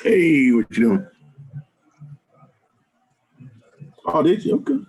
Hey, what you doing? Oh, did you? Okay.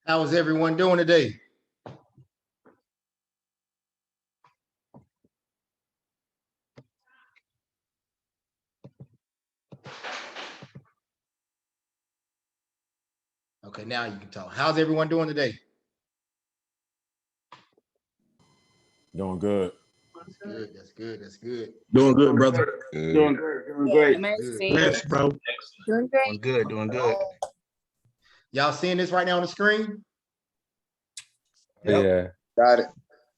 How is everyone doing today? Okay, now you can talk. How's everyone doing today? Doing good. That's good. That's good. That's good. Doing good, brother. Doing good, doing great. Yes, bro. Doing great. Doing good. Y'all seeing this right now on the screen? Yep. Yeah. Got it.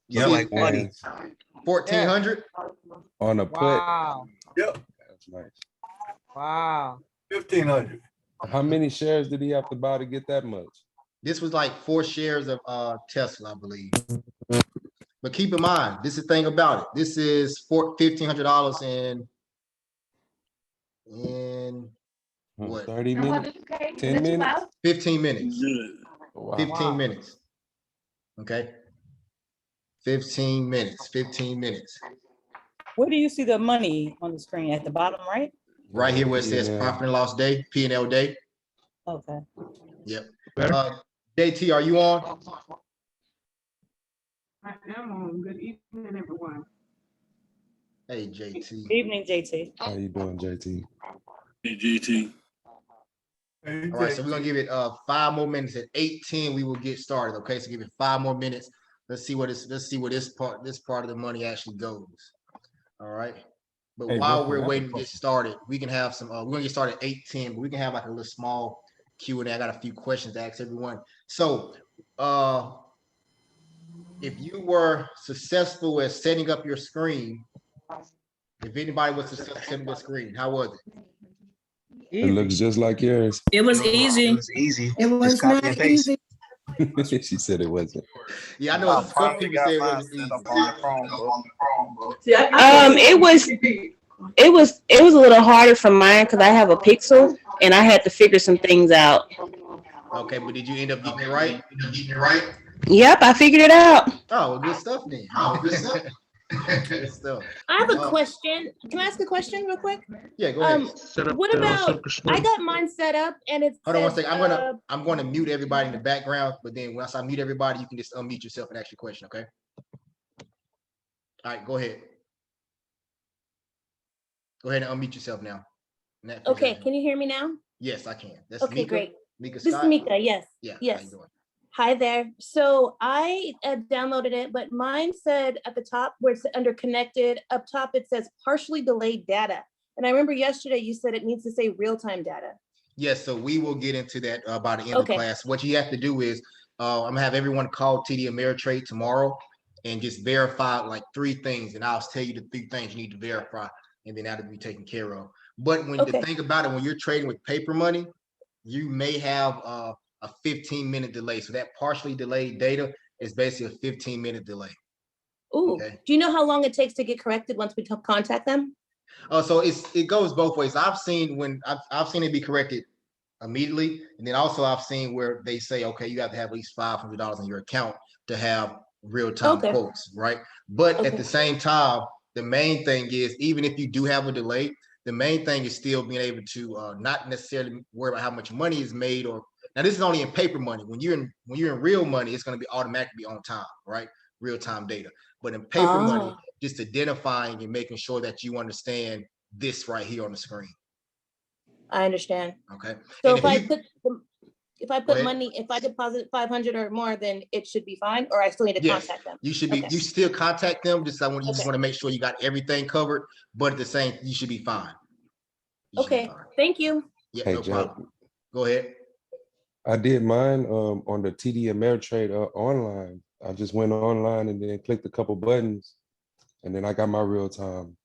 You Yeah, see like money. 1,400? On a put. Wow. Yep. That's nice. Wow. 1,500. How many shares did he have to buy to get that much? This was like 4 shares of Tesla, I believe. But keep in mind, this is the thing about it. This is $1,500 in what? 30 minutes? 10 minutes? 15 minutes. Wow. 15 minutes. Okay. 15 minutes. 15 minutes. Where do you see the money on the screen? At the bottom, right? Right here where it says Yeah. profit and loss day, P&L day. Okay. Yep. JT, are you on? I am on. Good evening, everyone. Hey, JT. Good evening, JT. How you doing, JT? Hey, GT. All right, so we're gonna give it 5 more minutes. At 18, we will get started. Okay, so give it 5 more minutes. Let's see where this part of the money actually goes. All right. But Hey, while Justin, we're I have a waiting to get question. started, we can have some. We're gonna get started at 8:10, but we can have like a little small Q&A. I got a few questions to ask everyone. So, if you were successful at setting up your screen, if anybody was successful setting their screen, how was it? It looks just like yours. It was easy. It was easy. It was Just copy not and paste. easy. She said it wasn't. Yeah, I know some people say it wasn't easy. It was a little harder for mine because I have a Pixel and I had to figure some things out. Okay, but did you end up getting it right? Yep, I figured it out. Oh, well, good stuff then. Good stuff. I have a question. Can I ask a question real quick? Yeah, go ahead. What about, I got mine set up and it's. Hold on one second. I'm gonna mute everybody in the background, but then once I mute everybody, you can just unmute yourself and ask your question, okay? All right, go ahead. Go ahead and unmute yourself now. Okay, can you hear me now? Yes, I can. That's Okay, Mika. great. Mika This is Scott? Mika, yes. Yeah. How Yes. you doing? Hi there. So I downloaded it, but mine said at the top where it's under connected, up top it says partially delayed data. And I remember yesterday you said it needs to say real-time data. Yes, so we will get into that by the end of Okay. class. What you have to do is, I'm gonna have everyone call TD Ameritrade tomorrow and just verify like 3 things, and I'll tell you the 3 things you need to verify, and then that'll be taken care of. But when Okay. the thing about it, when you're trading with paper money, you may have a 15-minute delay. So that partially delayed data is basically a 15-minute delay. Ooh, Okay. do you know how long it takes to get corrected once we contact them? So it goes both ways. I've seen it be corrected immediately, and then also I've seen where they say, okay, you have to have at least $500 in your account to have real-time Okay. quotes, right? But at Okay. the same time, the main thing is, even if you do have a delay, the main thing is still being able to not necessarily worry about how much money is made. Or now this is only in paper money. When you're in real money, it's going to be automatically on time, right? Real-time data. But in paper money, just identifying and making sure that you understand this right here on the screen. I understand. Okay. So And if I you- put, if I Go put ahead. money, if I deposit 500 or more, then it should be fine, or I still need to Yes, contact them? you should be. Okay. You still contact them. Just you just Okay. want to make sure you got everything covered. But at the same, you should be fine. You should be Okay, fine. thank you. Yeah, Hey, no Jack. problem. Go ahead. I did mine on the TD Ameritrade online. I just went online and then clicked a couple buttons, and then I got my real time.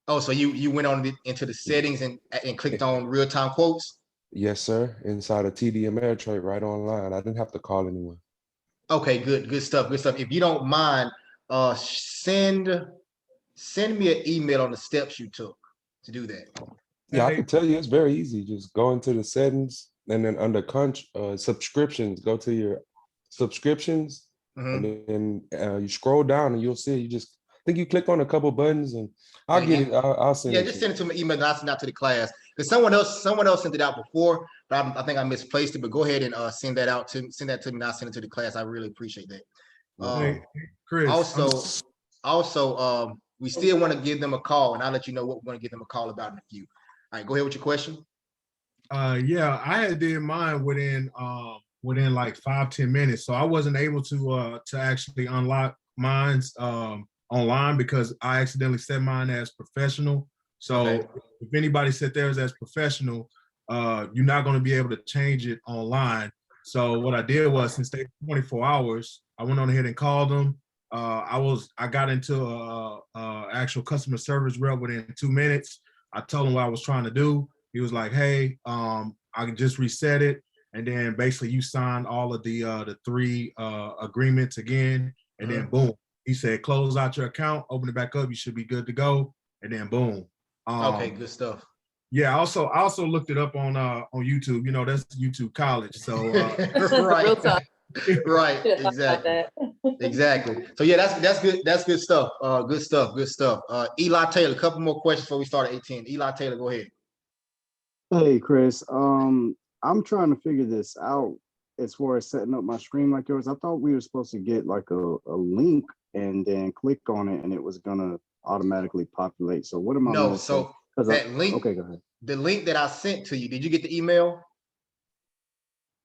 Oh, so you went on into the settings and clicked on real time quotes. Yes, sir. Inside of TD Ameritrade, right online. I didn't have to call anyone. Okay, good stuff. Good stuff. If you don't mind, send me an email on the steps you took to do that. Yeah, I can tell you it's very easy. Just go into the settings and then under subscriptions, go to your subscriptions, Mhm. and then you scroll down and you'll see. You just I think you click on a couple buttons and I'll get it. I'll send Yeah, it. just to send it to my email and I'll send it out to the class. Because someone else sent it out before, but I think I misplaced it. But go ahead and send that to me. And I'll send it to the class. I really appreciate that. Hey, Chris. Also, we still want to give them a call, and I'll let you know what we're going to give them a call about in a few. All right, go ahead with your question. Yeah, I had did mine within like 5-10 minutes, so I wasn't able to actually unlock mine's online because I accidentally set mine as professional. So Okay. if anybody set theirs as professional, you're not going to be able to change it online. So what I did was, since they 24 hours, I went on ahead and called them. I got into a actual customer service rep within 2 minutes. I told him what I was trying to do. He was like, "Hey, I can just reset it, and then basically you sign all of the 3 agreements again, and then boom." He said, "Close out your account, open it back up. You should be good to go." And then boom. Okay, good stuff. Yeah. I also looked it up on YouTube. You know, that's YouTube College. So Right. Real talk. Right. Should've thought about Exactly. that. Exactly. So yeah, that's good. That's good stuff. Good stuff. Eli Taylor, a couple more questions before we start at 18. Eli Taylor, go ahead. Hey, Chris. I'm trying to figure this out as far as setting up my screen like yours. I thought we were supposed to get like a link and then click on it and it was gonna automatically populate. So what am I No, missing? so 'Cause that link, okay, go ahead. the link that I sent to you, did you get the email?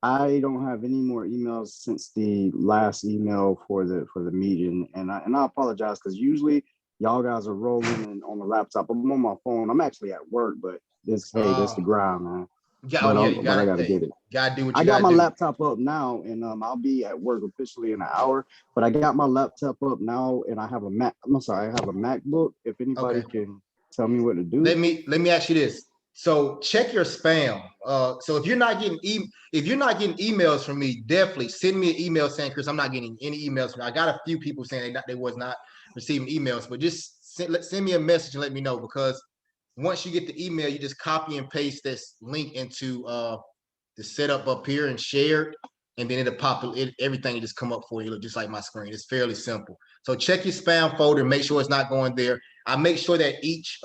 I don't have any more emails since the last email for the meeting, and I apologize because usually y'all guys are rolling and on the laptop. I'm on my phone. I'm actually at work, but this the grind, man. Yeah, But, you but I gotta get it. Gotta do what you I got gotta my do. laptop up now, and I'll be at work officially in an hour. But I got my laptop up now, and I have a Mac. I'm sorry, I have a MacBook. If anybody can tell me what to do. Let me ask you this. So check your spam. So if you're not getting emails from me, definitely send me an email saying, "Chris, I'm not getting any emails from you." I got a few people saying they was not receiving emails, but just send me a message and let me know, because once you get the email, you just copy and paste this link into the setup up here and share, and then it'll pop everything will just come up for you, look just like my screen. It's fairly simple. So check your spam folder, make sure it's not going there. I make sure that each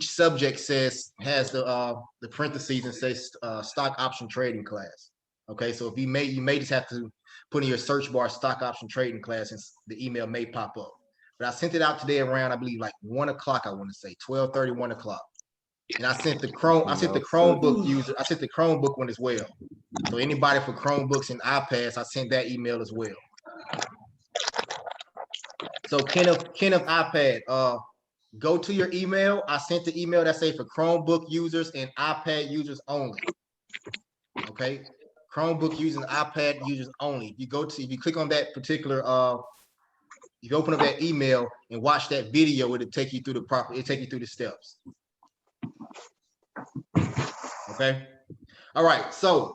subject has the parentheses and says stock option trading class. Okay, so if you may just have to put in your search bar stock option trading class, and the email may pop up. But I sent it out today around, I believe, like 1 o'clock. I want to say 12:30, 1 o'clock. And I sent the Chromebook user. I sent the Chromebook one as well. So anybody for Chromebooks and iPads, I sent that email as well. So Kenneth iPad, go to your email. I sent the email that say for Chromebook users and iPad users only. Okay, Chromebook users and iPad users only. If you click on that particular, if you open up that email and watch that video, it'll take you through the steps. Okay. All right. So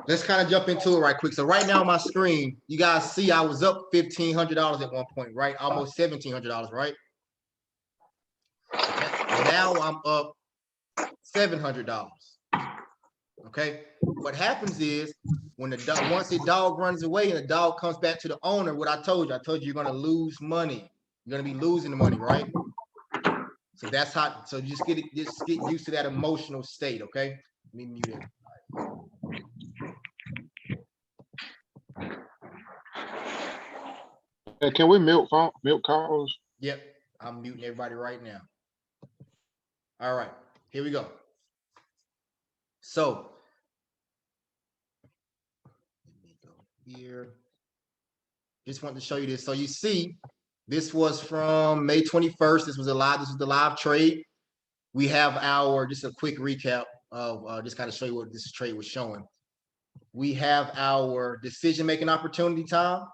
let's kind of jump into it right quick. So right now on my screen, you guys see I was up $1,500 at one point, right? Almost $1,700, right? Okay. Now I'm up $700. Okay. What happens is when once the dog runs away and the dog comes back to the owner, what I told you you're gonna lose money. You're gonna be losing the money, right? So that's how. So just get used to that emotional state. Okay. Let me mute it. Hey, can we milk calls? Yep, I'm muting everybody right now. All right, here we go. So let me go here. Just wanted to show you this. So you see, this was from May 21st. This was the live trade. We have just a quick recap of just kind of show you what this trade was showing. We have our decision-making opportunity time.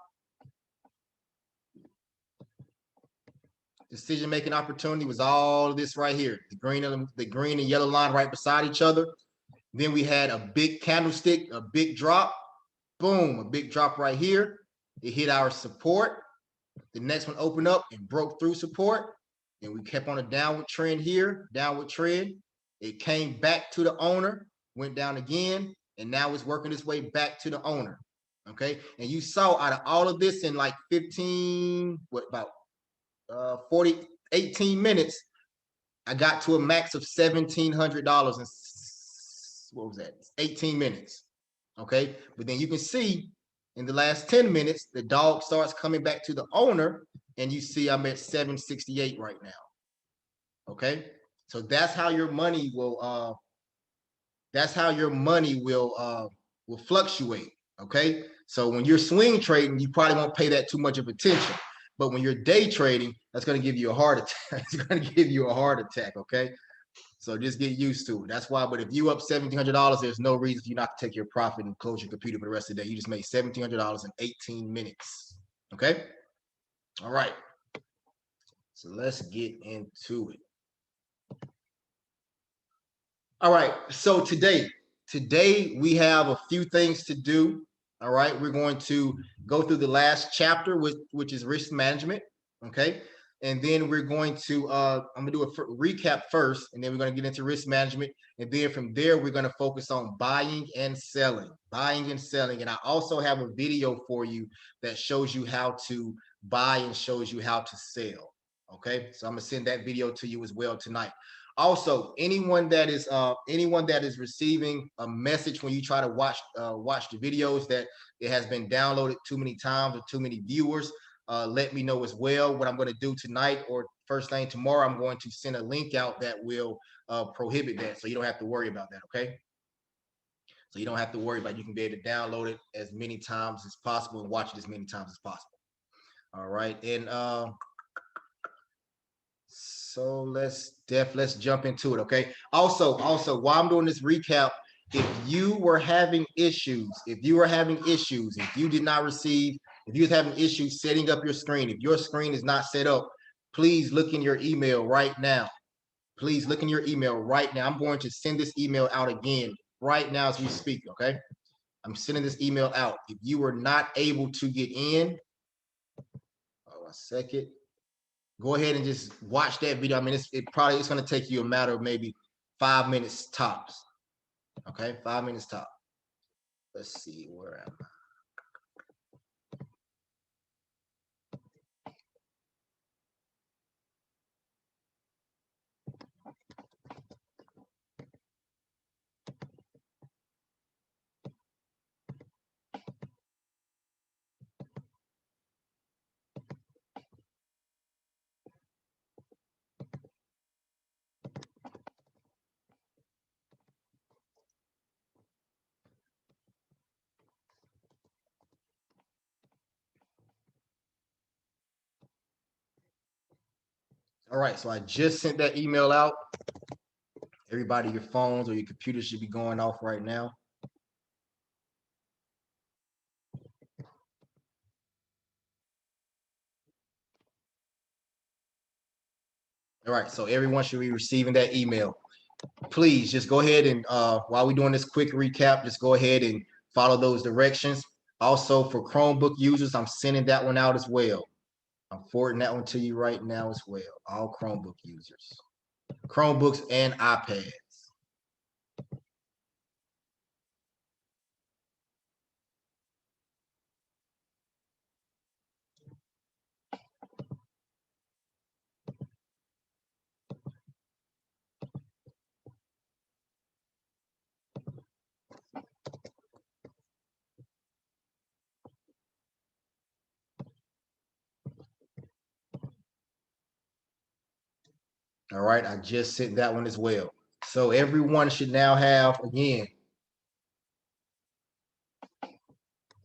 Decision-making opportunity was all of this right here. The green and yellow line right beside each other. Then we had a big candlestick, a big drop. Boom, a big drop right here. It hit our support. The next one opened up and broke through support. And we kept on a downward trend here, downward trend. It came back to the owner, went down again, and now it's working its way back to the owner. Okay. And you saw out of all of this in like 18 minutes, I got to a max of $1,700 in what was that? 18 minutes. Okay, but then you can see in the last 10 minutes, the dog starts coming back to the owner, and you see I'm at 768 right now. Okay, so that's how your money will will fluctuate. Okay, so when you're swing trading, you probably won't pay that too much of attention. But when you're day trading, that's going to give you a heart attack. It's going to give you a heart attack. Okay, so just get used to it. That's why. But if you up $1,700, there's no reason for you not to take your profit and close your computer for the rest of the day. You just made $1,700 in 18 minutes. Okay. All right. So let's get into it. All right. So today we have a few things to do. All right. We're going to go through the last chapter, which is risk management. Okay. And then we're going to, I'm gonna do a recap first, and then we're gonna get into risk management. And then from there, we're gonna focus on buying and selling. And I also have a video for you that shows you how to buy and shows you how to sell. Okay, so I'm gonna send that video to you as well tonight. Also, anyone that is receiving a message when you try to watch the videos that it has been downloaded too many times or too many viewers, let me know as well. What I'm going to do tonight or first thing tomorrow, I'm going to send a link out that will prohibit that, so you don't have to worry about that. Okay, so you don't have to worry about it. You can be able to download it as many times as possible and watch it as many times as possible. All right, and so let's jump into it. Okay, also while I'm doing this recap, if you were having issues, if you did not receive, if you was having issues setting up your screen, if your screen is not set up, please look in your email right now. Please look in your email right now. I'm going to send this email out again right now as we speak. Okay, I'm sending this email out. If you were not able to get in, a second, go ahead and just watch that video. I mean, it's going to take you a matter of maybe 5 minutes tops. Okay, 5 minutes top. Let's see, where am I? All right, so I just sent that email out. Everybody, your phones or your computers should be going off right now. All right, so everyone should be receiving that email. Please just go ahead and while we're doing this quick recap, just go ahead and follow those directions. Also, for Chromebook users, I'm sending that one out as well. I'm forwarding that one to you right now as well. All Chromebook users, Chromebooks and iPads. All right, I just sent that one as well. So everyone should now have, again,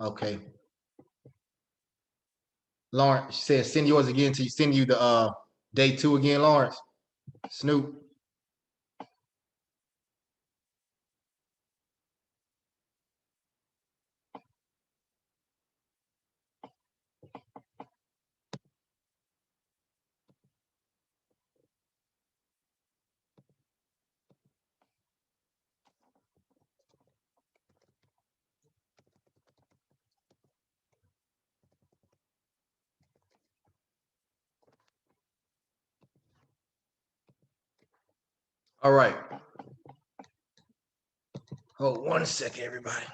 okay. Lawrence says send yours again to send you the day 2 again, Lawrence. Snoop. All right. Hold 1 second, everybody.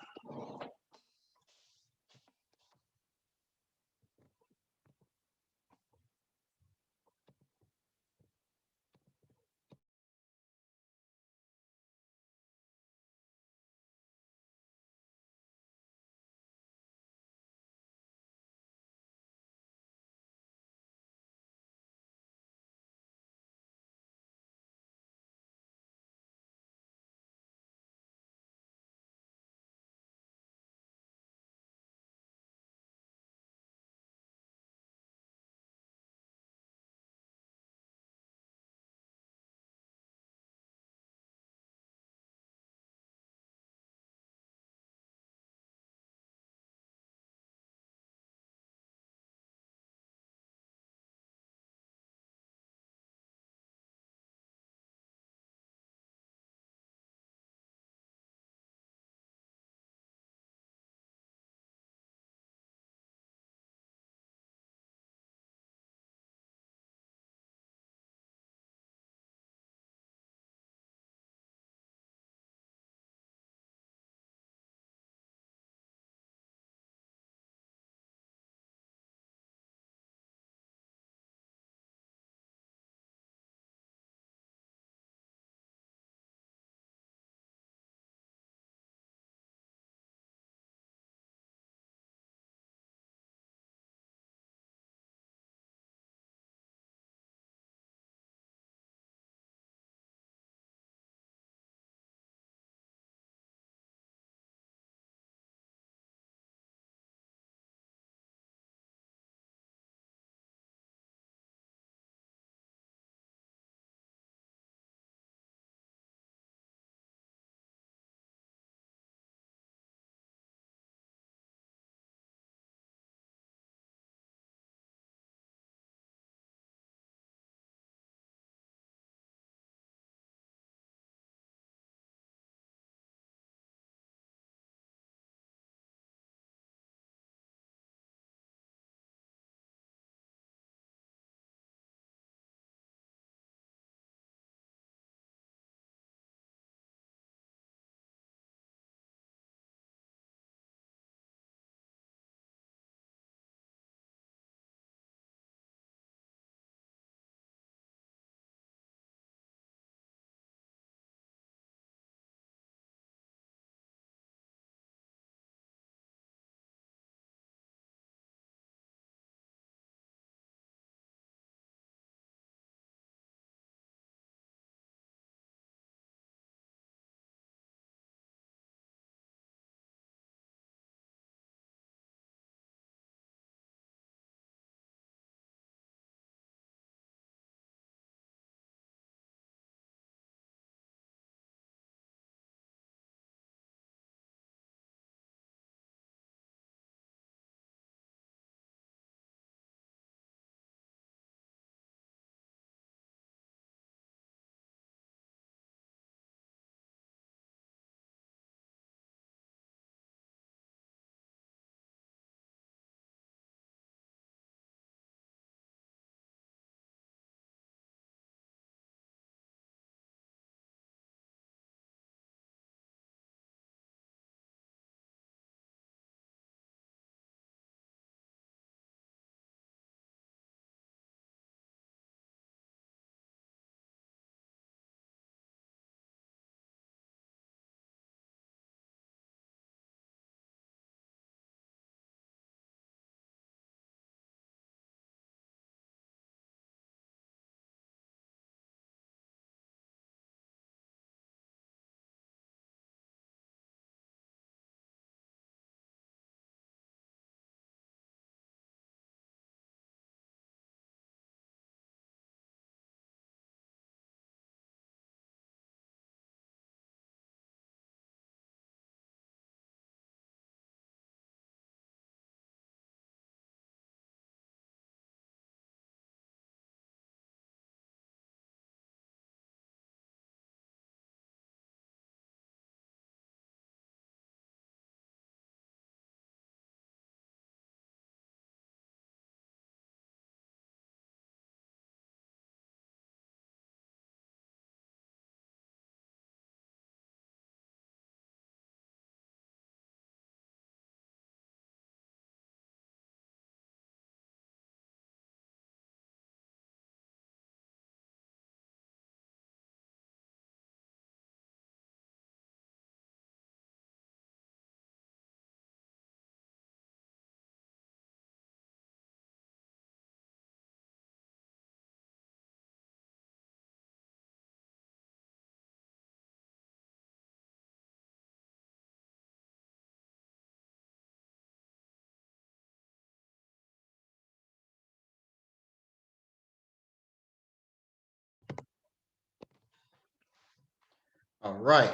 All right.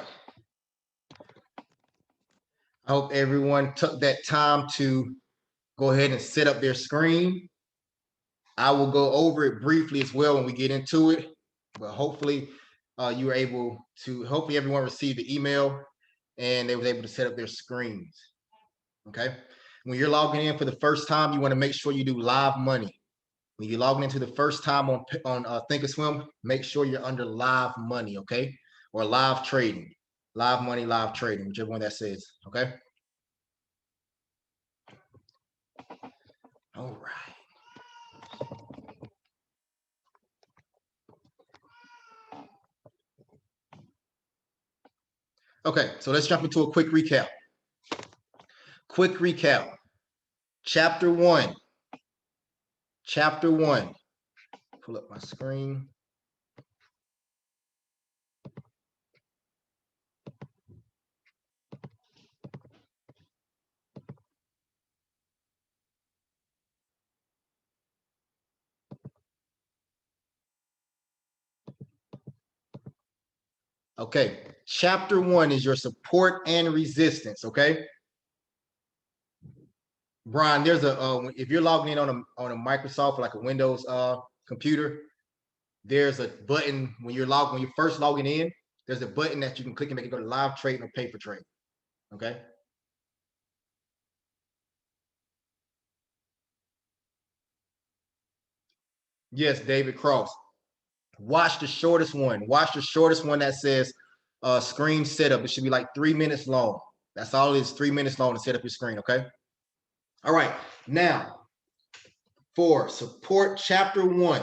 I hope everyone took that time to go ahead and set up their screen. I will go over it briefly as well when we get into it, but hopefully you were able to, hopefully everyone received the email and they was able to set up their screens. Okay. When you're logging in for the first time, you want to make sure you do live money. When you're logging into the first time on Thinkorswim, make sure you're under live money, okay? Or live trading, live money, live trading, whichever one that says, okay? All right. Okay, so let's jump into a quick recap. Quick recap. Chapter 1. Chapter 1. Pull up my screen. Okay, chapter 1 is your support and resistance, okay? Brian, there's a if you're logging in on a Microsoft, like a Windows computer, there's a button when you're first logging in, there's a button that you can click and make it go to live trade or paper trade. Okay. Yes, David Cross. Watch the shortest one. Watch the shortest one that says screen setup. It should be like 3 minutes long. That's all it is, 3 minutes long to set up your screen. Okay. All right. Now, for support chapter 1.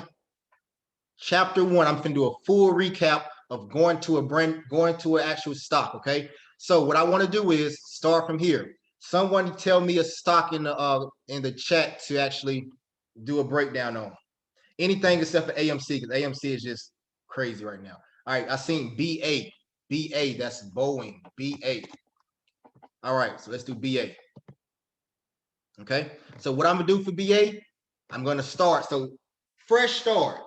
Chapter 1, I'm going to do a full recap of going to an actual stock. Okay. So what I want to do is start from here. Someone tell me a stock in the chat to actually do a breakdown on. Anything except for AMC, because AMC is just crazy right now. All right, I seen BA. BA, that's Boeing. BA. All right, so let's do BA. Okay, so what I'm gonna do for BA, I'm gonna start. So fresh start.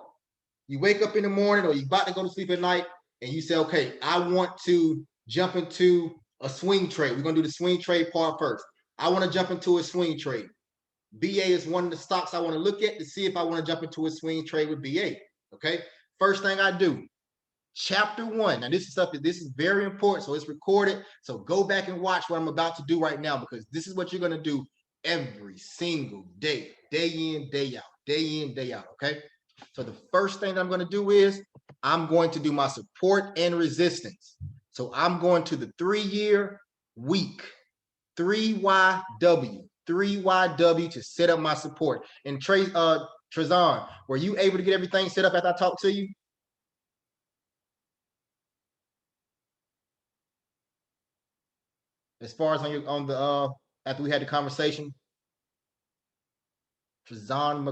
You wake up in the morning or you about to go to sleep at night and you say, okay, I want to jump into a swing trade. We're gonna do the swing trade part first. I want to jump into a swing trade. BA is one of the stocks I want to look at to see if I want to jump into a swing trade with BA. Okay. First thing I do, chapter 1. Now this is very important. So it's recorded. So go back and watch what I'm about to do right now, because this is what you're going to do every single day, day in, day out, day in, day out. Okay. So the first thing that I'm going to do is I'm going to do my support and resistance. So I'm going to the 3-year week, 3YW. 3YW to set up my support. And Trezon, were you able to get everything set up after I talked to you? As far as after we had the conversation, Trezon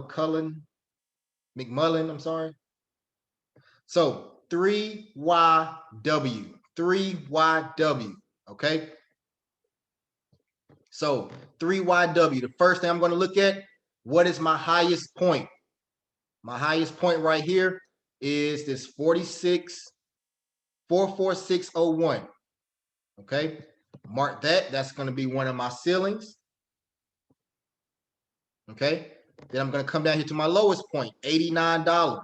McMullen, I'm sorry. So 3YW, 3YW, okay? So 3YW, the first thing I'm going to look at, what is my highest point? My highest point right here is this 446.01. Okay, mark that. That's going to be one of my ceilings. Okay, then I'm going to come down here to my lowest point, $89.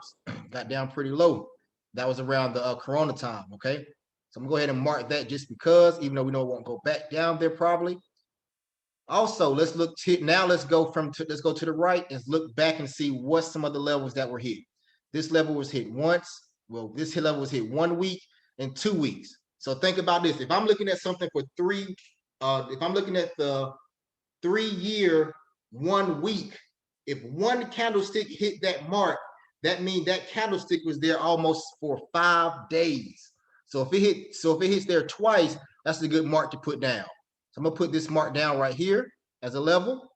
Got down pretty low. That was around the Corona time. Okay, so I'm going to go ahead and mark that just because, even though we know it won't go back down there probably. Also, let's look now. Let's go to the right and look back and see what some of the levels that were hit. This level was hit once. Well, this level was hit 1 week and 2 weeks. So think about this. If I'm looking at something for if I'm looking at the 3-year 1 week, if one candlestick hit that mark, that means that candlestick was there almost for 5 days. So if it hits there twice, that's a good mark to put down. So I'm gonna put this mark down right here as a level.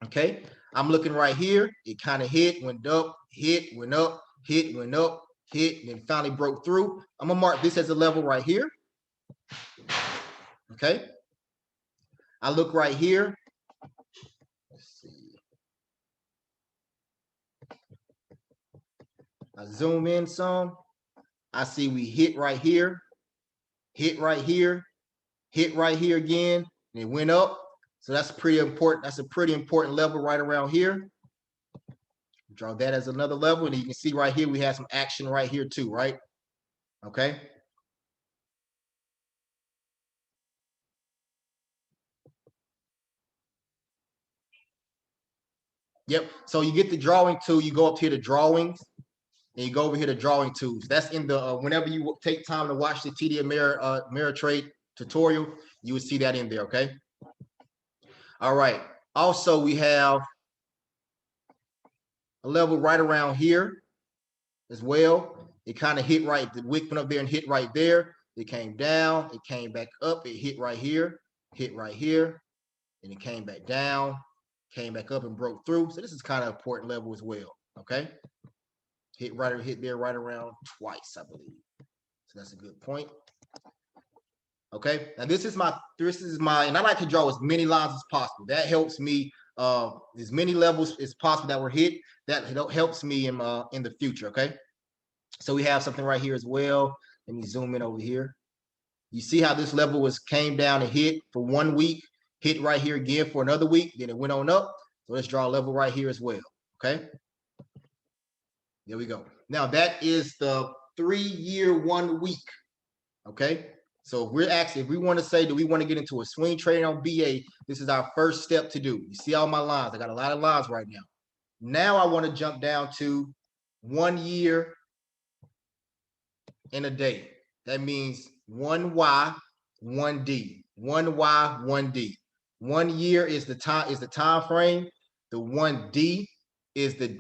Okay, I'm looking right here. It kind of hit, went up, hit, went up, hit, went up, hit, and then finally broke through. I'm gonna mark this as a level right here. Okay, I look right here. Let's see. I zoom in some. I see we hit right here. hit right here again, and it went up. So that's pretty important. That's a pretty important level right around here. Draw that as another level, and you can see right here we have some action right here too, right? Okay. Yep. So you get the drawing tool, you go up here to drawings, and you go over here to drawing tools. That's in the whenever you take time to watch the TD Ameritrade tutorial, you will see that in there. Okay. All right. Also, we have a level right around here as well. It kind of hit right, the wick went up there and hit right there. It came down, it came back up, it hit right here, and it came back down, came back up and broke through. So this is kind of important level as well. Okay. Hit there right around twice, I believe. So that's a good point. Okay. Now this is my, and I like to draw as many lines as possible. That helps me, as many levels as possible that were hit. That helps me in the future. Okay. So we have something right here as well. Let me zoom in over here. You see how this level came down and hit for 1 week, hit right here again for another week, then it went on up. So let's draw a level right here as well. Okay. There we go. Now that is the 3-year 1 week. Okay. So if we want to say, do we want to get into a swing trade on BA? This is our first step to do. You see all my lines. I got a lot of lines right now. Now I want to jump down to 1 year in a day. That means 1Y, 1D, 1Y, 1D. 1 year is the time frame. The 1D is the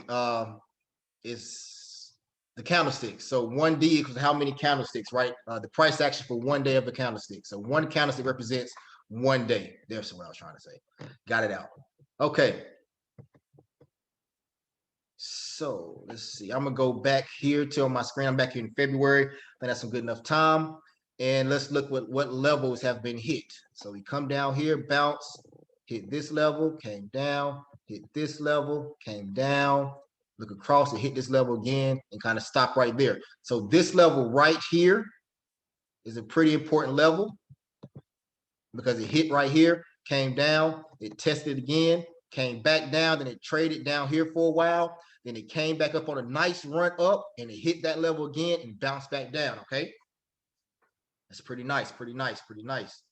candlestick. So 1D equals how many candlesticks, right? The price action for 1 day of the candlestick. So 1 candlestick represents 1 day. That's what I was trying to say. Got it out. Okay. So let's see. I'm gonna go back here to my screen. I'm back here in February. I think that's some good enough time. And let's look what levels have been hit. So we come down here, bounce, hit this level, came down, hit this level, came down, look across and hit this level again and kind of stop right there. So this level right here is a pretty important level because it hit right here, came down, it tested again, came back down, then it traded down here for a while. Then it came back up on a nice run up and it hit that level again and bounced back down. Okay. That's pretty nice, pretty nice, pretty nice.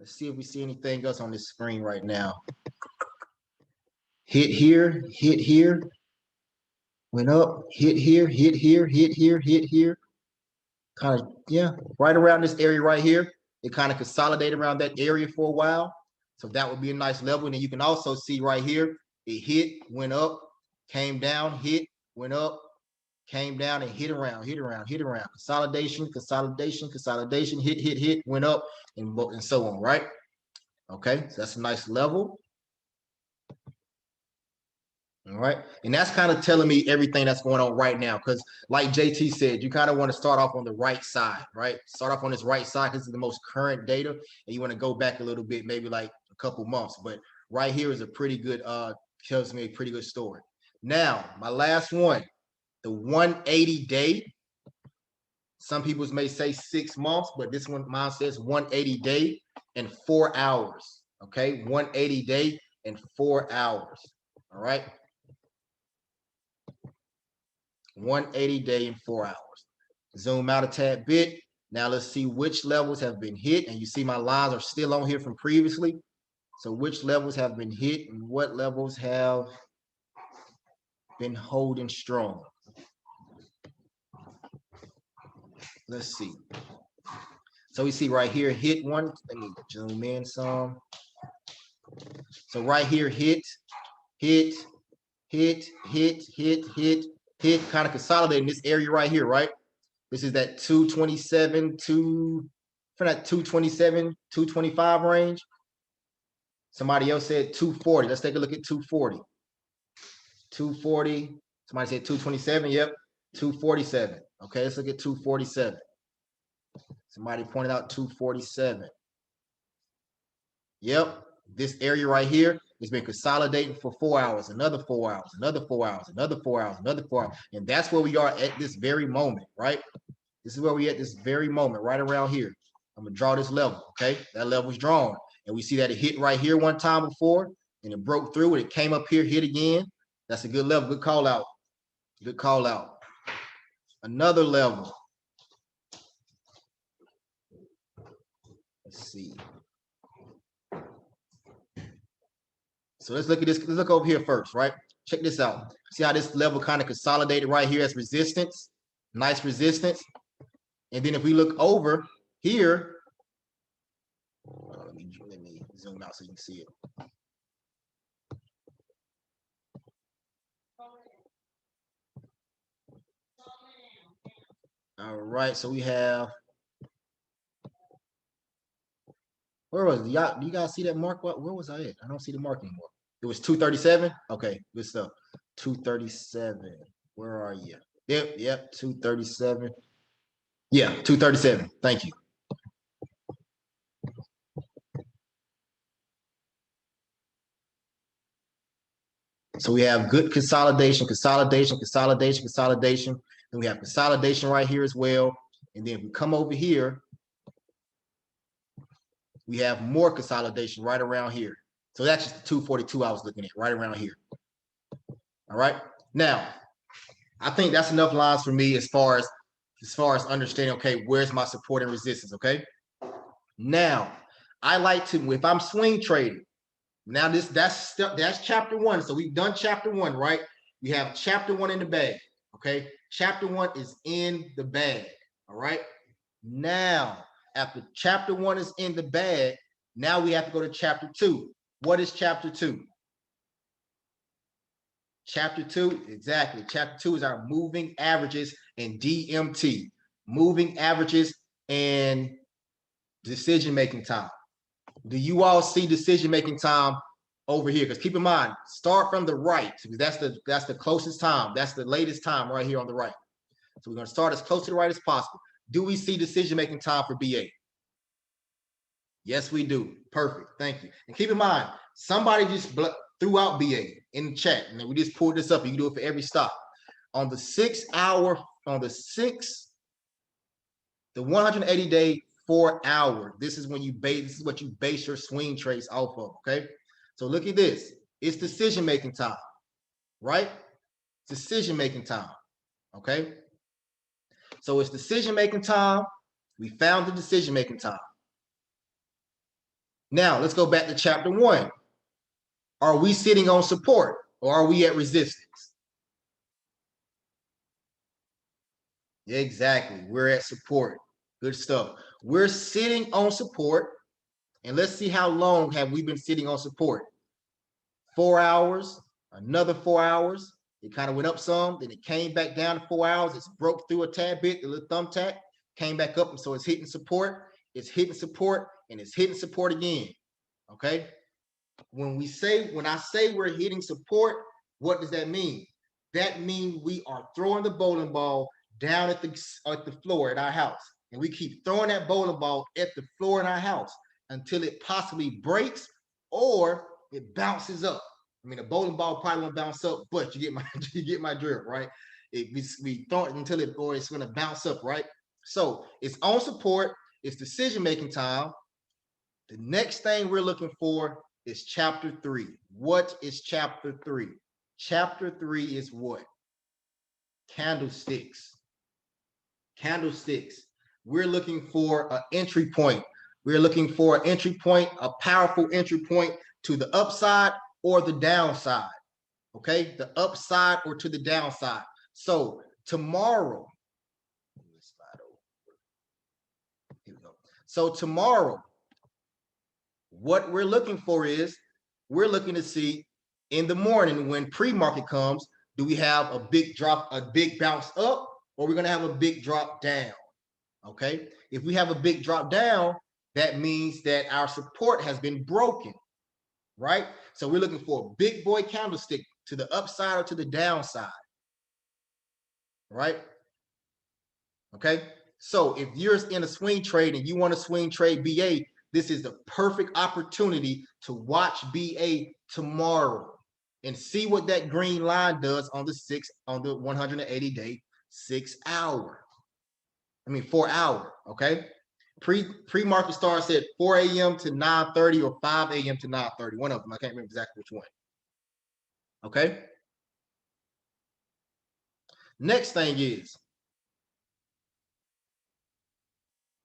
Let's see if we see anything else on this screen right now. Hit here, went up, hit here, hit here, hit here, hit here. Kind of, yeah, right around this area right here. It kind of consolidated around that area for a while. So that would be a nice level. And then you can also see right here, it hit, went up, came down, hit, went up, came down and hit around, hit around, hit around. Consolidation, consolidation, consolidation, hit, went up, and so on, right? Okay, so that's a nice level. All right, and that's kind of telling me everything that's going on right now, because like JT said, you kind of want to start off on the right side, right? Start off on this right side because it's the most current data, and you want to go back a little bit, maybe like a couple months, but right here is a pretty good, tells me a pretty good story. Now, my last one, the 180 day. Some people may say 6 months, but this one, mine says 180 day and 4 hours. Okay, 180 day and 4 hours. All right. 180 day and 4 hours. Zoom out a tad bit. Now let's see which levels have been hit. And you see my lines are still on here from previously. So which levels have been hit and what levels have been holding strong. Let's see. So we see right here, hit one. Let me zoom in some. So right here, hit, kind of consolidating this area right here, right? This is that 227, from that 227, 225 range. Somebody else said 240. Let's take a look at 240. 240. Somebody said 227. Yep. 247. Okay, let's look at 247. Somebody pointed out 247. Yep. This area right here has been consolidating for 4 hours, another 4 hours, another 4 hours, another 4 hours, another 4 hours. And that's where we are at this very moment, right? This is where we at this very moment, right around here. I'm gonna draw this level, okay? That level is drawn. And we see that it hit right here one time before, and it broke through it. It came up here, hit again. That's a good level, good call out. Good call out. Another level. Let's see. So let's look at this. Let's look over here first, right? Check this out. See how this level kind of consolidated right here as resistance? Nice resistance. And then if we look over here, let me zoom out so you can see it. All right, so we have, where was it? Y'all, do you guys see that mark? Where was I at? I don't see the mark anymore. It was 237. Okay, good stuff. 237. Where are you? Yep, 237. Yeah, 237. Thank you. So we have good consolidation, consolidation, consolidation, consolidation. Then we have consolidation right here as well. And then if we come over here, we have more consolidation right around here. So that's just the 242 I was looking at, right around here. All right. Now, I think that's enough lines for me as far as understanding, okay, where's my support and resistance, okay? Now, I like to, if I'm swing trading, now that's chapter one. So we've done chapter one, right? We have chapter one in the bag, okay? Chapter one is in the bag, all right? Now, after chapter one is in the bag, now we have to go to chapter two. What is chapter two? Chapter two, exactly. Chapter two is our moving averages and DMT, moving averages and decision-making time. Do you all see decision-making time over here? Because keep in mind, start from the right, because that's the closest time. That's the latest time right here on the right. So we're going to start as close to the right as possible. Do we see decision-making time for BA? Yes, we do. Perfect. Thank you. And keep in mind, somebody just threw out BA in the chat, and then we just pulled this up. You can do it for every stop. On the 6 hour, the 180-day 4 hour, this is what you base your swing trades off of, okay? So look at this. It's decision-making time, right? Decision-making time, okay? So it's decision-making time. We found the decision-making time. Now, let's go back to chapter one. Are we sitting on support or are we at resistance? Exactly. We're at support. Good stuff. We're sitting on support. And let's see how long have we been sitting on support. 4 hours, another 4 hours. It kind of went up some, then it came back down to 4 hours. It's broke through a tad bit, the little thumbtack, came back up. And so it's hitting support. It's hitting support. And it's hitting support again, okay? When I say we're hitting support, what does that mean? That means we are throwing the bowling ball down at the floor at our house. And we keep throwing that bowling ball at the floor in our house until it possibly breaks or it bounces up. I mean, a bowling ball probably won't bounce up, but you get my drill, right? We throw it until it's going to bounce up, right? So it's on support. It's decision-making time. The next thing we're looking for is chapter 3. What is chapter 3? Chapter 3 is what? Candlesticks. Candlesticks. We're looking for an entry point. We're looking for an entry point, a powerful entry point to the upside or the downside. Okay? The upside or to the downside. So tomorrow, here we go. So tomorrow, what we're looking for is we're looking to see in the morning when pre-market comes, do we have a big drop, a big bounce up, or we're going to have a big drop down? Okay. If we have a big drop down, that means that our support has been broken, right? So we're looking for a big boy candlestick to the upside or to the downside, right? Okay. So if you're in a swing trade and you want to swing trade BA, this is the perfect opportunity to watch BA tomorrow and see what that green line does on the 180-day 4 hour. Okay. Pre-market starts at 4 a.m. to 9:30 or 5 a.m. to 9:30. One of them. I can't remember exactly which one. Okay. Next thing is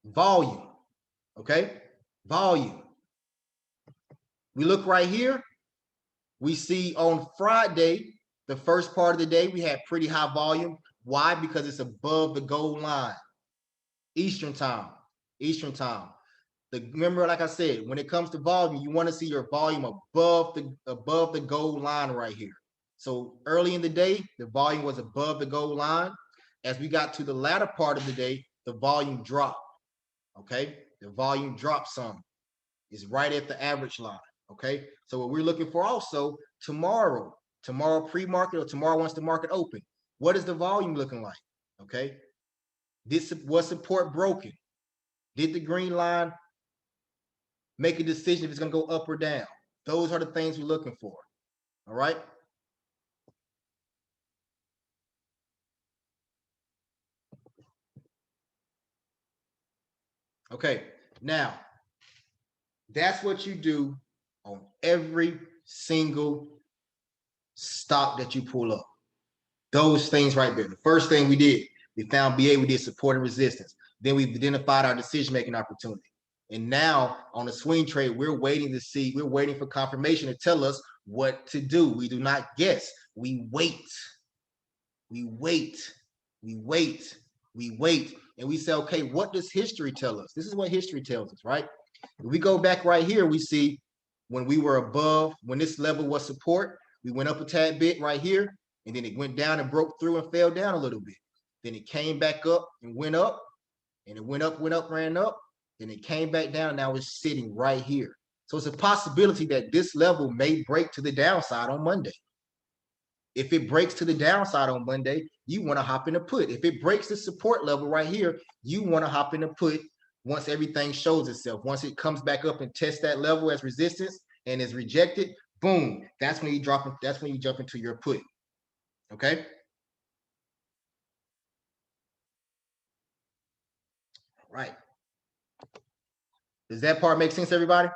volume. Okay. Volume. We look right here. We see on Friday, the first part of the day, we had pretty high volume. Why? Because it's above the goal line. Eastern time. Eastern time. Remember, like I said, when it comes to volume, you want to see your volume above the goal line right here. So early in the day, the volume was above the goal line. As we got to the latter part of the day, the volume dropped. Okay, the volume dropped some. It's right at the average line. Okay, so what we're looking for also tomorrow pre-market or tomorrow once the market open, what is the volume looking like? Okay, was support broken? Did the green line make a decision if it's going to go up or down? Those are the things we're looking for. All right. Okay, now that's what you do on every single stock that you pull up. Those things right there. The first thing we did, we found BA, we did support and resistance. Then we've identified our decision-making opportunity. And now on the swing trade, we're waiting for confirmation to tell us what to do. We do not guess. We wait. We wait. We wait. We wait. And we say, okay, what does history tell us? This is what history tells us, right? If we go back right here, we see when we were above, when this level was support, we went up a tad bit right here, and then it went down and broke through and fell down a little bit. Then it came back up and went up, and it went up, ran up, then it came back down. Now it's sitting right here. So it's a possibility that this level may break to the downside on Monday. If it breaks to the downside on Monday, you want to hop in a put. If it breaks the support level right here, you want to hop in a put once everything shows itself. Once it comes back up and tests that level as resistance and is rejected, boom, that's when you jump into your put. Okay? All right. Does that part make sense, everybody?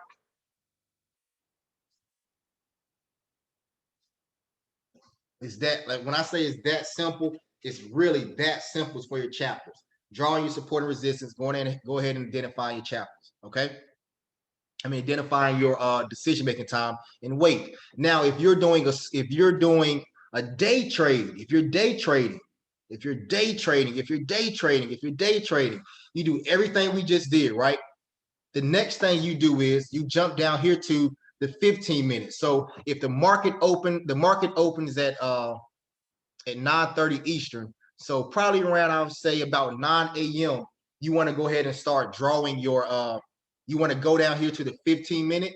Is that, like, when I say it's that simple, it's really that simple for your chapters. Drawing your support and resistance, go ahead and identify your chapters, okay? I mean, identifying your decision-making time and wait. Now, if you're doing a day trade, if you're day trading, you do everything we just did, right? The next thing you do is you jump down here to the 15 minutes. So if the market opens at 9:30 Eastern. So probably around, I would say about 9 a.m. You want to go ahead and start drawing your you want to go down here to the 15 minute,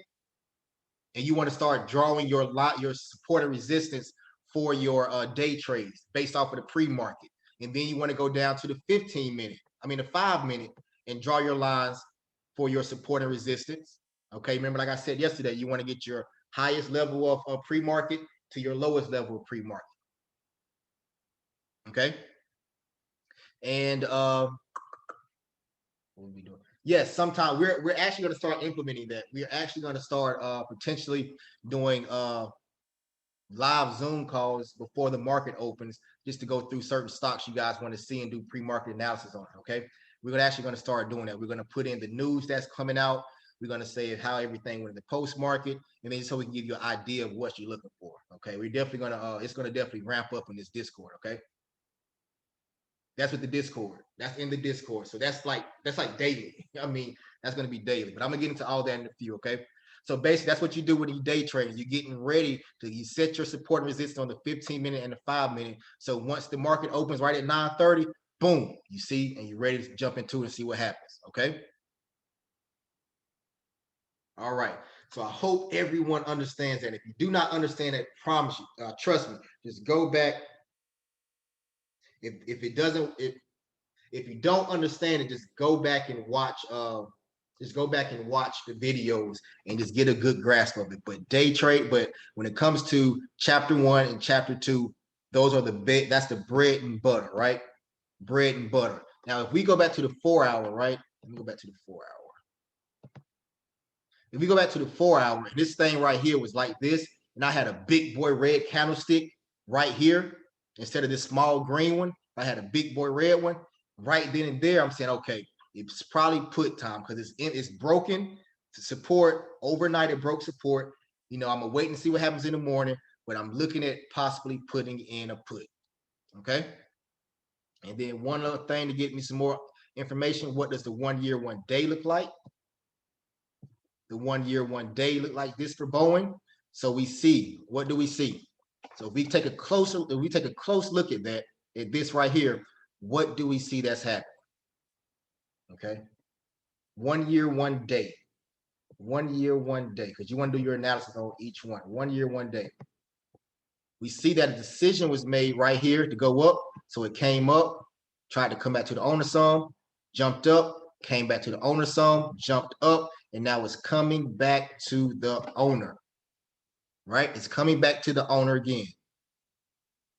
and you want to start drawing your support and resistance for your day trades based off of the pre-market. And then you want to go down to the 5 minute, and draw your lines for your support and resistance. Okay, remember, like I said yesterday, you want to get your highest level of pre-market to your lowest level of pre-market. Okay. And what are we doing? Yes, sometime we're actually going to start implementing that. We're actually going to start potentially doing live Zoom calls before the market opens, just to go through certain stocks you guys want to see and do pre-market analysis on. Okay, we're actually going to start doing that. We're going to put in the news that's coming out. We're going to say how everything went in the post market, and then so we can give you an idea of what you're looking for. Okay, we're definitely going to it's going to definitely ramp up in this Discord. Okay, that's with the Discord. That's in the Discord. So that's like daily. I mean, that's going to be daily. But I'm gonna get into all that in a few. Okay. So basically, that's what you do when you day trade. You're getting ready you set your support and resistance on the 15 minute and the 5 minute. So once the market opens right at 9:30, boom, you see, and you're ready to jump into it and see what happens. Okay. All right. So I hope everyone understands that. If you do not understand that, promise you, trust me, just go back. If you don't understand it, just go back and watch the videos and just get a good grasp of it. But day trade, but when it comes to chapter 1 and chapter 2, those are that's the bread and butter, right? Bread and butter. Now, if we go back to the 4 hour, right? Let me go back to the 4 hour. If we go back to the 4 hour, and this thing right here was like this, and I had a big boy red candlestick right here instead of this small green one. I had a big boy red one right then and there. I'm saying, okay, it's probably put time because it's broken to support overnight. It broke support. You know, I'm gonna wait and see what happens in the morning, but I'm looking at possibly putting in a put. Okay. And then one other thing to get me some more information. What does the 1 year, 1 day look like? The 1 year, 1 day look like this for Boeing. So we see, what do we see? So if we take a close look at that, at this right here, what do we see that's happening? Okay. 1 year, 1 day. 1 year, 1 day, because you want to do your analysis on each one. 1 year, 1 day. We see that a decision was made right here to go up. So it came up, tried to come back to the owner sum, jumped up, came back to the owner sum, jumped up, and now it's coming back to the owner. Right? It's coming back to the owner again.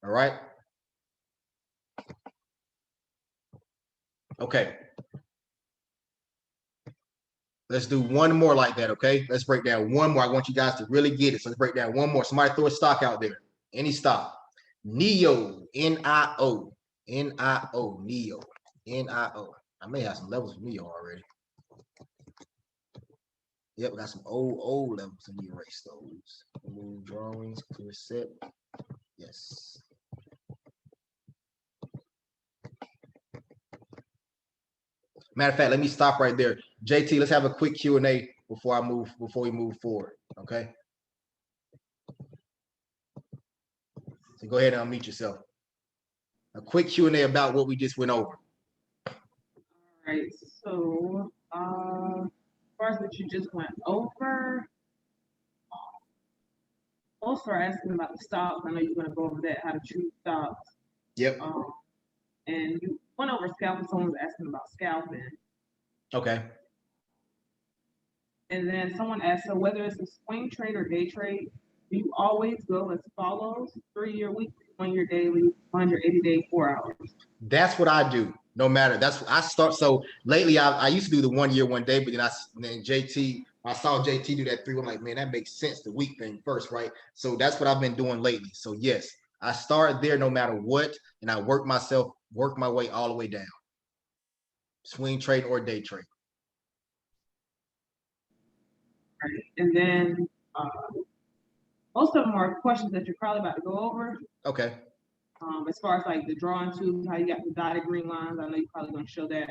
All right. Okay. Let's do one more like that, okay? Let's break down one more. I want you guys to really get it. So let's break down one more. Somebody throw a stock out there. Any stock. NIO, N-I-O, N-I-O, NIO, N-I-O. I may have some levels of NIO already. Yep, we got some old levels. Let me erase those. Move drawings, clear set. Yes. Matter of fact, let me stop right there. JT, let's have a quick Q&A before we move forward. Okay. So go ahead and unmute yourself. A quick Q&A about what we just went over. All right. So, as far as what you just went over, also asking about the stocks. I know you're going to go over that, how to choose stocks. Yep. And you went over scalping. Someone was asking about scalping. Okay. And then someone asked, so whether it's a swing trade or day trade, do you always go as follows? 3 year weekly, 1 year daily, 180 day, 4 hours? That's what I do. No matter. That's what I start. So lately, I used to do the 1 year, 1 day, but then JT, I saw JT do that 3. I'm like, man, that makes sense. The week thing first, right? So that's what I've been doing lately. So yes, I start there no matter what, and I work my way all the way down. Swing trade or day trade. Right. And then most of them are questions that you're probably about to go over. Okay. As far as like the drawing tools, how you got the dotted green lines, I know you're probably going to show that.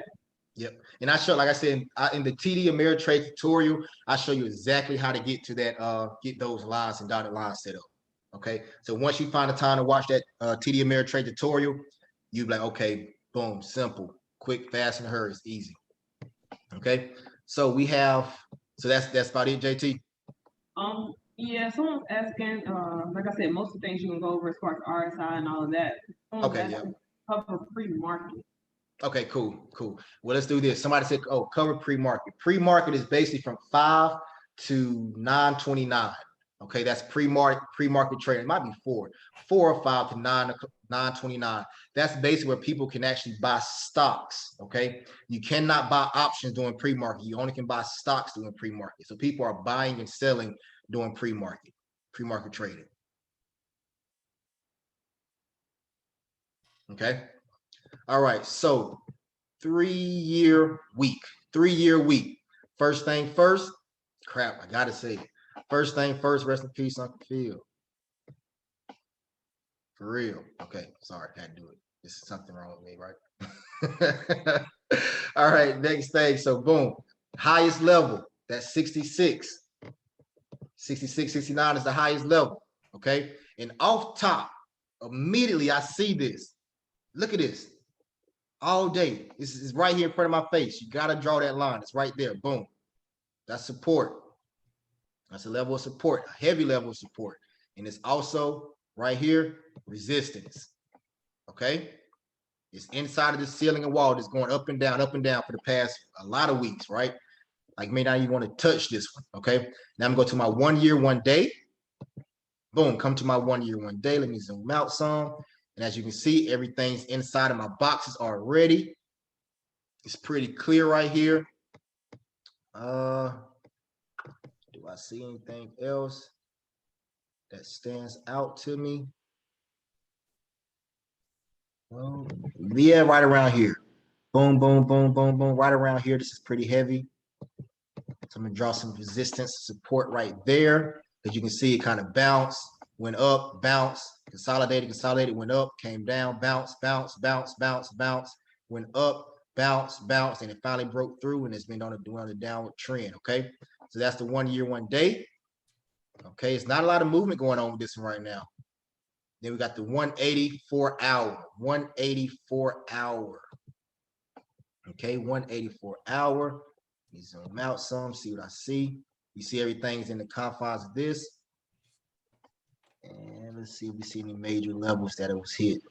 Yep. And I show, like I said, in the TD Ameritrade tutorial, I show you exactly how to get to that, get those lines and dotted lines set up. Okay. So once you find the time to watch that TD Ameritrade tutorial, you be like, okay, boom, simple, quick, fast, and hurry. It's easy. Okay. So we have, so that's about it, JT. Yeah, someone's asking, like I said, most of the things you can go over as far as RSI and all of that. Okay, yeah. Cover pre-market. Okay, cool. Well, let's do this. Somebody said, oh, cover pre-market. Pre-market is basically from 5 to 9:29. Okay, that's pre-market trading. It might be 4 or 5 to 9:29. That's basically where people can actually buy stocks. Okay, you cannot buy options during pre-market. You only can buy stocks during pre-market. So people are buying and selling during pre-market trading. Okay. All right. So 3 year week. First thing first. Crap, I gotta say it. First thing first, rest in peace, Uncle Phil. For real. Okay, sorry, had to do it. This is something wrong with me, right? All right, next thing. So boom, highest level, that's 66. 66, 69 is the highest level. Okay. And off top, immediately I see this. Look at this. All day. This is right here in front of my face. You gotta draw that line. It's right there. Boom. That's support. That's a level of support, a heavy level of support. And it's also right here, resistance. Okay. It's inside of the ceiling and wall that's going up and down for the past a lot of weeks, right? Like may not even want to touch this one. Okay. Now I'm going to go to my 1 year, 1 day. Boom. Come to my 1 year, 1 day. Let me zoom out some. And as you can see, everything's inside of my boxes already. It's pretty clear right here. Do I see anything else that stands out to me? Well, yeah, right around here. Boom, boom, boom, boom, boom. Right around here. This is pretty heavy. So I'm gonna draw some resistance support right there. As you can see, it kind of bounced, went up, bounced, consolidated, went up, came down, bounce, bounce, bounce, bounce, bounce, went up, bounce, bounce, and it finally broke through, and it's been on a downward trend. Okay, so that's the 1 year, 1 day. Okay, it's not a lot of movement going on with this one right now. Then we got the 184 hour, 184 hour. Okay, 184 hour. Let me zoom out some, see what I see. You see everything's in the confines of this. And let's see if we see any major levels that it was hit.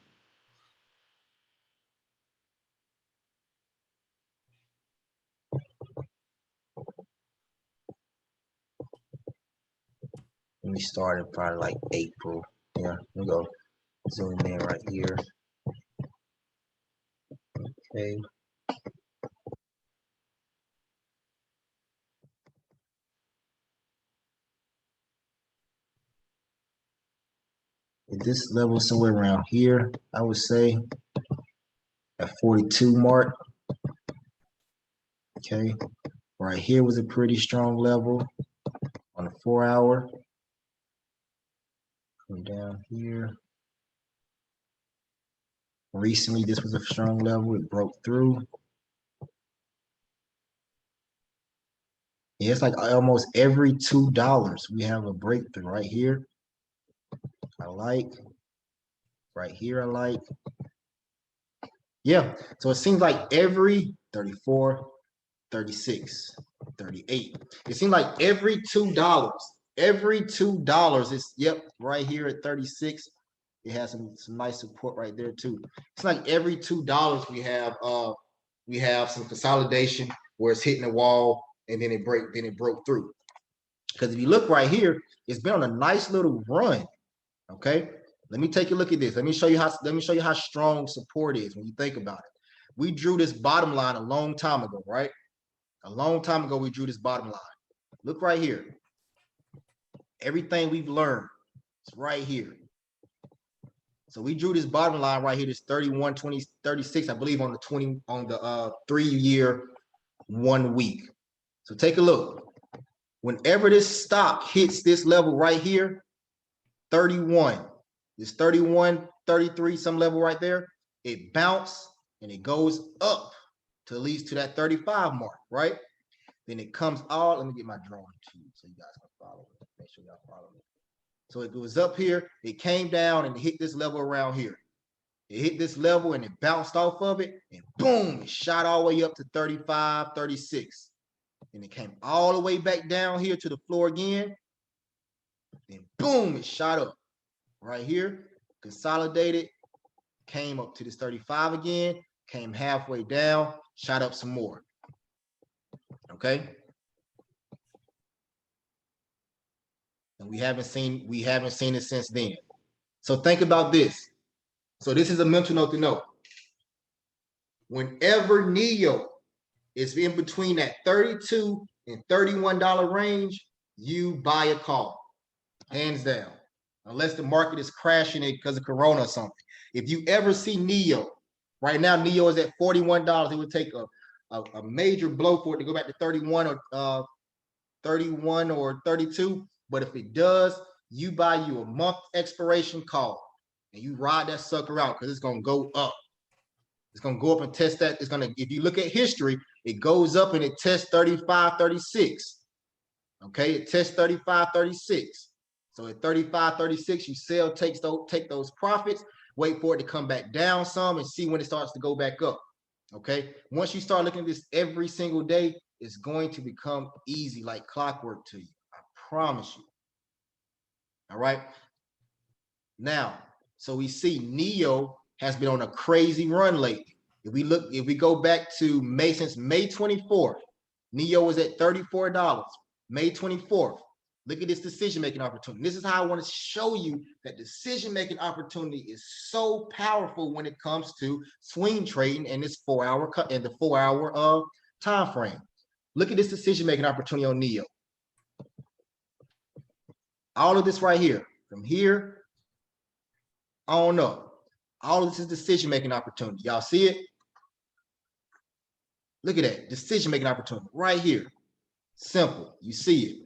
We started probably like April. Yeah, we go zoom in right here. Okay. At this level somewhere around here, I would say at 42 mark. Okay, right here was a pretty strong level on the 4 hour. Come down here. Recently, this was a strong level. It broke through. Yeah, it's like almost every $2 we have a breakthrough right here. I like. Right here, I like. Yeah, so it seems like every 34, 36, 38. It seems like every $2 is, yep, right here at 36. It has some nice support right there too. It's like every $2 we have some consolidation where it's hitting the wall and then it broke through. Because if you look right here, it's been on a nice little run. Okay, let me take a look at this. Let me show you how strong support is when you think about it. We drew this bottom line a long time ago, right? A long time ago, we drew this bottom line. Look right here. Everything we've learned is right here. So we drew this bottom line right here, this 31, 20, 36, I believe on the 3 year, 1 week. So take a look. Whenever this stock hits this level right here, 31, this 31, 33, some level right there, it bounces and it goes up to at least to that 35 mark, right? Then it comes all, let me get my drawing too, so you guys can follow me. Make sure y'all follow me. So it goes up here, it came down and hit this level around here. It hit this level and it bounced off of it, and boom, it shot all the way up to 35, 36. And it came all the way back down here to the floor again. Then boom, it shot up right here, consolidated, came up to this 35 again, came halfway down, shot up some more. Okay. And we haven't seen it since then. So think about this. So this is a mental note to know. Whenever NEO is in between that $32 and $31 range, you buy a call, hands down, unless the market is crashing it because of Corona or something. If you ever see NEO, right now NEO is at $41. It would take a major blow for it to go back to 31 or 32. But if it does, you buy you a month expiration call and you ride that sucker out because it's going to go up. It's going to go up and test that. It's going to, if you look at history, it goes up and it tests 35, 36. Okay, it tests 35, 36. So at 35, 36, you sell, take those profits, wait for it to come back down some and see when it starts to go back up. Okay, once you start looking at this every single day, it's going to become easy like clockwork to you. I promise you. All right. Now, so we see NEO has been on a crazy run lately. If we go back to since May 24th, NEO was at $34. May 24th, Look at this decision-making opportunity. This is how I want to show you that decision-making opportunity is so powerful when it comes to swing trading and this 4-hour cut and the 4-hour time frame. Look at this decision-making opportunity on NEO. All of this right here, from here on up, all of this is decision-making opportunity. Y'all see it? Look at that decision-making opportunity right here. Simple. You see it.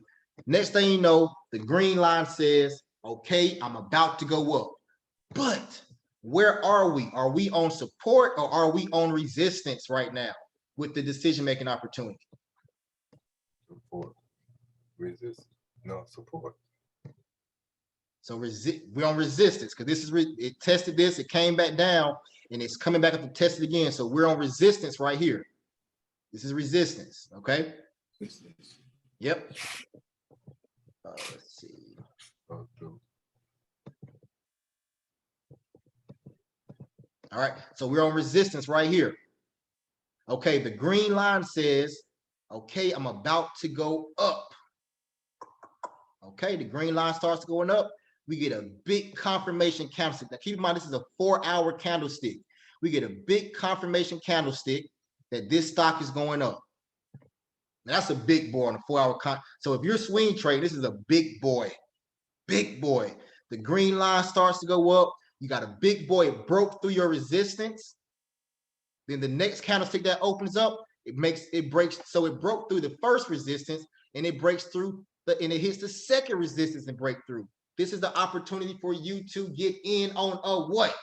Next thing you know, the green line says, okay, I'm about to go up. But where are we? Are we on support or are we on resistance right now with the decision-making opportunity? Support. Resist. No, support. So we're on resistance because this is it tested this, it came back down, and it's coming back up to test it again. So we're on resistance right here. This is resistance, okay? Yep. Let's see. All right, so we're on resistance right here. Okay, the green line says, okay, I'm about to go up. Okay, the green line starts going up. We get a big confirmation candlestick. Now keep in mind, this is a 4-hour candlestick. We get a big confirmation candlestick that this stock is going up. Now, that's a big boy on a 4-hour so if you're swing trading, this is a big boy. Big boy. The green line starts to go up. You got a big boy. It broke through your resistance. Then the next candlestick that opens up, it breaks. So it broke through the first resistance and it breaks through and it hits the second resistance and break through. This is the opportunity for you to get in on a what?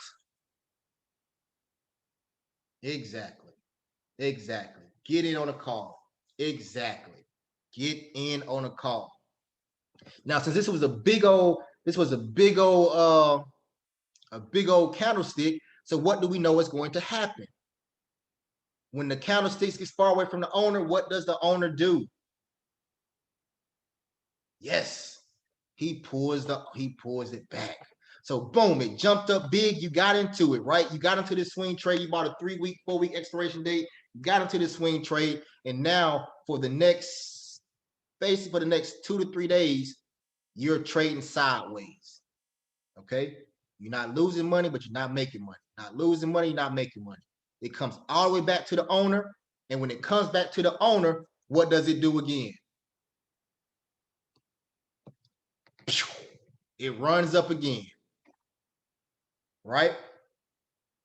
Exactly. Exactly. Get in on a call. Exactly. Get in on a call. Now, since this was a big old candlestick, so what do we know is going to happen? When the candlestick gets far away from the owner, what does the owner do? Yes, he pulls it back. So boom, it jumped up big. You got into it, right? You got into this swing trade. You bought a 3-week, 4-week expiration date. You got into this swing trade, and now for the next 2 to 3 days, you're trading sideways. Okay, you're not losing money, but you're not making money. Not losing money, you're not making money. It comes all the way back to the owner, and when it comes back to the owner, what does it do again? It runs up again, right?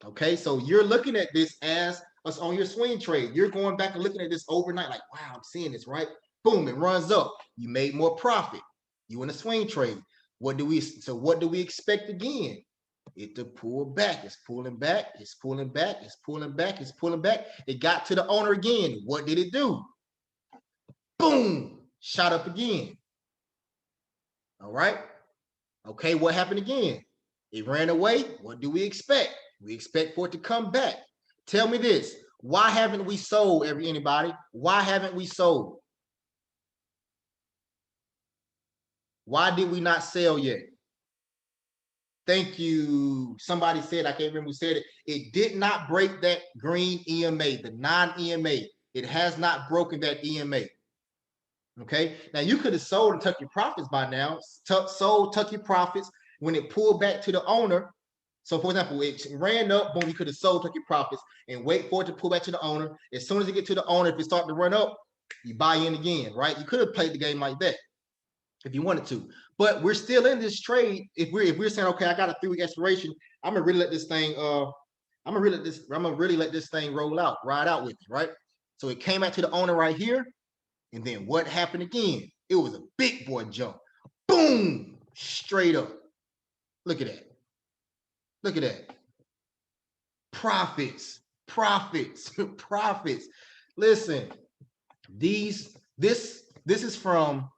Okay, so you're looking at this as us on your swing trade. You're going back and looking at this overnight like, wow, I'm seeing this, right? Boom, it runs up. You made more profit. You in a swing trade. What do we expect again? It to pull back. It's pulling back. It's pulling back. It's pulling back. It's pulling back. It got to the owner again. What did it do? Boom, shot up again. All right. Okay, what happened again? It ran away. What do we expect? We expect for it to come back. Tell me this. Why haven't we sold, anybody? Why haven't we sold? Why did we not sell yet? Thank you. Somebody said, I can't remember who said it. It did not break that green EMA, the non-EMA. It has not broken that EMA. Okay. Now you could have sold and tuck your profits by now. Tuck your profits when it pulled back to the owner. So for example, it ran up, boom, you could have sold, tuck your profits and wait for it to pull back to the owner. As soon as it get to the owner, if it start to run up, you buy in again, right? You could have played the game like that if you wanted to, but we're still in this trade. If we're saying, okay, I got a 3-week expiration, I'm gonna really let this thing, I'm gonna really let this thing roll out, ride out with you, right? So it came back to the owner right here. And then what happened again? It was a big boy jump. Boom, straight up. Look at that. Look at that. Profits, profits, profits. Listen, this is from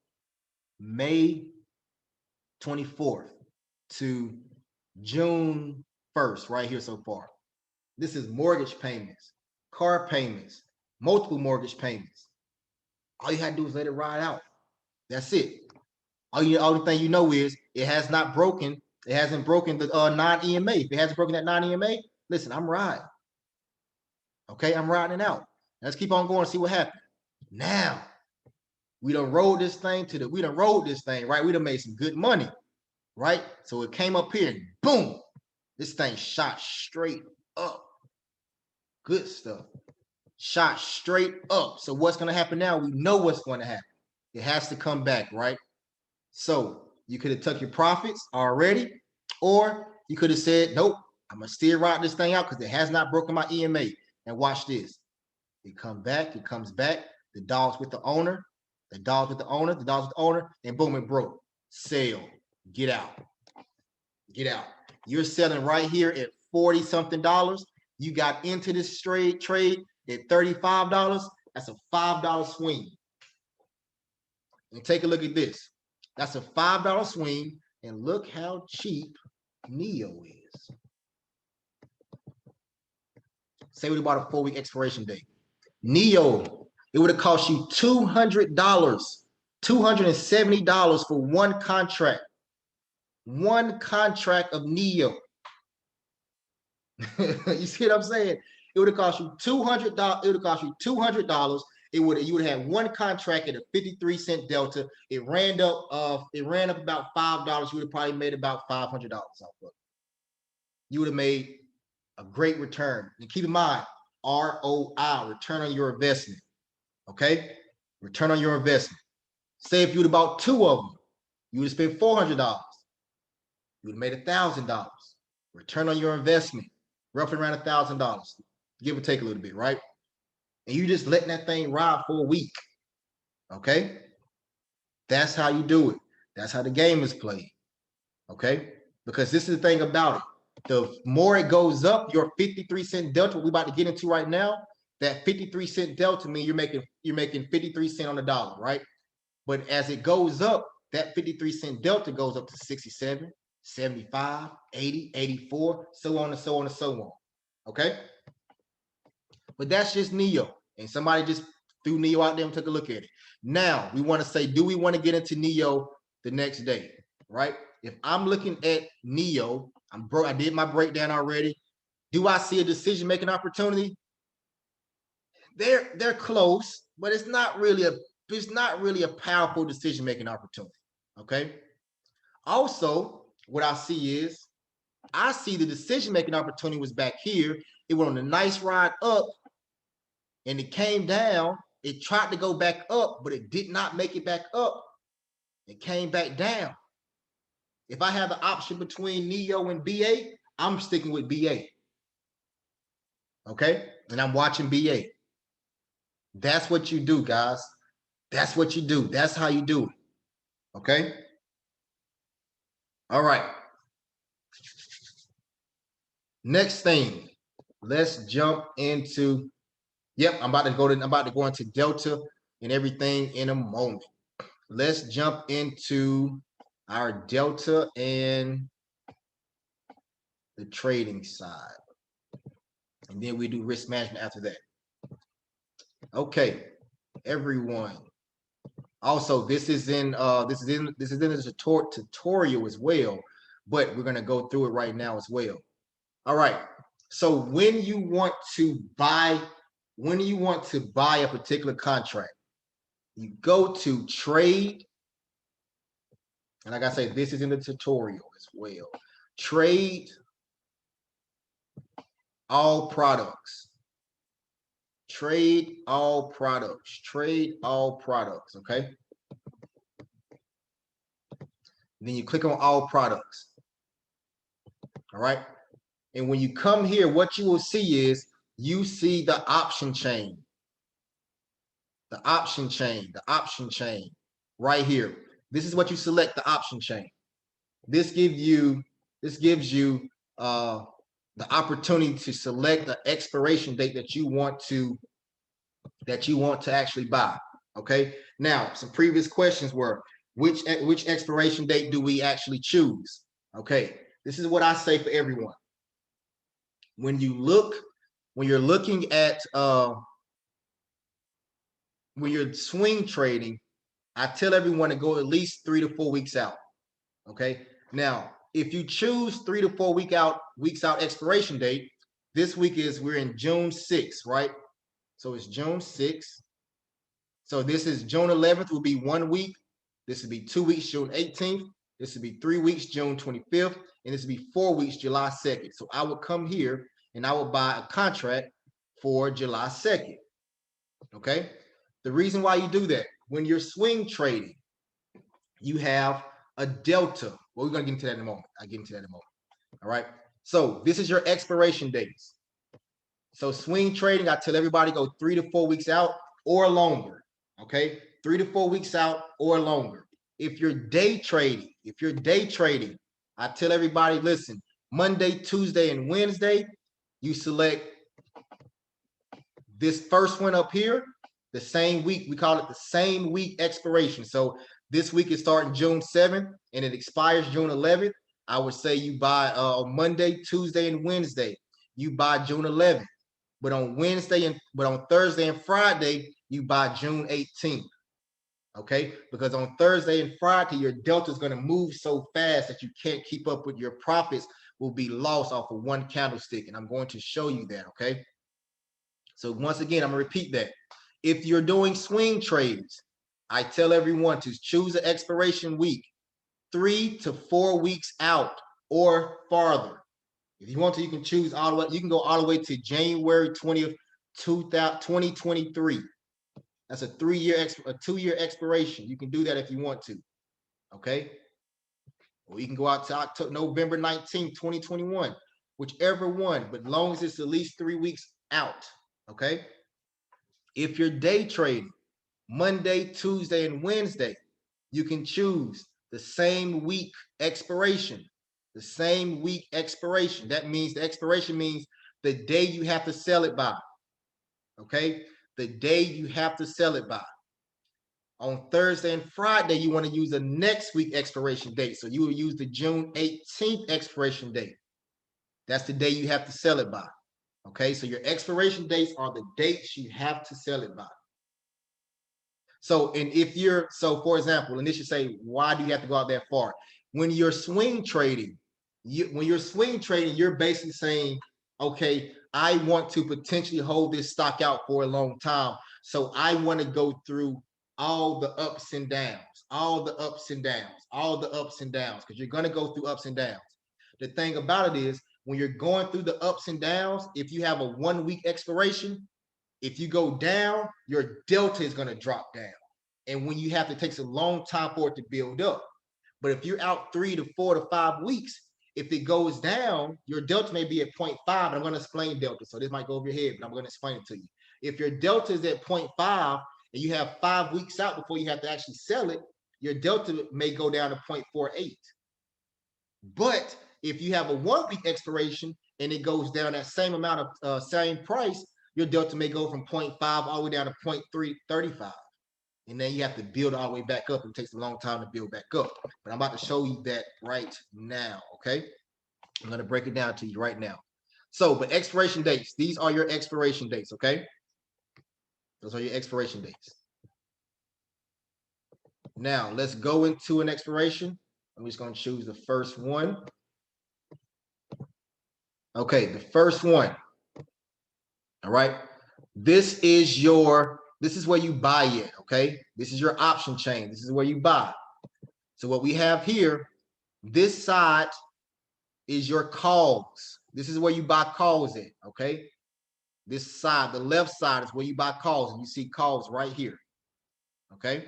May 24th to June 1st, right here so far. This is mortgage payments, car payments, multiple mortgage payments. All you had to do is let it ride out. That's it. All the thing you know is it has not broken. It hasn't broken the non-EMA. If it hasn't broken that non-EMA, listen, I'm riding. Okay, I'm riding it out. Let's keep on going and see what happens. Now, We done rolled this thing right? We done made some good money, right? So it came up here and boom, this thing shot straight up. Good stuff. Shot straight up. So what's going to happen now? We know what's going to happen. It has to come back, right? So you could have took your profits already, or you could have said, nope, I'm going to still ride this thing out because it has not broken my EMA. And watch this. It comes back. The dog's with the owner. The dog's with the owner. And boom, it broke. Sell. Get out. Get out. You're selling right here at $40-something. You got into this trade at $35. That's a $5 swing. And take a look at this. That's a $5 swing. And look how cheap NEO is. Say we bought a 4-week expiration date. NEO, it would have cost you $200, $270 for one contract. One contract of NEO. You see what I'm saying? It would have cost you $200. It would have cost you $200. You would have had one contract at a 53-cent delta. It ran up about $5. You would have probably made about $500 off of it. You would have made a great return. And keep in mind, ROI, return on your investment. Okay? Return on your investment. Say if you would have bought 2 of them, you would have spent $400. You would have made $1,000. Return on your investment, roughly around $1,000. Give or take a little bit, right? And you just letting that thing ride for a week. Okay? That's how you do it. That's how the game is played. Okay? Because this is the thing about it. The more it goes up, your 53-cent delta, we're about to get into right now, that 53-cent delta means you're making 53 cents on the dollar, right? But as it goes up, that 53-cent delta goes up to 67, 75, 80, 84, so on and so on and so on. Okay? But that's just NEO. And somebody just threw NEO out there and took a look at it. Now, we want to say, do we want to get into NEO the next day? Right? If I'm looking at NEO, I did my breakdown already. Do I see a decision-making opportunity? They're close, but it's not really a powerful decision-making opportunity. Okay. Also, what I see is the decision-making opportunity was back here. It went on a nice ride up and it came down. It tried to go back up, but it did not make it back up. It came back down. If I have the option between NEO and BA, I'm sticking with BA. Okay? And I'm watching BA. That's what you do, guys. That's what you do. That's how you do it. Okay? All right. Next thing. Let's jump into, I'm about to go into Delta and everything in a moment. Let's jump into our Delta and the trading side. And then we do risk management after that. Okay, everyone. Also, this is in the tutorial as well, but we're gonna go through it right now as well. All right. So when you want to buy a particular contract, you go to trade. And like I say, this is in the tutorial as well. Trade all products. Trade all products. Trade all products. Okay. Then you click on all products. All right. And when you come here, what you will see is you see the option chain. The option chain. The option chain right here. This is what you select, the option chain. This gives you the opportunity to select the expiration date that you want to actually buy. Okay. Now, some previous questions were, which expiration date do we actually choose? Okay. This is what I say for everyone. When you're looking at when you're swing trading, I tell everyone to go at least 3 to 4 weeks out. Okay. Now, if you choose 3 to 4 weeks out expiration date, this week we're in June 6th, right? So it's June 6th. So this is June 11th will be 1 week. This will be 2 weeks, June 18th. This will be 3 weeks, June 25th. And this will be 4 weeks, July 2nd. So I will come here and I will buy a contract for July 2nd. Okay. The reason why you do that, when you're swing trading, you have a delta. Well, we're going to get into that in a moment. I'll get into that in a moment. All right. So this is your expiration dates. So swing trading, I tell everybody go 3 to 4 weeks out or longer. Okay. 3 to 4 weeks out or longer. If you're day trading, I tell everybody, listen, Monday, Tuesday, and Wednesday, you select this first one up here, the same week. We call it the same week expiration. So this week is starting June 7th and it expires June 11th. I would say you buy Monday, Tuesday, and Wednesday. You buy June 11th. But on Thursday and Friday, you buy June 18th. Okay, because on Thursday and Friday, your delta is going to move so fast that you can't keep up with your profits will be lost off of one candlestick. And I'm going to show you that. Okay. So once again, I'm going to repeat that. If you're doing swing trades, I tell everyone to choose an expiration week 3 to 4 weeks out or farther. If you want to, you can choose all the way. You can go all the way to January 20th, 2023. That's a 2-year expiration. You can do that if you want to. Okay. Or you can go out to October, November 19th, 2021, whichever one, but long as it's at least 3 weeks out. Okay. If you're day trading Monday, Tuesday, and Wednesday, you can choose the same week expiration. The same week expiration. That means the expiration means the day you have to sell it by. Okay. The day you have to sell it by. On Thursday and Friday, you want to use the next week expiration date. So you will use the June 18th expiration date. That's the day you have to sell it by. Okay, so your expiration dates are the dates you have to sell it by. So, for example, and this should say, why do you have to go out that far? When you're swing trading, you're basically saying, okay, I want to potentially hold this stock out for a long time. So I want to go through all the ups and downs, because you're going to go through ups and downs. The thing about it is, when you're going through the ups and downs, if you have a 1 week expiration, if you go down, your delta is going to drop down. And when you have to, it takes a long time for it to build up. But if you're out 3 to 4 to 5 weeks, if it goes down, your delta may be at 0.5. And I'm going to explain delta. So this might go over your head, but I'm going to explain it to you. If your delta is at 0.5 and you have 5 weeks out before you have to actually sell it, your delta may go down to 0.48. But if you have a 1 week expiration and it goes down that same amount of same price, your delta may go from 0.5 all the way down to 0.335. And then you have to build all the way back up. It takes a long time to build back up. But I'm about to show you that right now, okay? I'm going to break it down to you right now. So, but expiration dates, these are your expiration dates, okay? Those are your expiration dates. Now, let's go into an expiration. I'm just going to choose the first one. Okay, the first one. All right. This is where you buy it, okay? This is your option chain. This is where you buy. So what we have here, this side is your calls. This is where you buy calls at, okay? This side, the left side is where you buy calls, and you see calls right here, okay?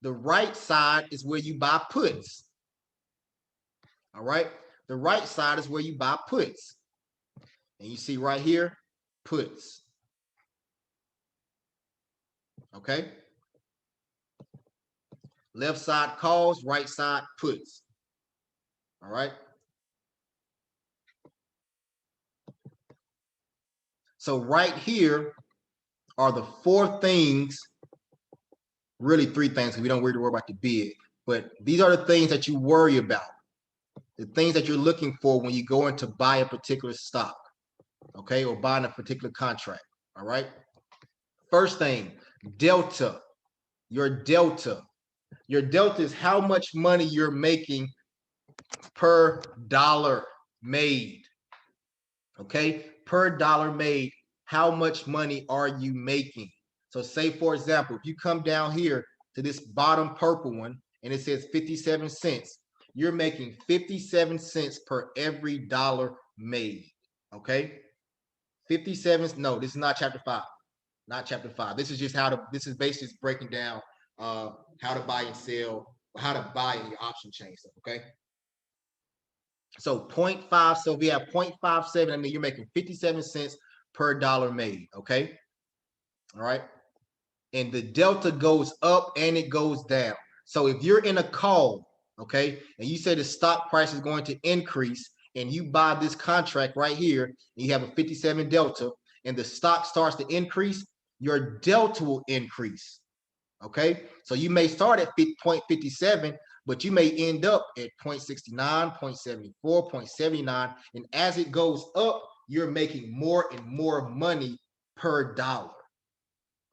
The right side is where you buy puts, all right? The right side is where you buy puts. And you see right here, puts. Okay. Left side calls, right side puts. All right. So right here are the 4 things, really 3 things, because we don't really worry about the bid. But these are the things that you worry about. The things that you're looking for when you go in to buy a particular stock, okay, or buying a particular contract, all right? First thing, delta. Your delta. Your delta is how much money you're making per dollar made, okay? Per dollar made, how much money are you making? So say, for example, if you come down here to this bottom purple one and it says 57 cents, you're making 57 cents per every dollar made, okay? 57, no, this is not chapter 5, not chapter 5. This is just this is basically just breaking down how to buy and sell, how to buy in your option chain stuff, okay? So 0.5, so if we have 0.57, I mean, you're making 57 cents per dollar made, okay? All right. And the delta goes up and it goes down. So if you're in a call, okay, and you say the stock price is going to increase and you buy this contract right here, and you have a 57 delta and the stock starts to increase, your delta will increase. Okay, so you may start at 0.57, but you may end up at 0.69, 0.74, 0.79. And as it goes up, you're making more and more money per dollar.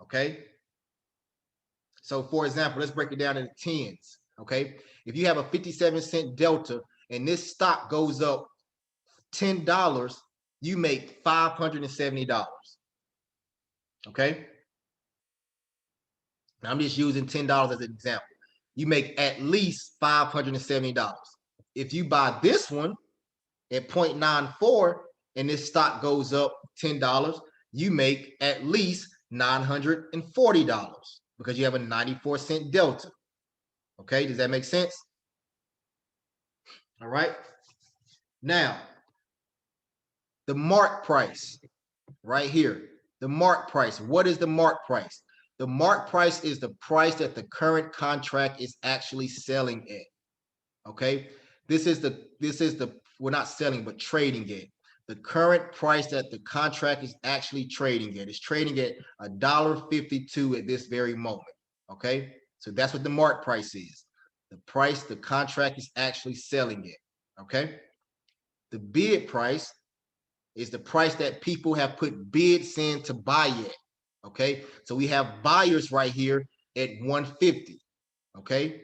Okay. So for example, let's break it down into tens. Okay. If you have a 57 cent delta and this stock goes up $10, you make $570. Okay. Now I'm just using $10 as an example. You make at least $570. If you buy this one at 0.94 and this stock goes up $10, you make at least $940 because you have a 94 cent delta. Okay, does that make sense? All right. Now, the mark price right here, the mark price. What is the mark price? The mark price is the price that the current contract is actually selling at. Okay, this is the we're not selling but trading at. The current price that the contract is actually trading at is trading at $1.52 at this very moment. Okay, so that's what the mark price is. The price the contract is actually selling at. Okay, the bid price is the price that people have put bids in to buy it. Okay, so we have buyers right here at 150. Okay,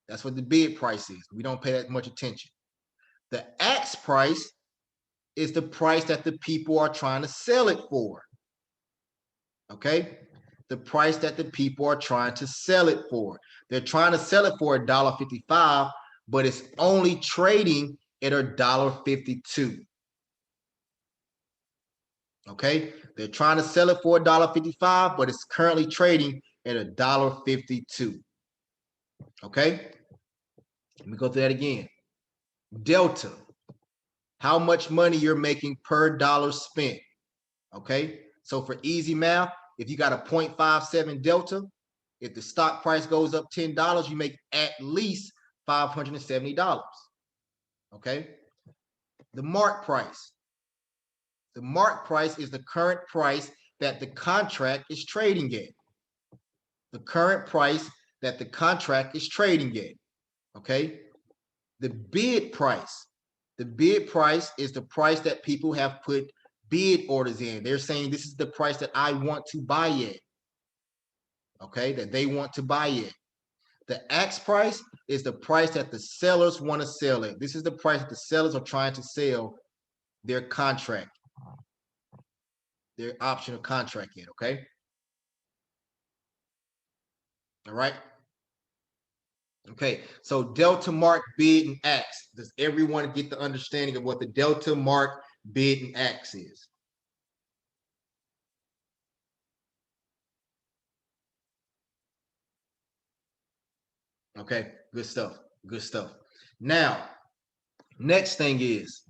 that's what the bid price is. We don't pay that much attention. The ask price is the price that the people are trying to sell it for. Okay, the price that the people are trying to sell it for. They're trying to sell it for $1.55, but it's only trading at $1.52. Okay, they're trying to sell it for $1.55, but it's currently trading at $1.52. Okay, let me go through that again. Delta, how much money you're making per dollar spent. Okay, so for easy math, if you got a 0.57 delta, if the stock price goes up $10, you make at least $570. Okay, the mark price. The mark price is the current price that the contract is trading at. The current price that the contract is trading at. Okay. The bid price. The bid price is the price that people have put bid orders in. They're saying this is the price that I want to buy it. Okay, that they want to buy it. The ask price is the price that the sellers want to sell it. This is the price that the sellers are trying to sell their contract, their optional contract in, okay? All right. Okay, so delta, mark, bid, and ask. Does everyone get the understanding of what the delta, mark, bid, and ask is? Okay, good stuff, good stuff. Now, next thing is,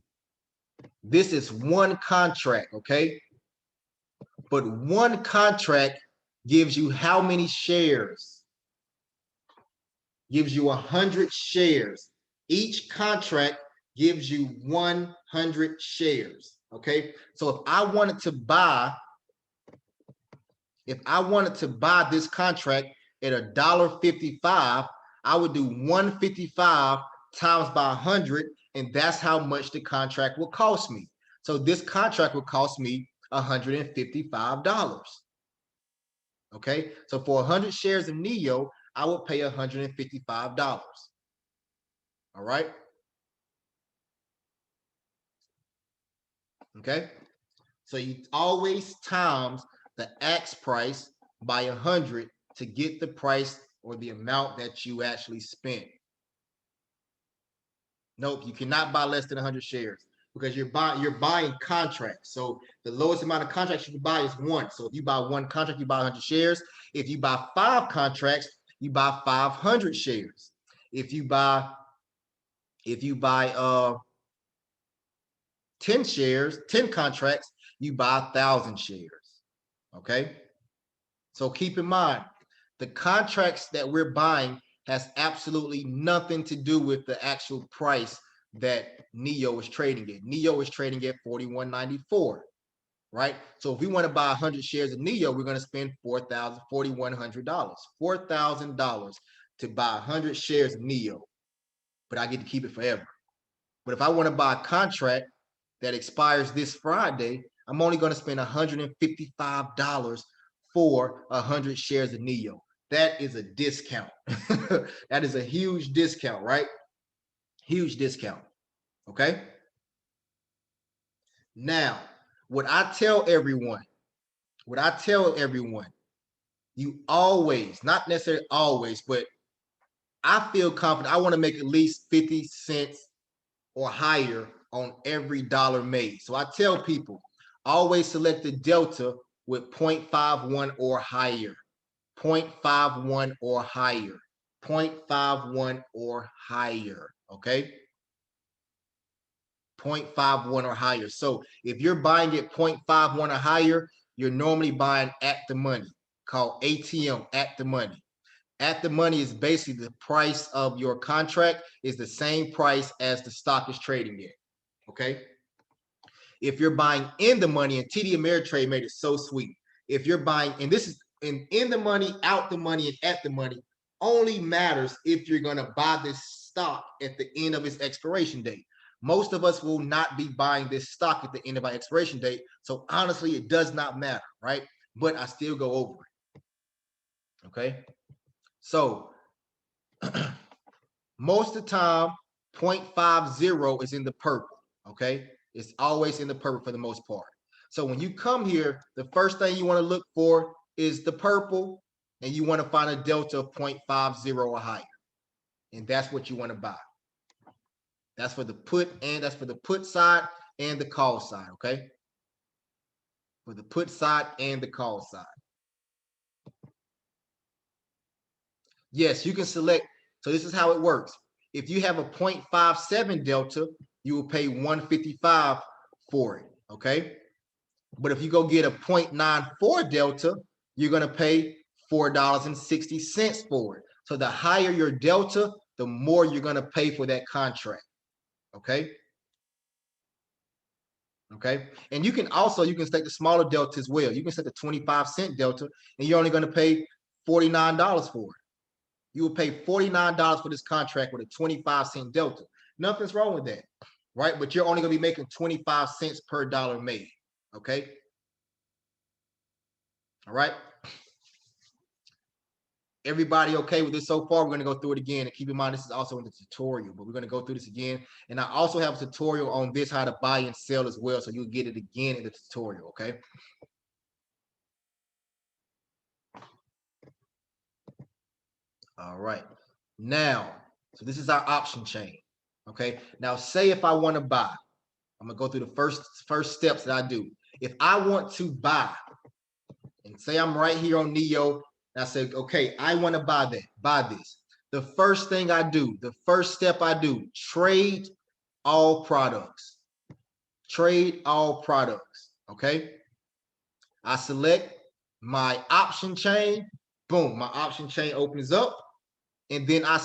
this is one contract, okay? But one contract gives you how many shares? Gives you 100 shares. Each contract gives you 100 shares, okay? So if I wanted to buy this contract at $1.55, I would do 155 times by 100, and that's how much the contract will cost me. So this contract will cost me $155. Okay, so for 100 shares of NEO, I would pay $155. All right. Okay, so you always times the ask price by 100 to get the price or the amount that you actually spent. Nope, you cannot buy less than 100 shares because you're buying contracts. So the lowest amount of contracts you can buy is 1. So if you buy 1 contract, you buy 100 shares. If you buy 5 contracts, you buy 500 shares. If you buy 10 shares, 10 contracts, you buy 1,000 shares. Okay. So keep in mind, the contracts that we're buying has absolutely nothing to do with the actual price that NEO is trading at. NEO is trading at $41.94, right? So if we want to buy 100 shares of NEO, we're going to spend $4,100, $4,000 to buy 100 shares of NEO, but I get to keep it forever. But if I want to buy a contract that expires this Friday, I'm only going to spend $155 for 100 shares of NEO. That is a discount. That is a huge discount, right? Huge discount. Okay. Now, what I tell everyone, you always, not necessarily always, but I feel confident. I want to make at least 50 cents or higher on every dollar made. So I tell people, always select the delta with 0.51 or higher. 0.51 or higher. 0.51 or higher. Okay. 0.51 or higher. So if you're buying at 0.51 or higher, you're normally buying at the money, called ATM, at the money. At the money is basically the price of your contract is the same price as the stock is trading at. Okay. If you're buying in the money, and TD Ameritrade made it so sweet. If you're buying, and this is in the money, out the money, and at the money, only matters if you're going to buy this stock at the end of its expiration date. Most of us will not be buying this stock at the end of our expiration date. So honestly, it does not matter, right? But I still go over it. Okay. So most of the time, 0.50 is in the purple. Okay. It's always in the purple for the most part. So when you come here, the first thing you want to look for is the purple, and you want to find a delta of 0.50 or higher. And that's what you want to buy. That's for the put, and that's for the put side and the call side. Okay. For the put side and the call side. Yes, you can select. So this is how it works. If you have a 0.57 delta, you will pay $155 for it. Okay. But if you go get a 0.94 delta, you're going to pay $4.60 for it. So the higher your delta, the more you're going to pay for that contract. Okay. Okay. And you can set the smaller delta as well. You can set the 25-cent delta, and you're only going to pay $49 for it. You will pay $49 for this contract with a 25-cent delta. Nothing's wrong with that, right? But you're only going to be making 25 cents per dollar made. Okay. All right. Everybody okay with this so far? We're going to go through it again, and keep in mind this is also in the tutorial, but we're going to go through this again. And I also have a tutorial on this, how to buy and sell as well, so you'll get it again in the tutorial. Okay. All right. Now, so this is our option chain. Okay. Now, say if I want to buy, I'm gonna go through the first steps that I do. If I want to buy, and say I'm right here on NEO, and I say, okay, I want to buy this. The first thing I do, the first step I do, trade all products. Trade all products. Okay. I select my option chain. Boom, my option chain opens up. And then I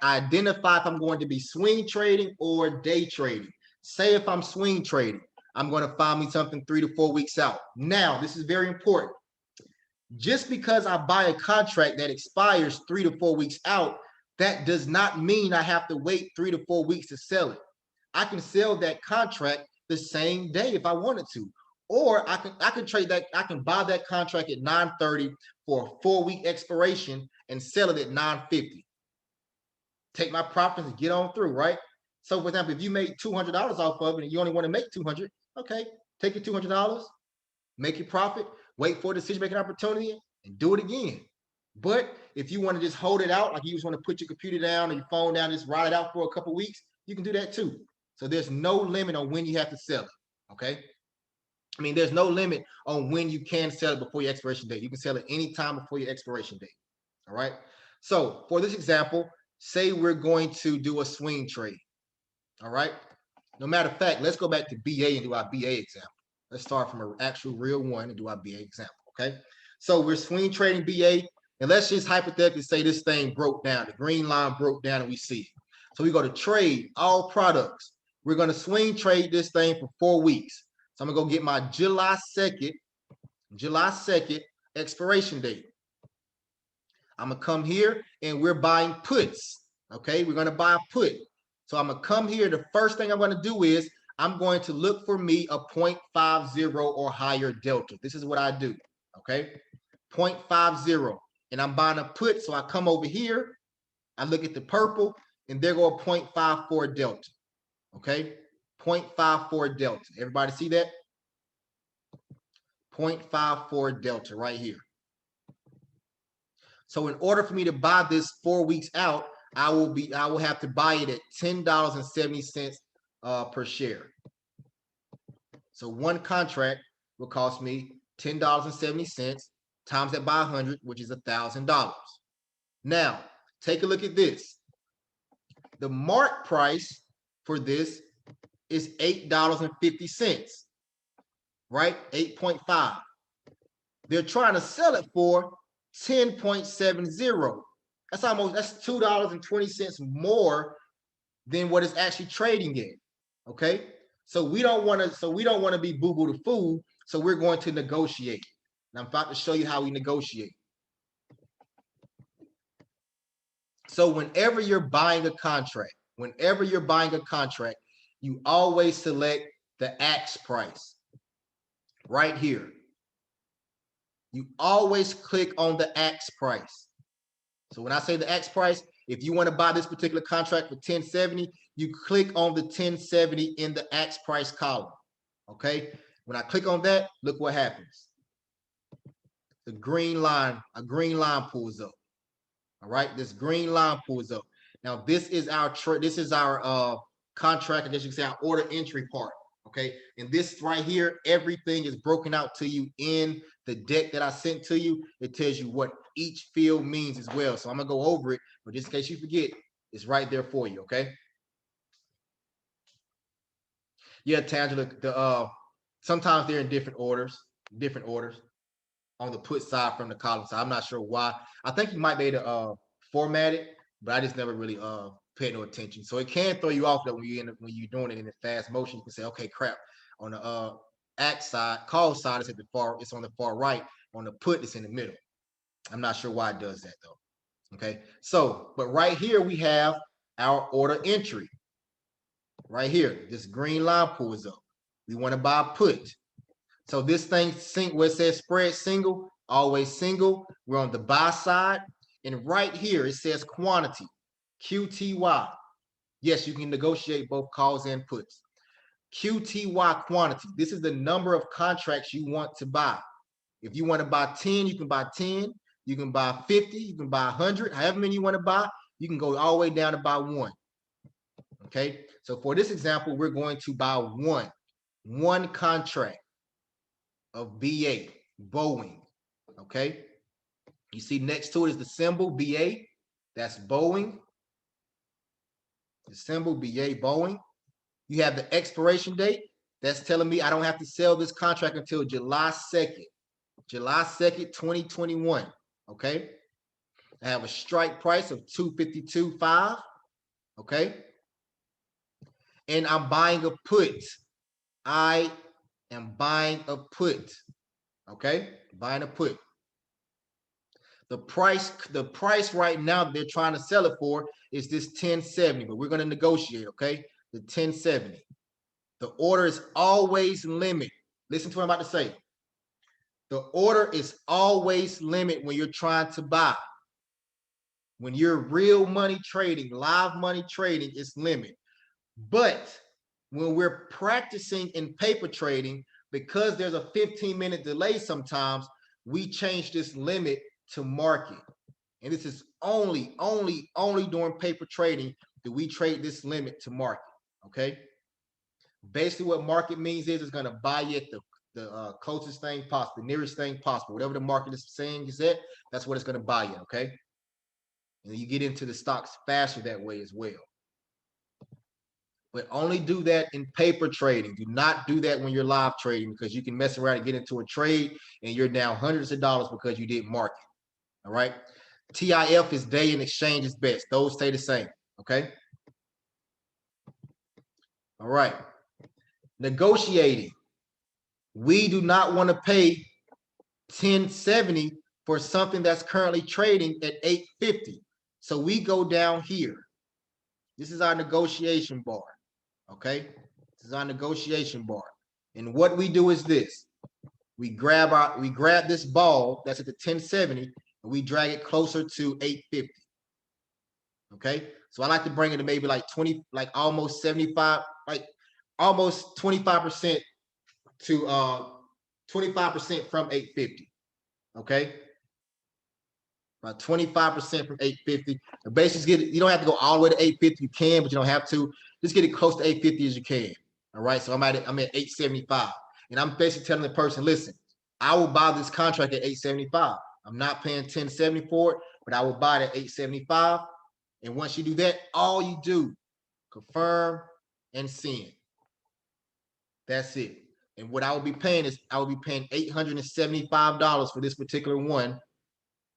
identify if I'm going to be swing trading or day trading. Say if I'm swing trading, I'm going to find me something 3 to 4 weeks out. Now, this is very important. Just because I buy a contract that expires 3 to 4 weeks out, that does not mean I have to wait 3 to 4 weeks to sell it. I can sell that contract the same day if I wanted to. Or I can trade that, I can buy that contract at 9:30 for a 4-week expiration and sell it at 9:50. Take my profits and get on through, right? So for example, if you made $200 off of it and you only want to make $200, okay, take your $200, make your profit, wait for a decision-making opportunity, and do it again. But if you want to just hold it out, like you just want to put your computer down or your phone down, just ride it out for a couple weeks, you can do that too. So there's no limit on when you have to sell it, okay? I mean, there's no limit on when you can sell it before your expiration date. You can sell it anytime before your expiration date, all right? So for this example, say we're going to do a swing trade, all right? No matter of fact, let's go back to BA and do our BA example. Let's start from an actual real one and do our BA example, okay? So we're swing trading BA, and let's just hypothetically say this thing broke down. The green line broke down and we see it. So we go to trade all products. We're going to swing trade this thing for 4 weeks. So I'm going to go get my July 2nd expiration date. I'm going to come here and we're buying puts, okay? We're going to buy a put. So I'm going to come here. The first thing I'm going to do is I'm going to look for me a 0.50 or higher delta. This is what I do, okay? 0.50, and I'm buying a put. So I come over here, I look at the purple, and there go a 0.54 delta, okay? 0.54 delta. Everybody see that? 0.54 delta right here. So in order for me to buy this 4 weeks out, I will have to buy it at $10.70 per share. So one contract will cost me $10.70 times that by 100, which is $1,000. Now, take a look at this. The mark price for this is $8.50, right? 8.5. They're trying to sell it for 10.70. That's $2.20 more than what it's actually trading at. Okay, so we don't want to be boo-boo the fool. So we're going to negotiate. And I'm about to show you how we negotiate. So whenever you're buying a contract, you always select the ask price right here. You always click on the ask price. So when I say the ask price, if you want to buy this particular contract for 1070, you click on the 1070 in the ask price column. Okay. When I click on that, look what happens. A green line pulls up. All right. This green line pulls up. Now this is our contract, I guess you can say our order entry part. Okay. And this right here, everything is broken out to you in the deck that I sent to you. It tells you what each field means as well. So I'm gonna go over it, but just in case you forget, it's right there for you. Okay. Yeah, Tangela, sometimes they're in different orders on the put side from the column side. I'm not sure why. I think you might be able to format it, but I just never really paid no attention. So it can throw you off that when you're doing it in a fast motion. You can say, okay, crap. On the act side, call side is it's on the far right. On the put, it's in the middle. I'm not sure why it does that though. Okay, so but right here we have our order entry. Right here, this green line pulls up. We want to buy a put. So this thing where it says spread single, always single. We're on the buy side, and right here it says quantity, QTY. Yes, you can negotiate both calls and puts. QTY quantity. This is the number of contracts you want to buy. If you want to buy 10, you can buy 10. You can buy 50. You can buy 100. However many you want to buy, you can go all the way down to buy 1. Okay, so for this example, we're going to buy one contract of BA, Boeing. Okay, you see next to it is the symbol BA. That's Boeing. The symbol BA, Boeing. You have the expiration date. That's telling me I don't have to sell this contract until July 2nd. July 2nd, 2021. Okay, I have a strike price of $252.5. Okay. And I'm buying a put. I am buying a put. Okay, buying a put. The price right now they're trying to sell it for is this 1070, but we're going to negotiate. Okay, the 1070. The order is always limit. Listen to what I'm about to say. The order is always limit when you're trying to buy. When you're real money trading, live money trading, it's limit. But when we're practicing in paper trading, because there's a 15-minute delay sometimes, we changed this limit to market. And this is only during paper trading do we trade this limit to market, okay? Basically what market means is it's gonna buy you at the closest thing possible, the nearest thing possible. Whatever the market is saying is that, that's what it's gonna buy you, okay? And you get into the stocks faster that way as well. But only do that in paper trading. Do not do that when you're live trading, because you can mess around and get into a trade and you're down hundreds of dollars because you didn't market. All right. TIF is day and exchange is best. Those stay the same. Okay. All right. Negotiating. We do not want to pay 1070 for something that's currently trading at 850. So we go down here. This is our negotiation bar. Okay. This is our negotiation bar. And what we do is this. We grab this ball that's at the 1070 and we drag it closer to 850. Okay. So I like to bring it to maybe like 20, like almost 75, like almost 25% to 25% from 850. Okay. About 25% from 850. The basics get it, you don't have to go all the way to 850. You can, but you don't have to. Just get it close to 850 as you can. All right. So I'm at 875. And I'm basically telling the person, listen, I will buy this contract at 875. I'm not paying 1070 for it, but I will buy it at 875. And once you do that, all you do, confirm and send. That's it. And what I will be paying is I will be paying $875 for this particular one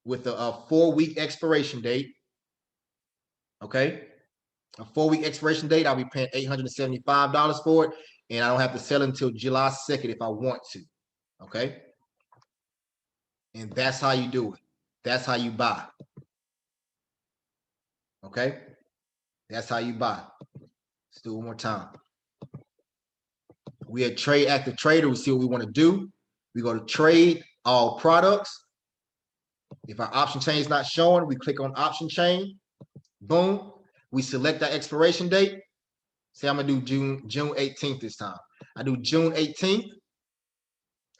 with a 4-week expiration date. Okay. A 4-week expiration date, I'll be paying $875 for it. And I don't have to sell until July 2nd if I want to. Okay. And that's how you do it. That's how you buy. Okay. That's how you buy. Let's do it one more time. We at Trade Active Trader. We see what we want to do. We go to trade all products. If our option chain is not showing, we click on option chain. Boom. We select our expiration date. Say I'm gonna do June 18th this time. I do June 18th.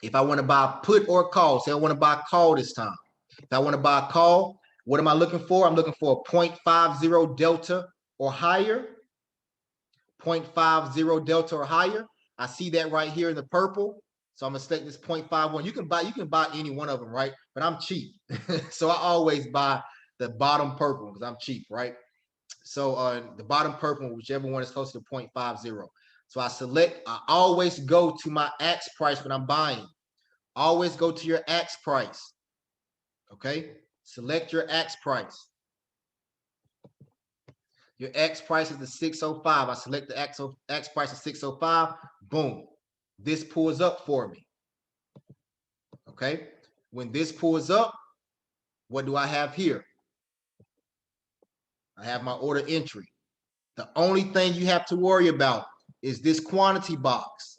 If I want to buy a put or a call, say I want to buy a call this time. If I want to buy a call, what am I looking for? I'm looking for a 0.50 delta or higher. 0.50 delta or higher. I see that right here in the purple. So I'm gonna select this 0.51. You can buy any one of them, right? But I'm cheap. So I always buy the bottom purple because I'm cheap, right? So the bottom purple, whichever one is closer to 0.50. So I always go to my axe price when I'm buying. Always go to your axe price. Okay. Select your axe price. Your axe price is the 605. I select the axe price of 605. Boom. This pulls up for me. Okay. When this pulls up, what do I have here? I have my order entry. The only thing you have to worry about is this quantity box.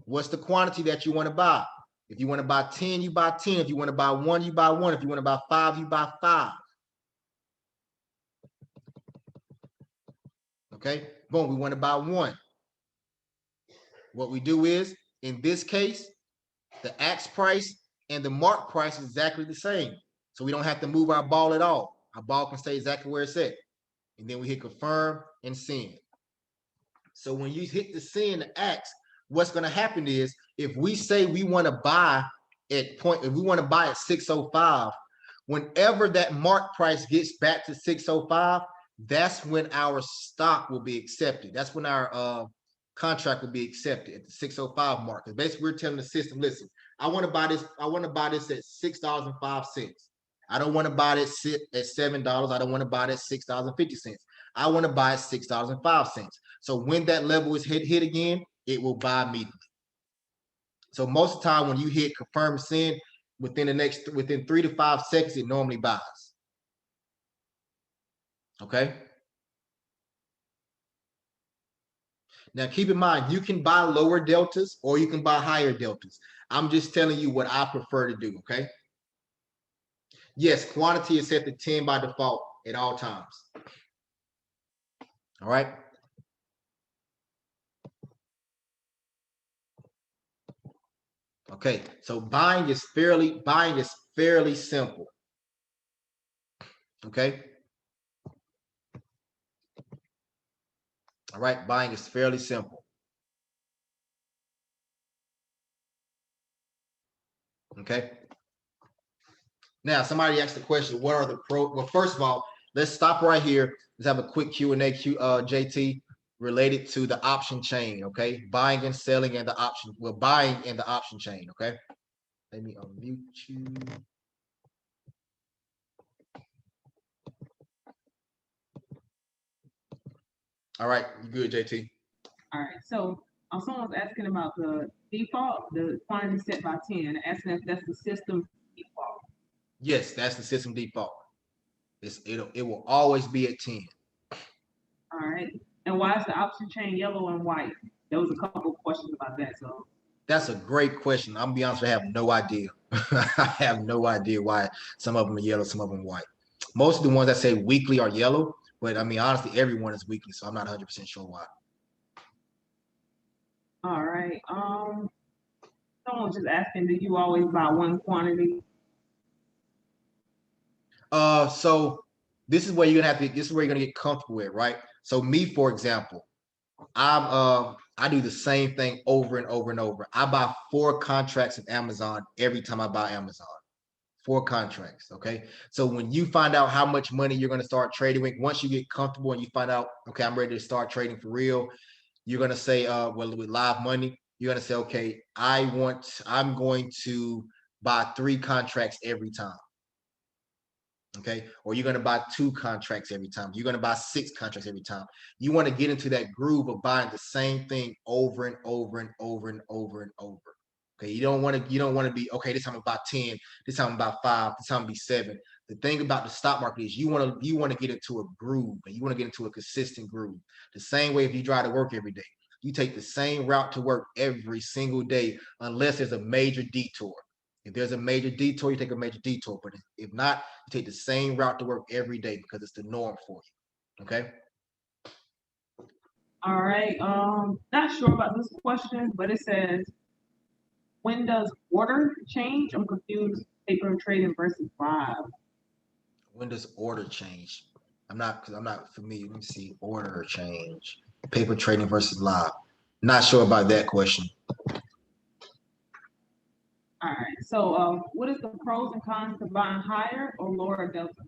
What's the quantity that you want to buy? If you want to buy 10, you buy 10. If you want to buy 1, you buy 1. If you want to buy 5, you buy 5. Okay, boom, we want to buy 1. What we do is, in this case, the axe price and the mark price is exactly the same. So we don't have to move our ball at all. Our ball can stay exactly where it's at. And then we hit confirm and send. So when you hit the send, the axe, what's going to happen is if we say we want to buy if we want to buy at 605, whenever that mark price gets back to 605, that's when our stock will be accepted. That's when our contract will be accepted at the 605 mark. Because basically we're telling the system, listen, I want to buy this at $6.05. I don't want to buy it at $7. I don't want to buy it at $6.50. I want to buy it $6.05. So when that level is hit again, it will buy immediately. So most of the time when you hit confirm send, within 3 to 5 seconds, it normally buys. Okay. Now keep in mind, you can buy lower deltas or you can buy higher deltas. I'm just telling you what I prefer to do. Okay. Yes, quantity is set to 10 by default at all times. All right. Okay, so buying is fairly simple. Okay. All right, buying is fairly simple. Okay. Now, somebody asked the question, what are the pros? Well, first of all, let's stop right here. Let's have a quick Q&A, JT, related to the option chain, okay? Buying and selling and the option, well, buying and the option chain, okay? Let me unmute you. All right, you good, JT? All right, so someone's asking about the default, the quantity set by 10, asking if that's the system default. Yes, that's the system default. It will always be at 10. All right, and why is the option chain yellow and white? There was a couple of questions about that, so. That's a great question. I'm gonna be honest, I have no idea. I have no idea why some of them are yellow, some of them white. Most of the ones that say weekly are yellow, but I mean, honestly, everyone is weekly, so I'm not 100% sure why. All right, someone was just asking, do you always buy one quantity? So this is where you're gonna have to, this is where you're gonna get comfortable with, right? So me, for example, I do the same thing over and over and over. I buy 4 contracts of Amazon every time I buy Amazon. 4 contracts, okay? So when you find out how much money you're gonna start trading with, once you get comfortable and you find out, okay, I'm ready to start trading for real, you're gonna say, well, with live money, you're gonna say, okay, I'm going to buy 3 contracts every time. Okay, or you're going to buy 2 contracts every time. You're going to buy 6 contracts every time. You want to get into that groove of buying the same thing over and over and over and over and over. Okay, you don't want to be, okay, this time I'm about 10, this time I'm about 5, this time I'm be 7. The thing about the stock market is you want to get into a groove, and you want to get into a consistent groove. The same way if you drive to work every day, you take the same route to work every single day, unless there's a major detour. If there's a major detour, you take a major detour. But if not, you take the same route to work every day because it's the norm for you. Okay. All right. Not sure about this question, but it says, when does order change? I'm confused. Paper trading versus live. When does order change? I'm not familiar. Let me see. Order change. Paper trading versus live. Not sure about that question. All right. So, what is the pros and cons to buying higher or lower delta?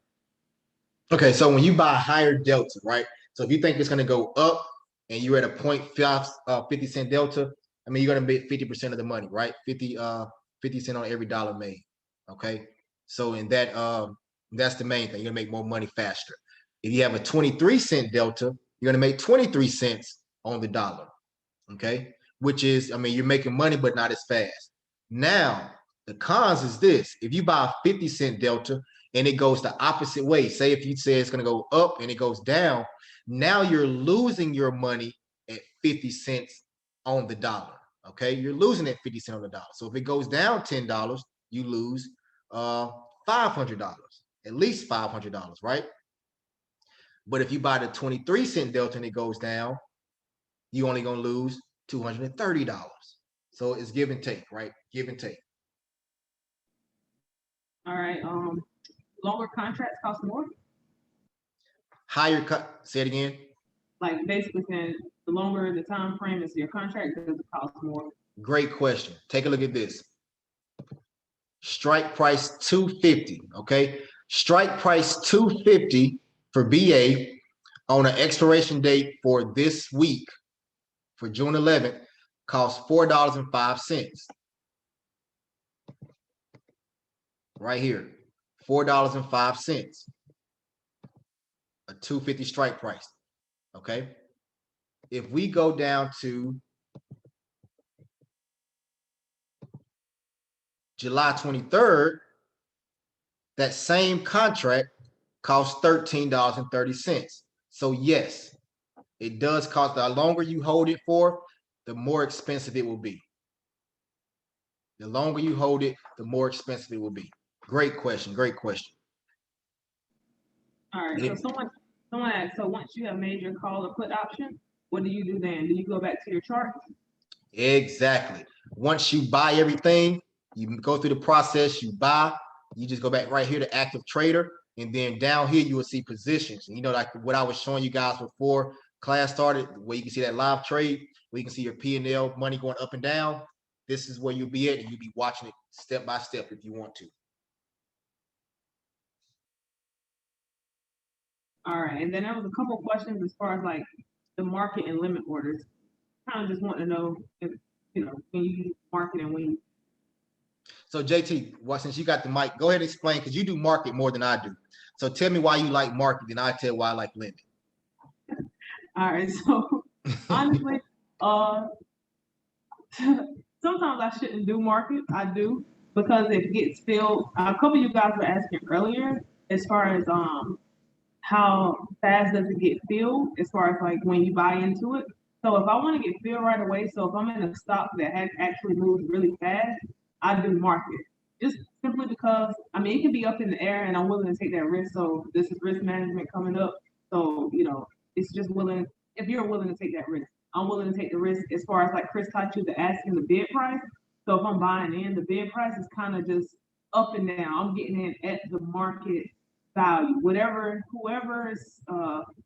Okay, so when you buy higher delta, right? So if you think it's going to go up and you're at a 0.50 cent delta, I mean, you're going to make 50% of the money, right? 50 cent on every dollar made. Okay, so in that, that's the main thing. You're going to make more money faster. If you have a 23 cent delta, you're going to make 23 cents on the dollar. Okay, which is, I mean, you're making money, but not as fast. Now, the cons is this: if you buy a 50 cent delta and it goes the opposite way, say if you say it's going to go up and it goes down, now you're losing your money at 50 cents on the dollar. Okay, you're losing at 50 cents on the dollar. So if it goes down $10, you lose $500, at least $500, right? But if you buy the 23 cent delta and it goes down, you only gonna lose $230. So it's give and take, right? Give and take. All right. Longer contracts cost more. Higher cut. Say it again. Like basically saying the longer the time frame is your contract, does it cost more? Great question. Take a look at this. Strike price 250. Okay. Strike price 250 for BA on an expiration date for this week, for June 11th, costs $4.05. Right here, $4.05. A 250 strike price. Okay. If we go down to July 23rd, that same contract costs $13.30. So yes, it does cost. The longer you hold it for, the more expensive it will be. The longer you hold it, the more expensive it will be. Great question. Great question. All right. So someone asked, so once you have made your call or put option, what do you do then? Do you go back to your chart? Exactly. Once you buy everything, you go through the process, you buy, you just go back right here to active trader. And then down here, you will see positions. And you know, like what I was showing you guys before class started, where you can see that live trade, where you can see your P&L money going up and down. This is where you'll be at, and you'll be watching it step by step if you want to. All right, and then there was a couple of questions as far as like the market and limit orders. Kind of just want to know if, you know, when you use market and when you. So JT, well, since you got the mic, go ahead and explain, because you do market more than I do. So tell me why you like market, then I tell why I like limit. All right, so honestly, sometimes I shouldn't do market. I do, because it gets filled. A couple of you guys were asking earlier as far as how fast does it get filled as far as like when you buy into it. So if I want to get filled right away, so if I'm in a stock that has actually moved really fast, I do market. Just simply because, I mean, it can be up in the air and I'm willing to take that risk. So this is risk management coming up. So, you know, it's just willing, if you're willing to take that risk, I'm willing to take the risk as far as like Chris taught you, the asking the bid price. So if I'm buying in, the bid price is kind of just up and down. I'm getting in at the market value. Whoever is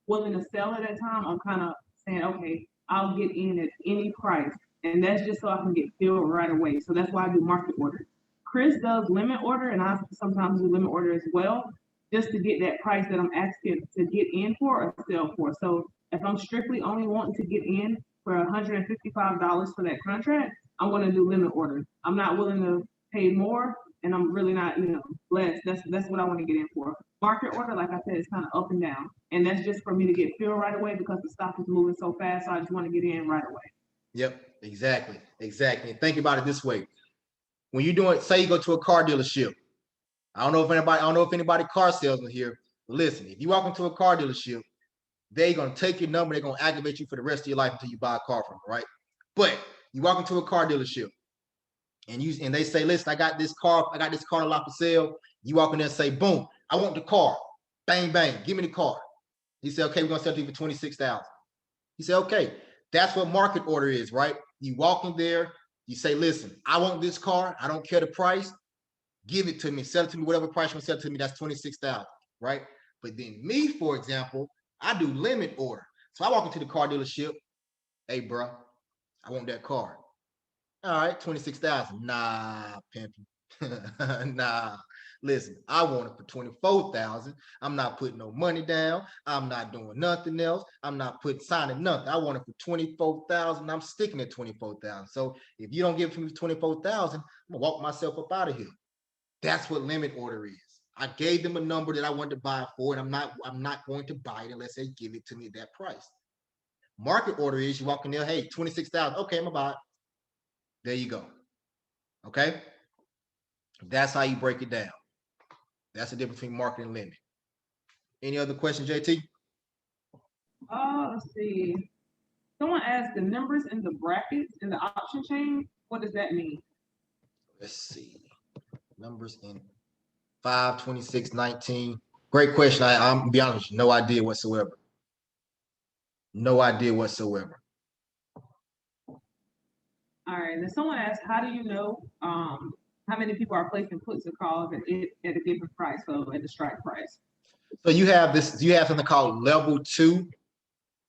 willing to sell at that time, I'm kind of saying, okay, I'll get in at any price. And that's just so I can get filled right away. So that's why I do market order. Chris does limit order, and I sometimes do limit order as well, just to get that price that I'm asking to get in for or sell for. So if I'm strictly only wanting to get in for $155 for that contract, I'm going to do limit order. I'm not willing to pay more, and I'm really not, you know, less. That's what I want to get in for. Market order, like I said, is kind of up and down, and that's just for me to get filled right away because the stock is moving so fast. So I just want to get in right away. Yep, exactly. And think about it this way. When you're doing, say you go to a car dealership. I don't know if anybody car salesman here. Listen, if you walk into a car dealership, they're gonna take your number, they're gonna activate you for the rest of your life until you buy a car from them, right? But you walk into a car dealership and they say, listen, I got this car a lot for sale. You walk in there and say, boom, I want the car. Bang, bang, give me the car. He said, okay, we're gonna sell it to you for $26,000. He said, okay, that's what market order is, right? You walk in there, you say, listen, I want this car. I don't care the price. Give it to me. Sell it to me, whatever price you want to sell it to me. That's $26,000, right? But then me, for example, I do limit order. So I walk into the car dealership. Hey, bro, I want that car. All right, $26,000. Nah, pimping. Nah. Listen, I want it for $24,000. I'm not putting no money down. I'm not doing nothing else. I'm not signing nothing. I want it for $24,000. I'm sticking at $24,000. So if you don't give it to me for $24,000, I'm gonna walk myself up out of here. That's what limit order is. I gave them a number that I wanted to buy it for, and I'm not going to buy it unless they give it to me at that price. Market order is you walk in there, hey, $26,000. Okay, I'm gonna buy it. There you go. Okay, that's how you break it down. That's the difference between market and limit. Any other questions, JT? Let's see. Someone asked the numbers in the brackets in the option chain. What does that mean? Let's see. Numbers in 5, 26, 19. Great question. I'm gonna be honest with you, no idea whatsoever. No idea whatsoever. All right. Then someone asked, how do you know how many people are placing puts or calls at a given price, so at the strike price? So you have something called level 2.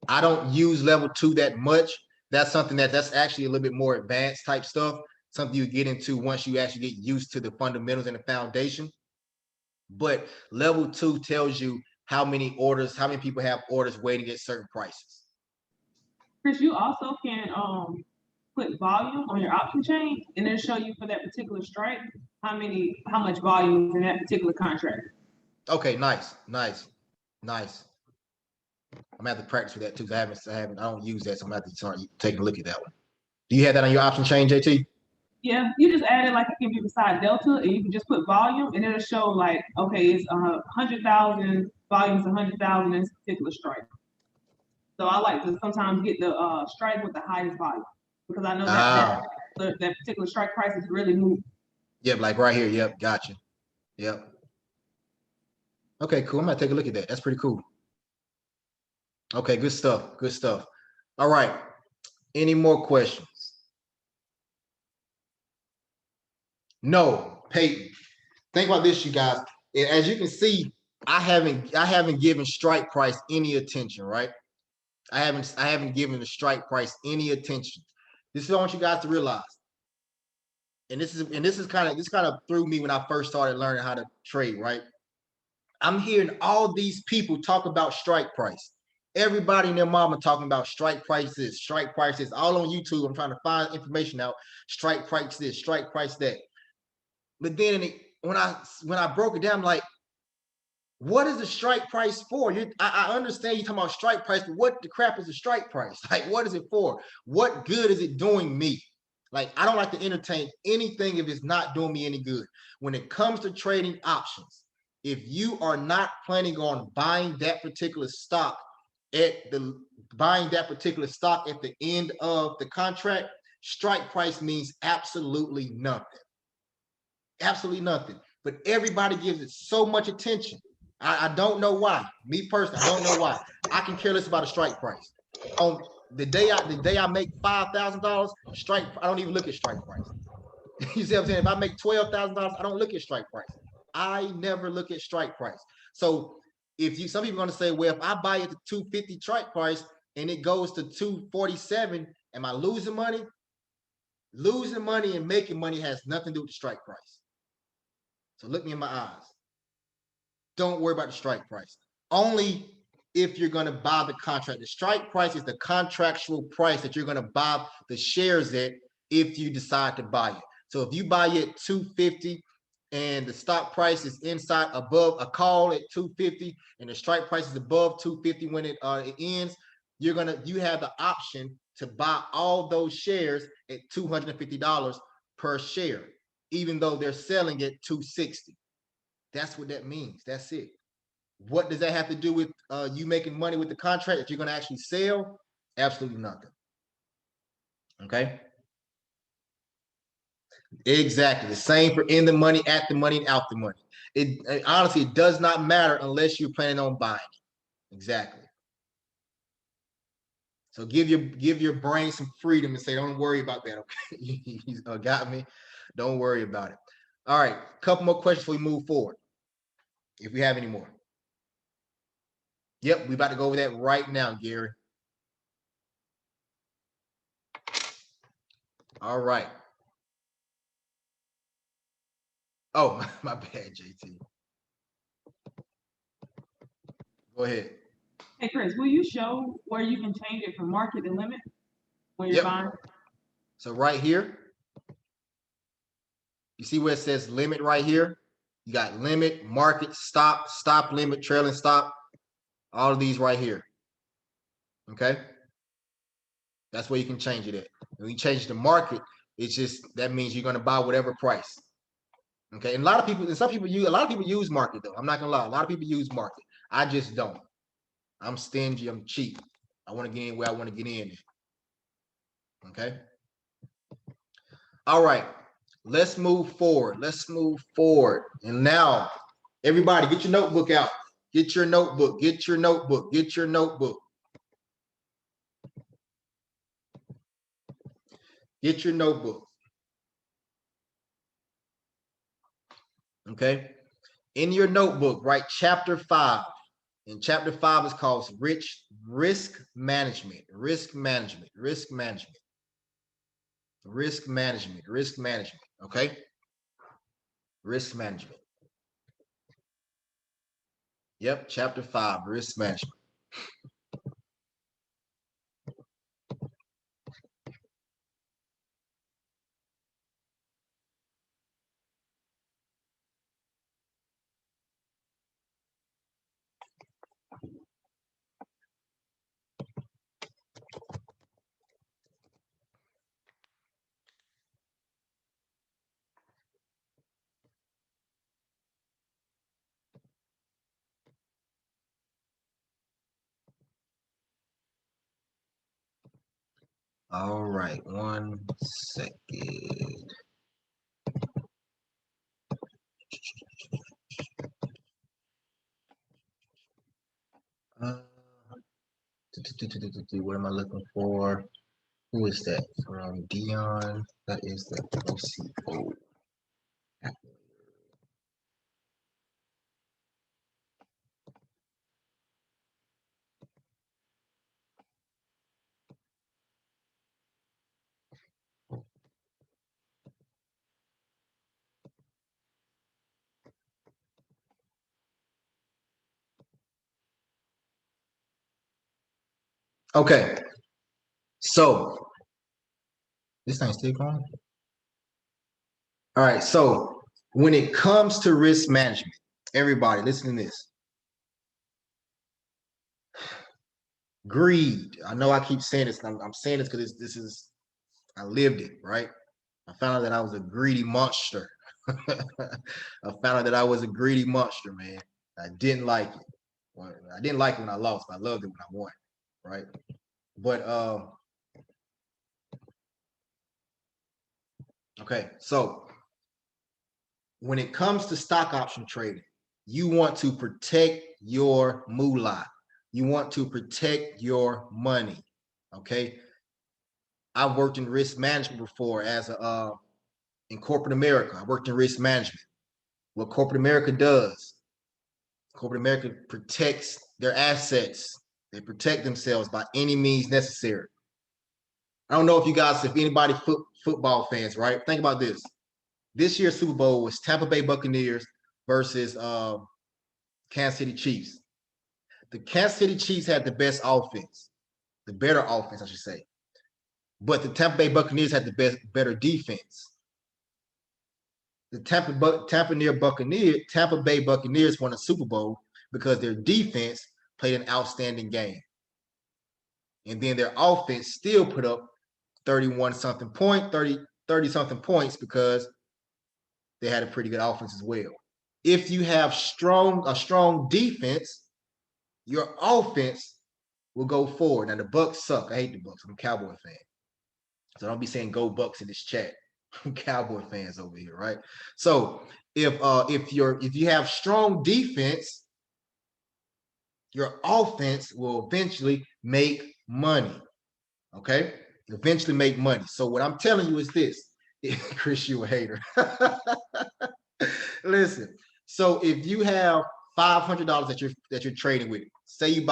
I don't use level 2 that much. That's something that's actually a little bit more advanced type stuff. Something you get into once you actually get used to the fundamentals and the foundation. But level 2 tells you how many people have orders waiting at certain prices. Chris, you also can put volume on your option chain and then show you for that particular strike how much volume is in that particular contract. Okay, nice. I'm gonna have to practice with that too. I don't use that, so I'm gonna have to start taking a look at that one. Do you have that on your option chain, JT? Yeah, you just add it like it can be beside delta, and you can just put volume, and it'll show like, okay, it's 100,000 volumes, 100,000 in this particular strike. So I like to sometimes get the strike with the highest volume because I know that particular strike price is really moving. Yep, like right here. Yep, gotcha. Yep. Okay, cool. I'm gonna take a look at that. That's pretty cool. Okay, good stuff. All right. Any more questions? No, Peyton. Think about this, you guys. As you can see, I haven't given strike price any attention, right? I haven't given the strike price any attention. This is what I want you guys to realize. And this kind of threw me when I first started learning how to trade, right? I'm hearing all these people talk about strike price. Everybody and their mama talking about strike prices, all on YouTube. I'm trying to find information out. Strike price this, strike price that. But then when I broke it down, I'm like, what is the strike price for? I understand you're talking about strike price, but what the crap is the strike price? Like, what is it for? What good is it doing me? Like, I don't like to entertain anything if it's not doing me any good. When it comes to trading options, if you are not planning on buying that particular stock at the end of the contract, strike price means absolutely nothing. Absolutely nothing. But everybody gives it so much attention. I don't know why. Me personally, I don't know why. I can care less about a strike price. On the day I make $5,000, strike, I don't even look at strike price. You see what I'm saying? If I make $12,000, I don't look at strike price. I never look at strike price. So some people are going to say, well, if I buy it at the 250 strike price and it goes to 247, am I losing money? Losing money and making money has nothing to do with the strike price. So look me in my eyes. Don't worry about the strike price. Only if you're going to buy the contract. The strike price is the contractual price that you're going to buy the shares at if you decide to buy it. So if you buy it at 250 and the stock price is above a call at 250 and the strike price is above 250 when it ends, you have the option to buy all those shares at $250 per share, even though they're selling at 260. That's what that means. That's it. What does that have to do with you making money with the contract that you're going to actually sell? Absolutely nothing. Okay. Exactly. The same for in the money, at the money, and out the money. It honestly, it does not matter unless you're planning on buying it. Exactly. So give your brain some freedom and say, don't worry about that. Okay. You got me. Don't worry about it. All right. A couple more questions before we move forward. If we have any more. Yep, we're about to go over that right now, Gary. All right. Oh, my bad, JT. Go ahead. Hey, Chris, will you show where you can change it from market to limit when you're buying? So right here, you see where it says limit right here? You got limit, market, stop, stop limit, trailing stop, all of these right here. Okay. That's where you can change it at. When you change the market, it's just, that means you're going to buy whatever price. Okay. And a lot of people use market though. I'm not gonna lie. A lot of people use market. I just don't. I'm stingy. I'm cheap. I want to get in where I want to get in. Okay. All right. Let's move forward. And now, everybody, get your notebook out. Get your notebook. Get your notebook. Get your notebook. Get your notebook. Okay. In your notebook, write chapter 5. And chapter 5 is called risk management. Risk management. Risk management. Risk management. Risk management. Okay. Risk management. Yep. Chapter 5, risk management. All right, 1 second. What am I looking for? Who is that? From Dion. That is the OCO. Okay, so this thing's still going. All right, so when it comes to risk management, everybody listen to this. Greed. I know I keep saying this. I'm saying this because I lived it, right? I found out that I was a greedy monster. I found out that I was a greedy monster, man. I didn't like it. Well, I didn't like it when I lost, but I loved it when I won, right? But okay, so when it comes to stock option trading, you want to protect your moolah. You want to protect your money. Okay. I've worked in risk management before as a in corporate America. I worked in risk management. What corporate America does, corporate America protects their assets. They protect themselves by any means necessary. I don't know if you guys, if anybody football fans, right? Think about this. This year's Super Bowl was Tampa Bay Buccaneers versus Kansas City Chiefs. The Kansas City Chiefs had the best offense, the better offense, I should say. But the Tampa Bay Buccaneers had the better defense. The Tampa Bay Buccaneers won a Super Bowl because their defense played an outstanding game. And then their offense still put up 30-something points because they had a pretty good offense as well. If you have a strong defense, your offense will go forward. Now the Bucs suck. I hate the Bucs. I'm a Cowboy fan. So don't be saying go Bucs in this chat. Cowboy fans over here, right? So if you have strong defense, your offense will eventually make money. Okay, eventually make money. So what I'm telling you is this, Chris, you a hater. Listen. So if you have $500 that you're trading with, say you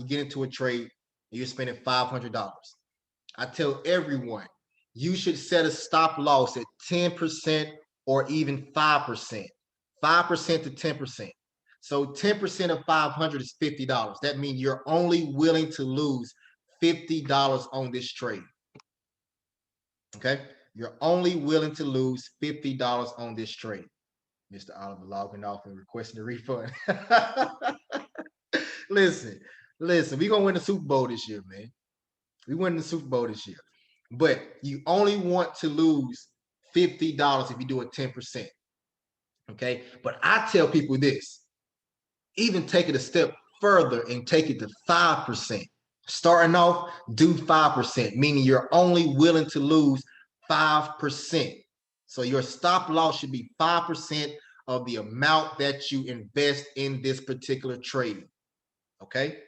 get into a trade and you're spending $500. I tell everyone, you should set a stop loss at 10% or even 5%. 5% to 10%. So 10% of 500 is $50. That means you're only willing to lose $50 on this trade. Okay? You're only willing to lose $50 on this trade. Mr. Oliver logging off and requesting a refund. Listen, we're going to win the Super Bowl this year, man. We win the Super Bowl this year. But you only want to lose $50 if you do it 10%. Okay? But I tell people this, even take it a step further and take it to 5%. Starting off, do 5%, meaning you're only willing to lose 5%. So your stop loss should be 5% of the amount that you invest in this particular trade. Okay?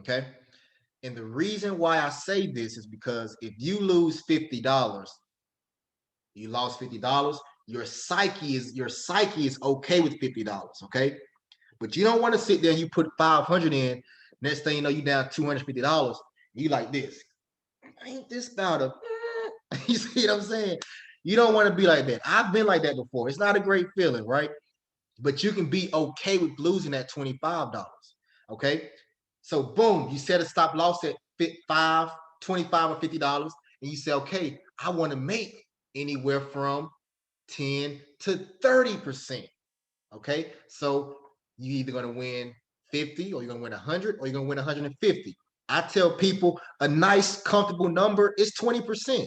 Okay? And the reason why I say this is because if you lose $50, you lost $50, your psyche is okay with $50, okay? But you don't want to sit there and you put 500 in, next thing you know, you down $250. You like this. Ain't this about a you see what I'm saying? You don't want to be like that. I've been like that before. It's not a great feeling, right? But you can be okay with losing that $25. Okay. So boom, you set a stop loss at $25 or $50, and you say, okay, I want to make anywhere from 10 to 30%. Okay. So you either going to win 50 or you're going to win 100 or you're going to win 150. I tell people a nice, comfortable number is 20%.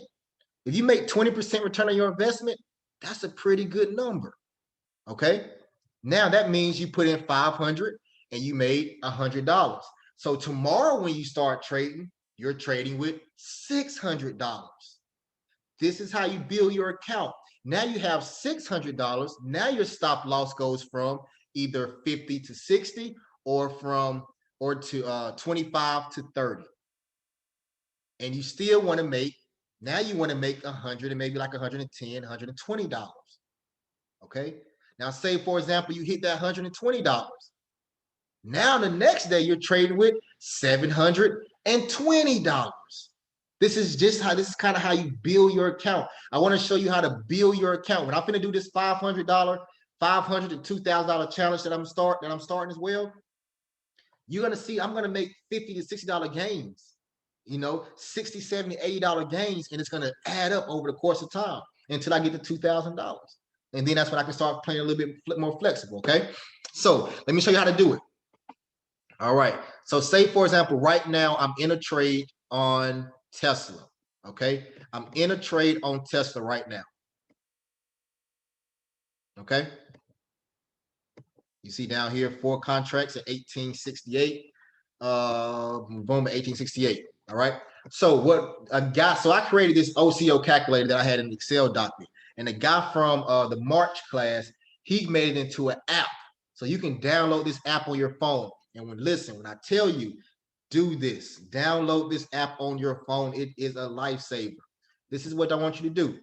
If you make 20% return on your investment, that's a pretty good number. Okay. Now that means you put in 500 and you made $100. So tomorrow when you start trading, you're trading with $600. This is how you build your account. Now you have $600. Now your stop loss goes from either 50 to 60 or to 25 to 30. And you still want to make Now you want to make 100 and maybe like 110, $120. Okay. Now say, for example, you hit that $120. Now the next day you're trading with $720. This is kind of how you build your account. I want to show you how to build your account. When I'm going to do this $500 to $2,000 challenge that I'm starting as well, you're going to see I'm going to make $50 to $60 gains, you know, $60, $70, $80 gains, and it's going to add up over the course of time until I get to $2,000. And then that's when I can start playing a little bit more flexible, okay? So let me show you how to do it. All right, so say, for example, right now I'm in a trade on Tesla, okay? I'm in a trade on Tesla right now, okay? You see down here, 4 contracts at 1868, boom, at 1868, all right? So so I created this OCO calculator that I had in an Excel document, and the guy from the March class, he made it into an app. So you can download this app on your phone. And when I tell you, do this, download this app on your phone. It is a lifesaver. This is what I want you to do.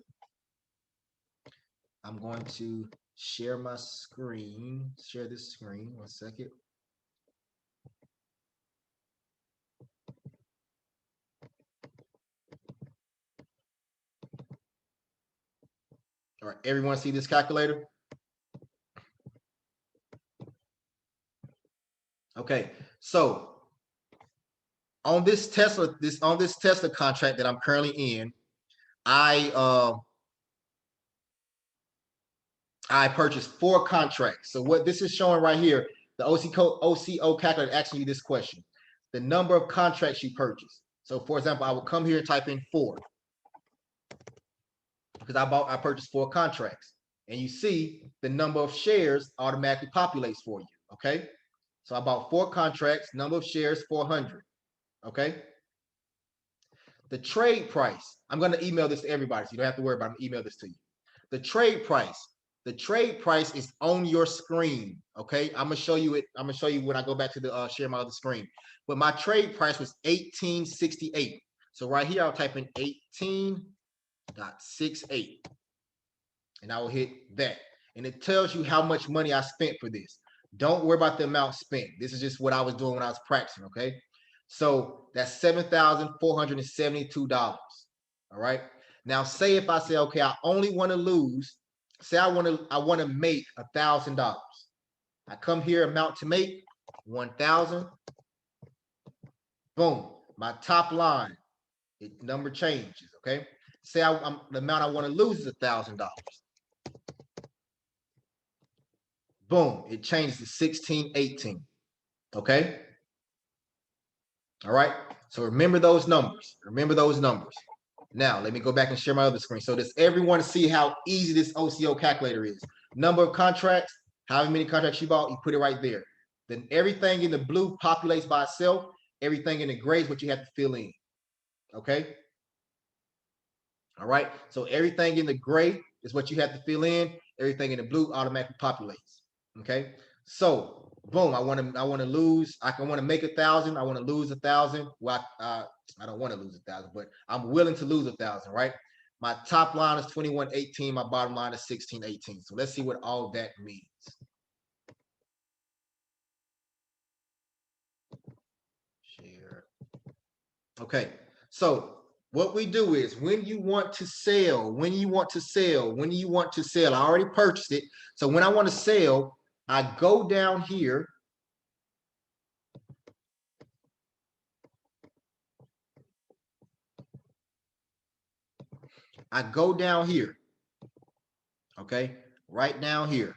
I'm going to share my screen, share this screen, 1 second. All right, everyone see this calculator? Okay, so on this Tesla contract that I'm currently in, I purchased 4 contracts. So what this is showing right here, the OCO calculator asking you this question: the number of contracts you purchased. So for example, I would come here and type in 4 because I purchased 4 contracts, and you see the number of shares automatically populates for you. Okay, so I bought 4 contracts, number of shares 400. Okay. The trade price, I'm going to email this to everybody, so you don't have to worry about it. I'm going to email this to you. The trade price is on your screen. Okay. I'm going to show you it. I'm going to show you when I go back to the share my other screen. But my trade price was 1868. So right here, I'll type in 18.68. And I will hit that. And it tells you how much money I spent for this. Don't worry about the amount spent. This is just what I was doing when I was practicing. Okay. So that's $7,472. All right. Now, say if I say, okay, I only want to lose, say I want to make $1,000. I come here, amount to make 1,000. Boom. My top line, number changes. Okay. Say the amount I want to lose is $1,000. Boom. It changes to 1618. Okay. All right. So remember those numbers. Remember those numbers. Now, let me go back and share my other screen. So does everyone see how easy this OCO calculator is? Number of contracts, however many contracts you bought, you put it right there. Then everything in the blue populates by itself. Everything in the gray is what you have to fill in. Okay. All right. So everything in the gray is what you have to fill in. Everything in the blue automatically populates. Okay. So boom, I want to lose. I want to make 1,000. I want to lose 1,000. Well, I don't want to lose 1,000, but I'm willing to lose 1,000, right? My top line is 2118. My bottom line is 1618. So let's see what all that means. Share. Okay. So what we do is when you want to sell, I already purchased it. So when I want to sell, I go down here. Okay, right down here.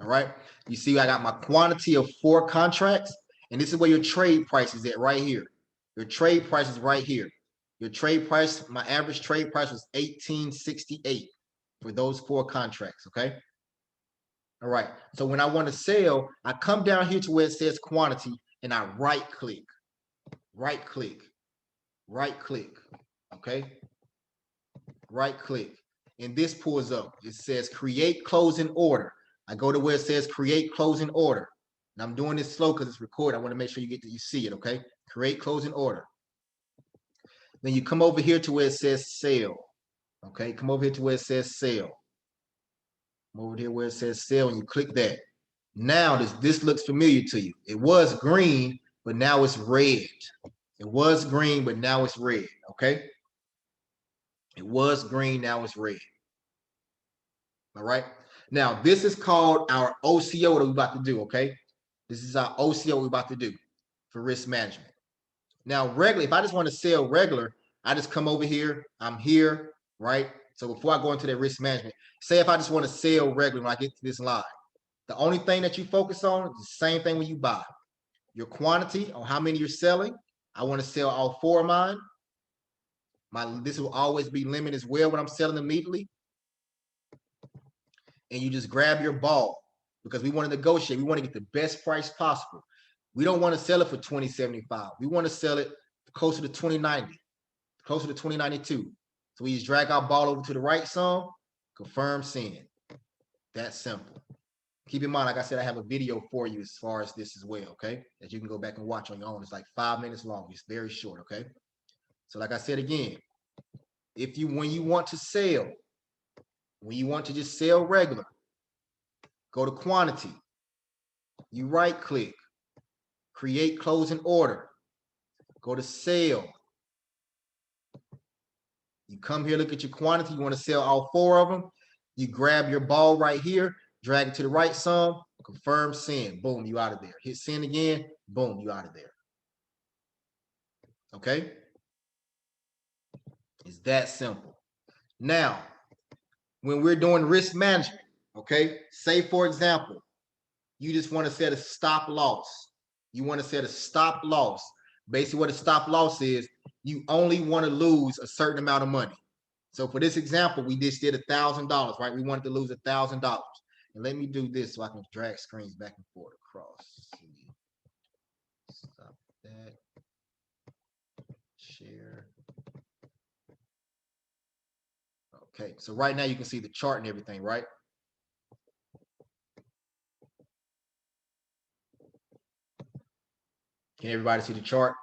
All right, you see I got my quantity of 4 contracts, and this is where your trade price is at right here. Your trade price is right here. Your trade price, my average trade price was 1868 for those 4 contracts, okay? All right, so when I want to sell, I come down here to where it says quantity, and I right click, okay? Right click, and this pulls up. It says create closing order. I go to where it says create closing order. And I'm doing this slow because it's recorded. I want to make sure you see it, okay? Create closing order. Then you come over here to where it says sell. Okay, come over here to where it says sell. Come over here where it says sell, and you click that. Now this looks familiar to you. It was green, but now it's red. It was green, but now it's red. Okay. It was green, now it's red. All right. Now this is called our OCO that we're about to do. Okay. This is our OCO we're about to do for risk management. Now, regular, if I just want to sell regular, I just come over here. I'm here, right? So before I go into that risk management, say if I just want to sell regular when I get to this line, the only thing that you focus on is the same thing when you buy. Your quantity on how many you're selling. I want to sell all 4 of mine. This will always be limit as well when I'm selling immediately. And you just grab your ball because we want to negotiate. We want to get the best price possible. We don't want to sell it for $20.75. We want to sell it closer to $20.90, closer to $20.92. So we just drag our ball over to the right some, confirm send. That's simple. Keep in mind, like I said, I have a video for you as far as this as well, okay? That you can go back and watch on your own. It's like 5 minutes long. It's very short, okay? So like I said again, when you want to sell, when you want to just sell regular, go to quantity. You right click, create closing order. Go to sell. You come here, look at your quantity. You want to sell all 4 of them. You grab your ball right here, drag it to the right some, confirm send. Boom, you out of there. Hit send again. Boom, you out of there. Okay? It's that simple. Now, when we're doing risk management, okay, say for example, you just want to set a stop loss. You want to set a stop loss. Basically what a stop loss is, you only want to lose a certain amount of money. So for this example, we just did $1,000, right? We wanted to lose $1,000. And let me do this so I can drag screens back and forth across. Stop that. Share. Okay, so right now you can see the chart and everything, right? Can everybody see the chart?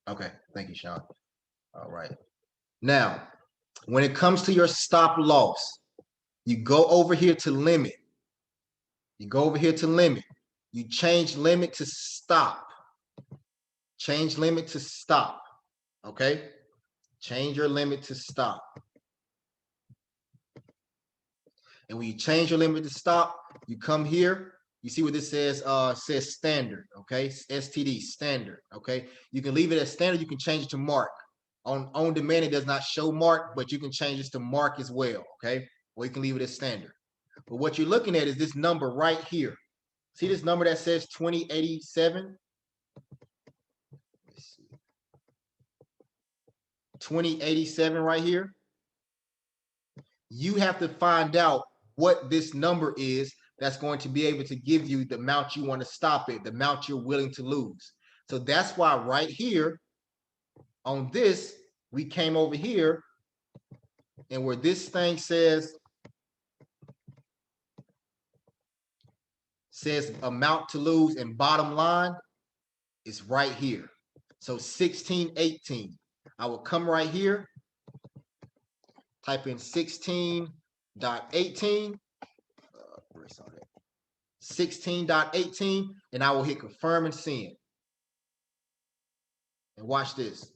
Okay, thank you, Sean. All right. Now, when it comes to your stop loss, you go over here to limit. You go over here to limit. You change limit to stop. Change limit to stop. Okay? Change your limit to stop. And when you change your limit to stop, you come here. You see what this says? Says standard, okay? STD, standard, okay? You can leave it as standard. You can change it to mark. On demand, it does not show mark, but you can change this to mark as well, okay? Or you can leave it as standard. But what you're looking at is this number right here. See this number that says 2087? 2087 right here. You have to find out what this number is that's going to be able to give you the amount you want to stop it, the amount you're willing to lose. So that's why right here on this, we came over here and where this thing says amount to lose and bottom line is right here. So 1618. I will come right here, type in 16.18. 16.18, and I will hit confirm and send. And watch this.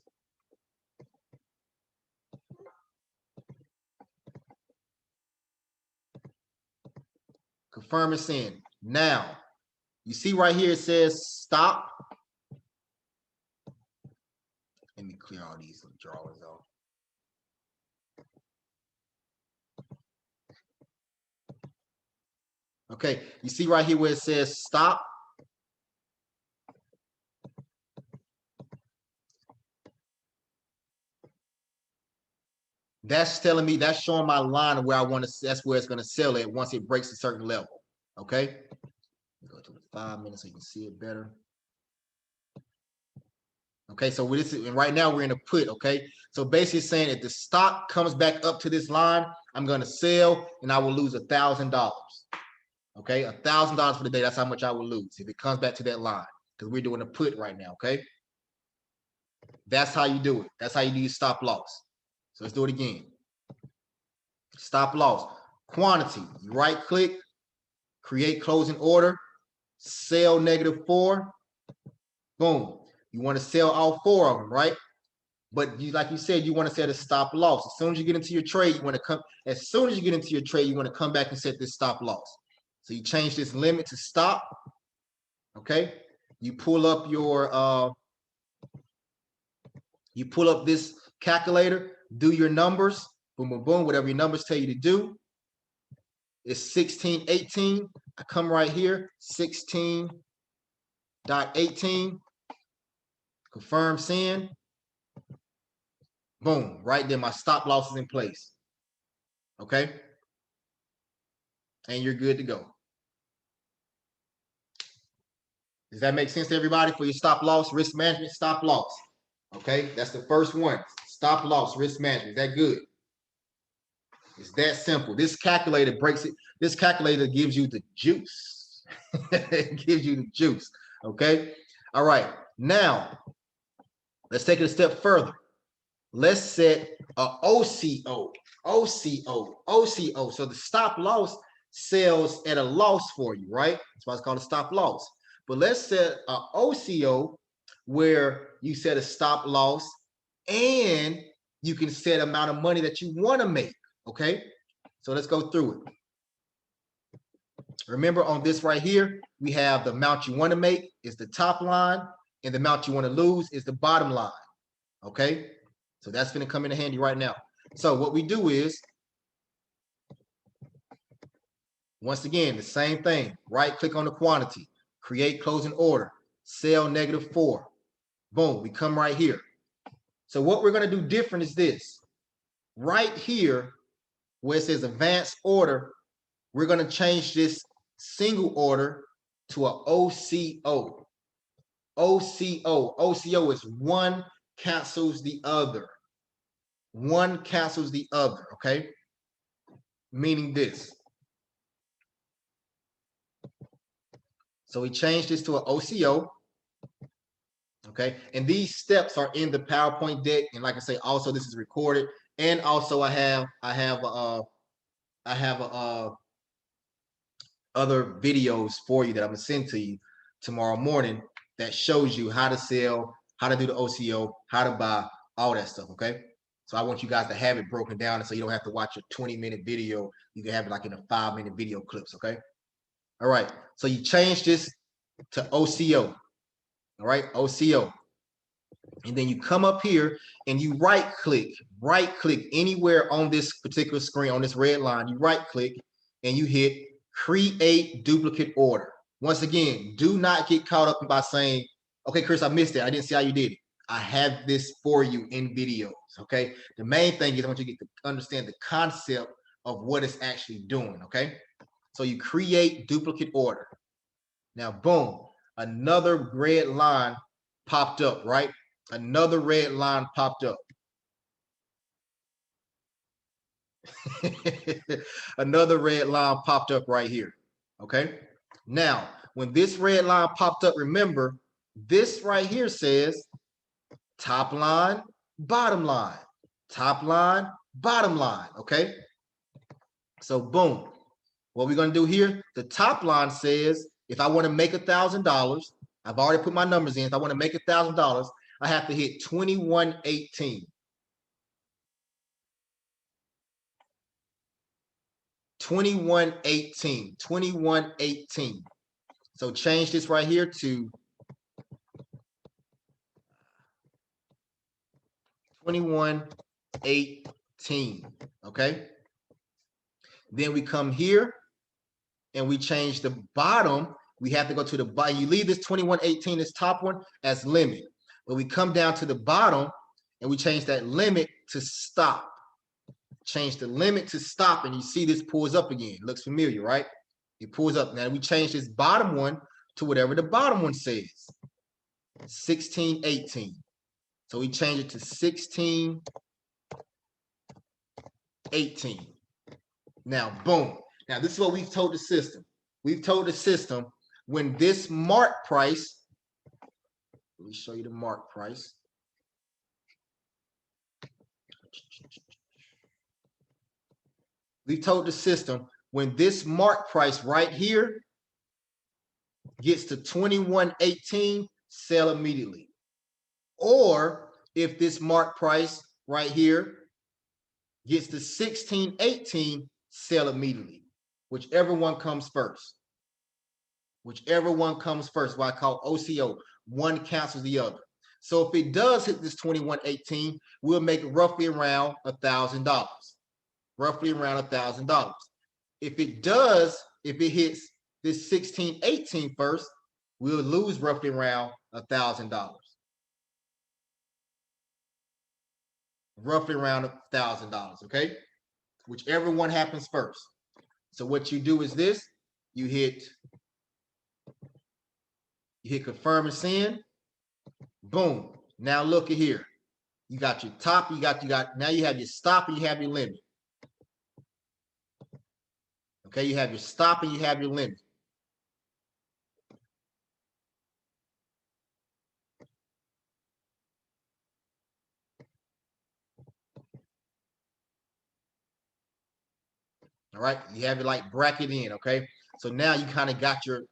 Confirm and send. Now, you see right here it says stop. Let me clear all these drawings off. Okay, you see right here where it says stop. That's telling me, that's showing my line of where I want to, that's where it's going to sell it once it breaks a certain level. Okay, go to the 5 minutes so you can see it better. Okay, so with this, and right now we're in a put. Okay, so basically saying if the stock comes back up to this line, I'm going to sell and I will lose $1,000. Okay, $1,000 for the day. That's how much I will lose if it comes back to that line, because we're doing a put right now. Okay, That's how you do it. That's how you do your stop loss. So let's do it again. Stop loss. Quantity. You right click, create closing order, sell -4. Boom. You want to sell all 4 of them, right? But you, like you said, you want to set a stop loss. As soon as you get into your trade, you want to come, as soon as you get into your trade, you want to come back and set this stop loss. So you change this limit to stop. Okay. You pull up your you pull up this calculator, do your numbers, boom, boom, boom, whatever your numbers tell you to do. It's 1618. I come right here, 16.18. Confirm send. Boom, right there, my stop loss is in place. Okay. And you're good to go. Does that make sense to everybody for your stop loss, risk management, stop loss? Okay, that's the first one. Stop loss, risk management. Is that good? It's that simple. This calculator breaks it. This calculator gives you the juice. It gives you the juice. Okay. All right. Now, let's take it a step further. Let's set a OCO. So the stop loss sells at a loss for you, right? That's why it's called a stop loss. But let's set a OCO where you set a stop loss and you can set amount of money that you want to make. Okay, so let's go through it. Remember, on this right here, we have the amount you want to make is the top line, and the amount you want to lose is the bottom line. Okay, so that's going to come in handy right now. So what we do is, once again, the same thing. Right click on the quantity, create closing order, sell -4. Boom, we come right here. So what we're going to do different is this. Right here, where it says advanced order, we're going to change this single order to a OCO. OCO is one cancels the other. One cancels the other, okay? Meaning this. So we changed this to an OCO. Okay, and these steps are in the PowerPoint deck, and like I say, also this is recorded, and also I have other videos for you that I'm gonna send to you tomorrow morning that shows you how to sell, how to do the OCO, how to buy, all that stuff. Okay, so I want you guys to have it broken down, so you don't have to watch a 20-minute video. You can have it like in a 5-minute video clips. Okay, all right. So you change this to OCO. All right, OCO. And then you come up here and you right click anywhere on this particular screen, on this red line, you right click and you hit create duplicate order. Once again, do not get caught up by saying, okay, Chris, I missed it. I didn't see how you did it. I have this for you in videos, okay? The main thing is I want you to get to understand the concept of what it's actually doing, okay? So you create duplicate order. Now, boom. Another red line popped up, right? Another red line popped up. Another red line popped up right here. Okay. Now, when this red line popped up, remember, this right here says top line, bottom line, top line, bottom line. Okay. So, boom. What we're going to do here, the top line says, if I want to make $1,000, I've already put my numbers in. If I want to make $1,000, I have to hit 2118. 2118. So change this right here to 2118. Okay. Then we come here and we change the bottom. We have to go to the bottom. You leave this 2118, this top one, as limit. But we come down to the bottom and we change that limit to stop. Change the limit to stop, and you see this pulls up again. It looks familiar, right? It pulls up. Now we change this bottom one to whatever the bottom one says. 1618. So we change it to 1618. Now, boom. Now, this is what we've told the system. We've told the system when this mark price, let me show you the mark price. We told the system when this mark price right here gets to 21.18, sell immediately. Or if this mark price right here gets to 16.18, sell immediately. Whichever one comes first. Whichever one comes first, what I call OCO. One cancels the other. So if it does hit this 21.18, we'll make roughly around $1,000. Roughly around $1,000. If it hits this 16.18 first, we'll lose roughly around $1,000. Roughly around $1,000, okay? Whichever one happens first. So what you do is this, you hit confirm and send, boom. Now look at here. You got your top, now you have your stop and you have your limit. Okay, you have your stop and you have your limit. All right, you have it like bracket in, okay? So now you kind of got your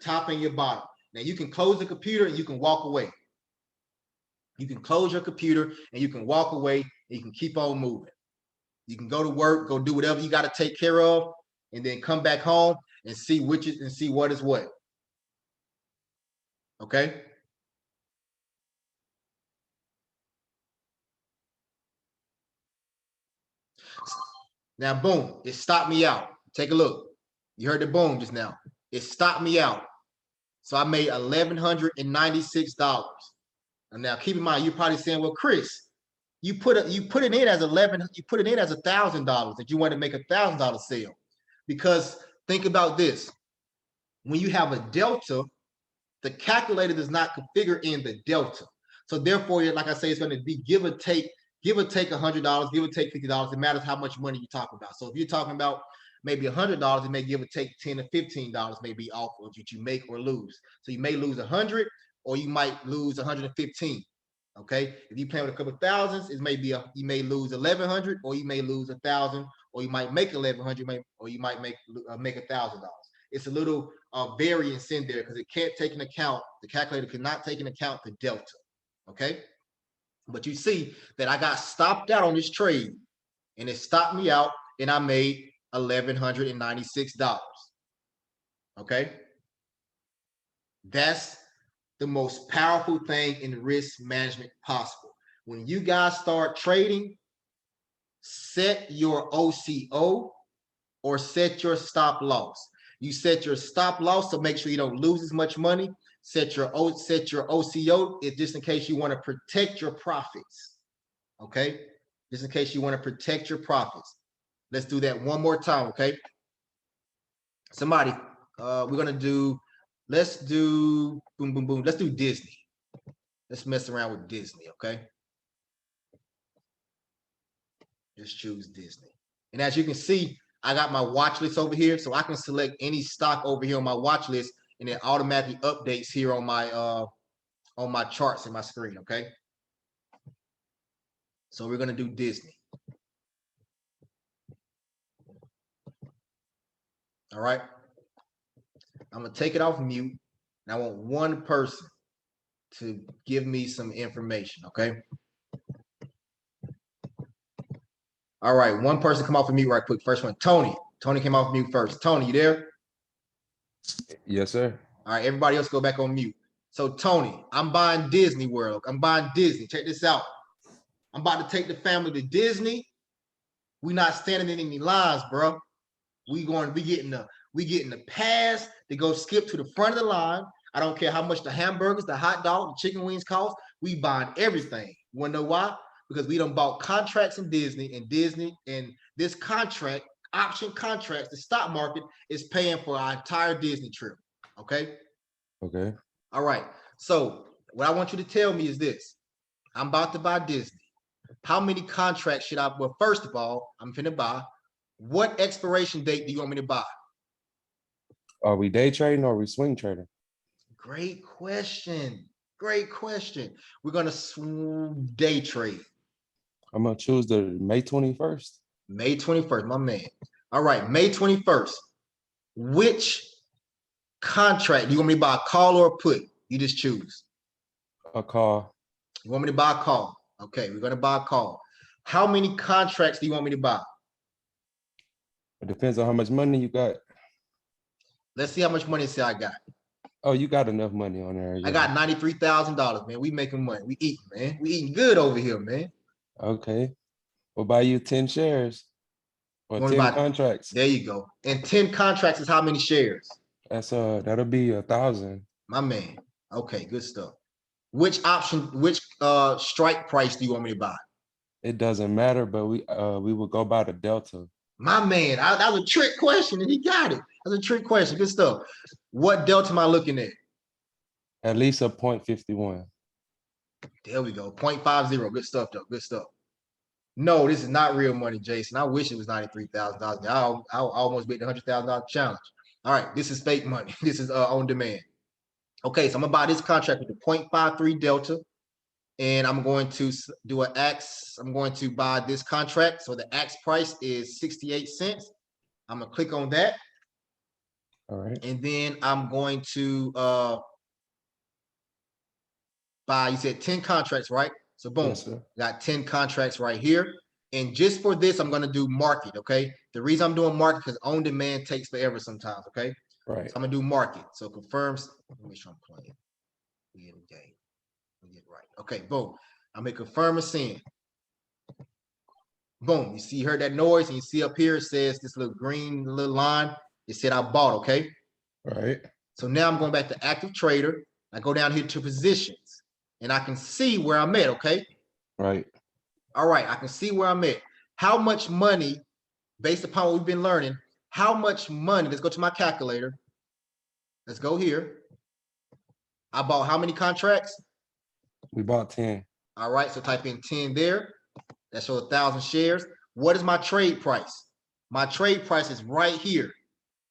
top and your bottom. Now you can close the computer and you can walk away. You can close your computer and you can walk away and you can keep on moving. You can go to work, go do whatever you got to take care of, and then come back home and see what is what. Okay? Now, boom, it stopped me out. Take a look. You heard the boom just now. It stopped me out. So I made $1,196. And now keep in mind, you're probably saying, well, Chris, you put it in as $1,000 that you want to make $1,000 sale. Because think about this. When you have a delta, the calculator does not configure in the delta. So therefore, like I say, it's going to be give or take $100, give or take $50. It matters how much money you're talking about. So if you're talking about maybe $100, it may give or take $10 to $15 may be off of what you make or lose. So you may lose 100 or you might lose 115. Okay, if you play with a couple of thousands, it may be you may lose 1,100 or you may lose 1,000 or you might make 1,100 or you might make $1,000. It's a little variance in there because it can't take into account, the calculator cannot take into account the delta. Okay, but you see that I got stopped out on this trade and it stopped me out and I made $1,196. Okay, that's the most powerful thing in risk management possible. When you guys start trading, set your OCO or set your stop loss. You set your stop loss to make sure you don't lose as much money. Set your OCO just in case you want to protect your profits. Okay, just in case you want to protect your profits. Let's do that one more time. Okay, somebody, we're gonna do. Let's do boom, boom, boom. Let's do Disney. Let's mess around with Disney, okay? Just choose Disney. And as you can see, I got my watch list over here, so I can select any stock over here on my watch list, and it automatically updates here on my charts in my screen, okay? So we're gonna do Disney. All right. I'm gonna take it off mute, and I want one person to give me some information, okay? All right, one person come off of mute right quick. First one, Tony. Tony came off mute first. Tony, you there? Yes, sir. All right, everybody else go back on mute. So Tony, I'm buying Disney World. I'm buying Disney. Check this out. I'm about to take the family to Disney. We not standing in any lines, bro. We getting the pass to go skip to the front of the line. I don't care how much the hamburgers, the hot dog, the chicken wings cost. We buying everything. You wanna know why? Because we done bought contracts in Disney, and this contract, option contracts, the stock market is paying for our entire Disney trip. Okay. Okay. All right. So what I want you to tell me is this. I'm about to buy Disney. How many contracts should I? Well, first of all, I'm finna buy. What expiration date do you want me to buy? Are we day trading or are we swing trading? Great question. Great question. We're gonna day trade. I'm gonna choose the May 21st. May 21st, my man. All right, May 21st. Which contract do you want me to buy, a call or a put? You just choose. A call. You want me to buy a call? Okay, we're gonna buy a call. How many contracts do you want me to buy? It depends on how much money you got. Let's see how much money say I got. Oh, you got enough money on there. I yeah. got $93,000, man. We making money. We eating, man. We eating good over here, man. Okay. We'll buy you 10 shares or You wanna 10 buy- contracts. There you go. And 10 contracts is how many shares? That's that'll be 1,000. My man. Okay, good stuff. Which option, which strike price do you want me to buy? It doesn't matter, but we will go by the delta. My man, that was a trick question and he got it. That's a trick question. Good stuff. What delta am I looking at? At least a 0.51. There we go. 0.50. Good stuff, though. Good stuff. No, this is not real money, Jason. I wish it was $93,000. I almost beat the $100,000 challenge. All right, this is fake money. This is on demand. Okay, so I'm gonna buy this contract with the 0.53 delta, and I'm going to do an ax. I'm going to buy this contract. So the ax price is 68 cents. I'm gonna click on that. All right. And then I'm going to buy, you said 10 contracts, right? So boom, Yes, sir. got 10 contracts right here. And just for this, I'm going to do market, okay? The reason I'm doing market because on demand takes forever sometimes, okay? Right. So I'm going to do market. So confirms, let me make sure I'm playing. We in the game. We get right. Okay, boom. I'm going to confirm a send. Boom, you see, you heard that noise and you see up here, it says this little green little line. It said I bought, okay? All right. So now I'm going back to active trader. I go down here to positions and I can see where I'm at, okay? Right. All right, I can see where I'm at. How much money, based upon what we've been learning, how much money, let's go to my calculator. Let's go here. I bought how many contracts? We bought 10. All right, so type in 10 there. That shows 1,000 shares. What is my trade price? My trade price is right here.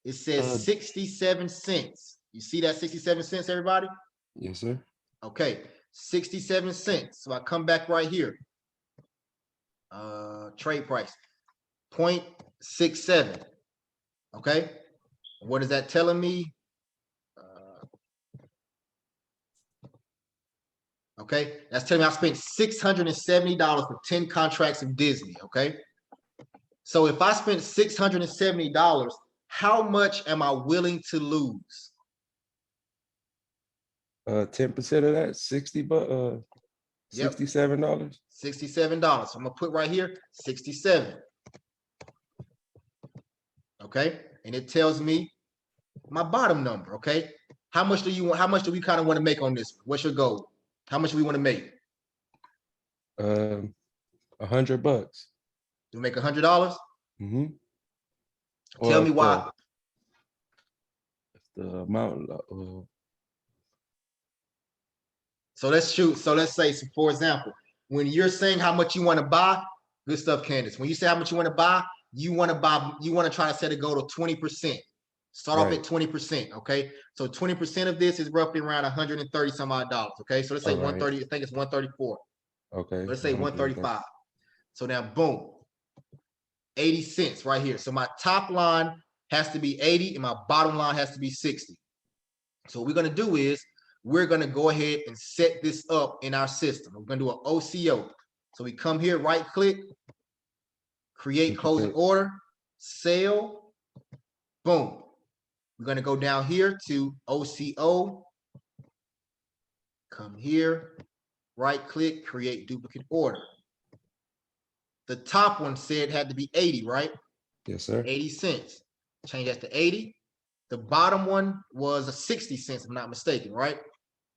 It says 67 cents. You see that 67 cents, everybody? Yes, sir. Okay, 67 cents. So I come back right here. Trade price 0.67. Okay, what is that telling me? Okay, that's telling me I spent $670 for 10 contracts in Disney. Okay, so if I spent $670, how much am I willing to lose? 10% of that, 60, but Yep. $67. $67. So I'm gonna put right here 67. Okay, and it tells me my bottom number. Okay, how much do you want? How much do we kind of want to make on this? What's your goal? How much do we want to make? $100. Do we make $100? Mm-hmm. Tell me why. The amount. So let's shoot. So let's say, so for example, when you're saying how much you want to buy, good stuff, Candace. When you say how much you want to buy, you want to try to set a goal of 20%. Start off at 20%. Okay. So 20% of this is roughly around 130 some odd dollars. Okay. So let's say 130, I think it's 134. Okay. Let's say 135. So now boom, 80 cents right here. So my top line has to be 80 and my bottom line has to be 60. So what we're going to do is we're going to go ahead and set this up in our system. We're going to do an OCO. So we come here, right click, create closing order, sell, boom. We're going to go down here to OCO, come here, right click, create duplicate order. The top one said it had to be 80, right? Yes, sir. 80 cents. Change that to 80. The bottom one was a 60 cents, if I'm not mistaken, right?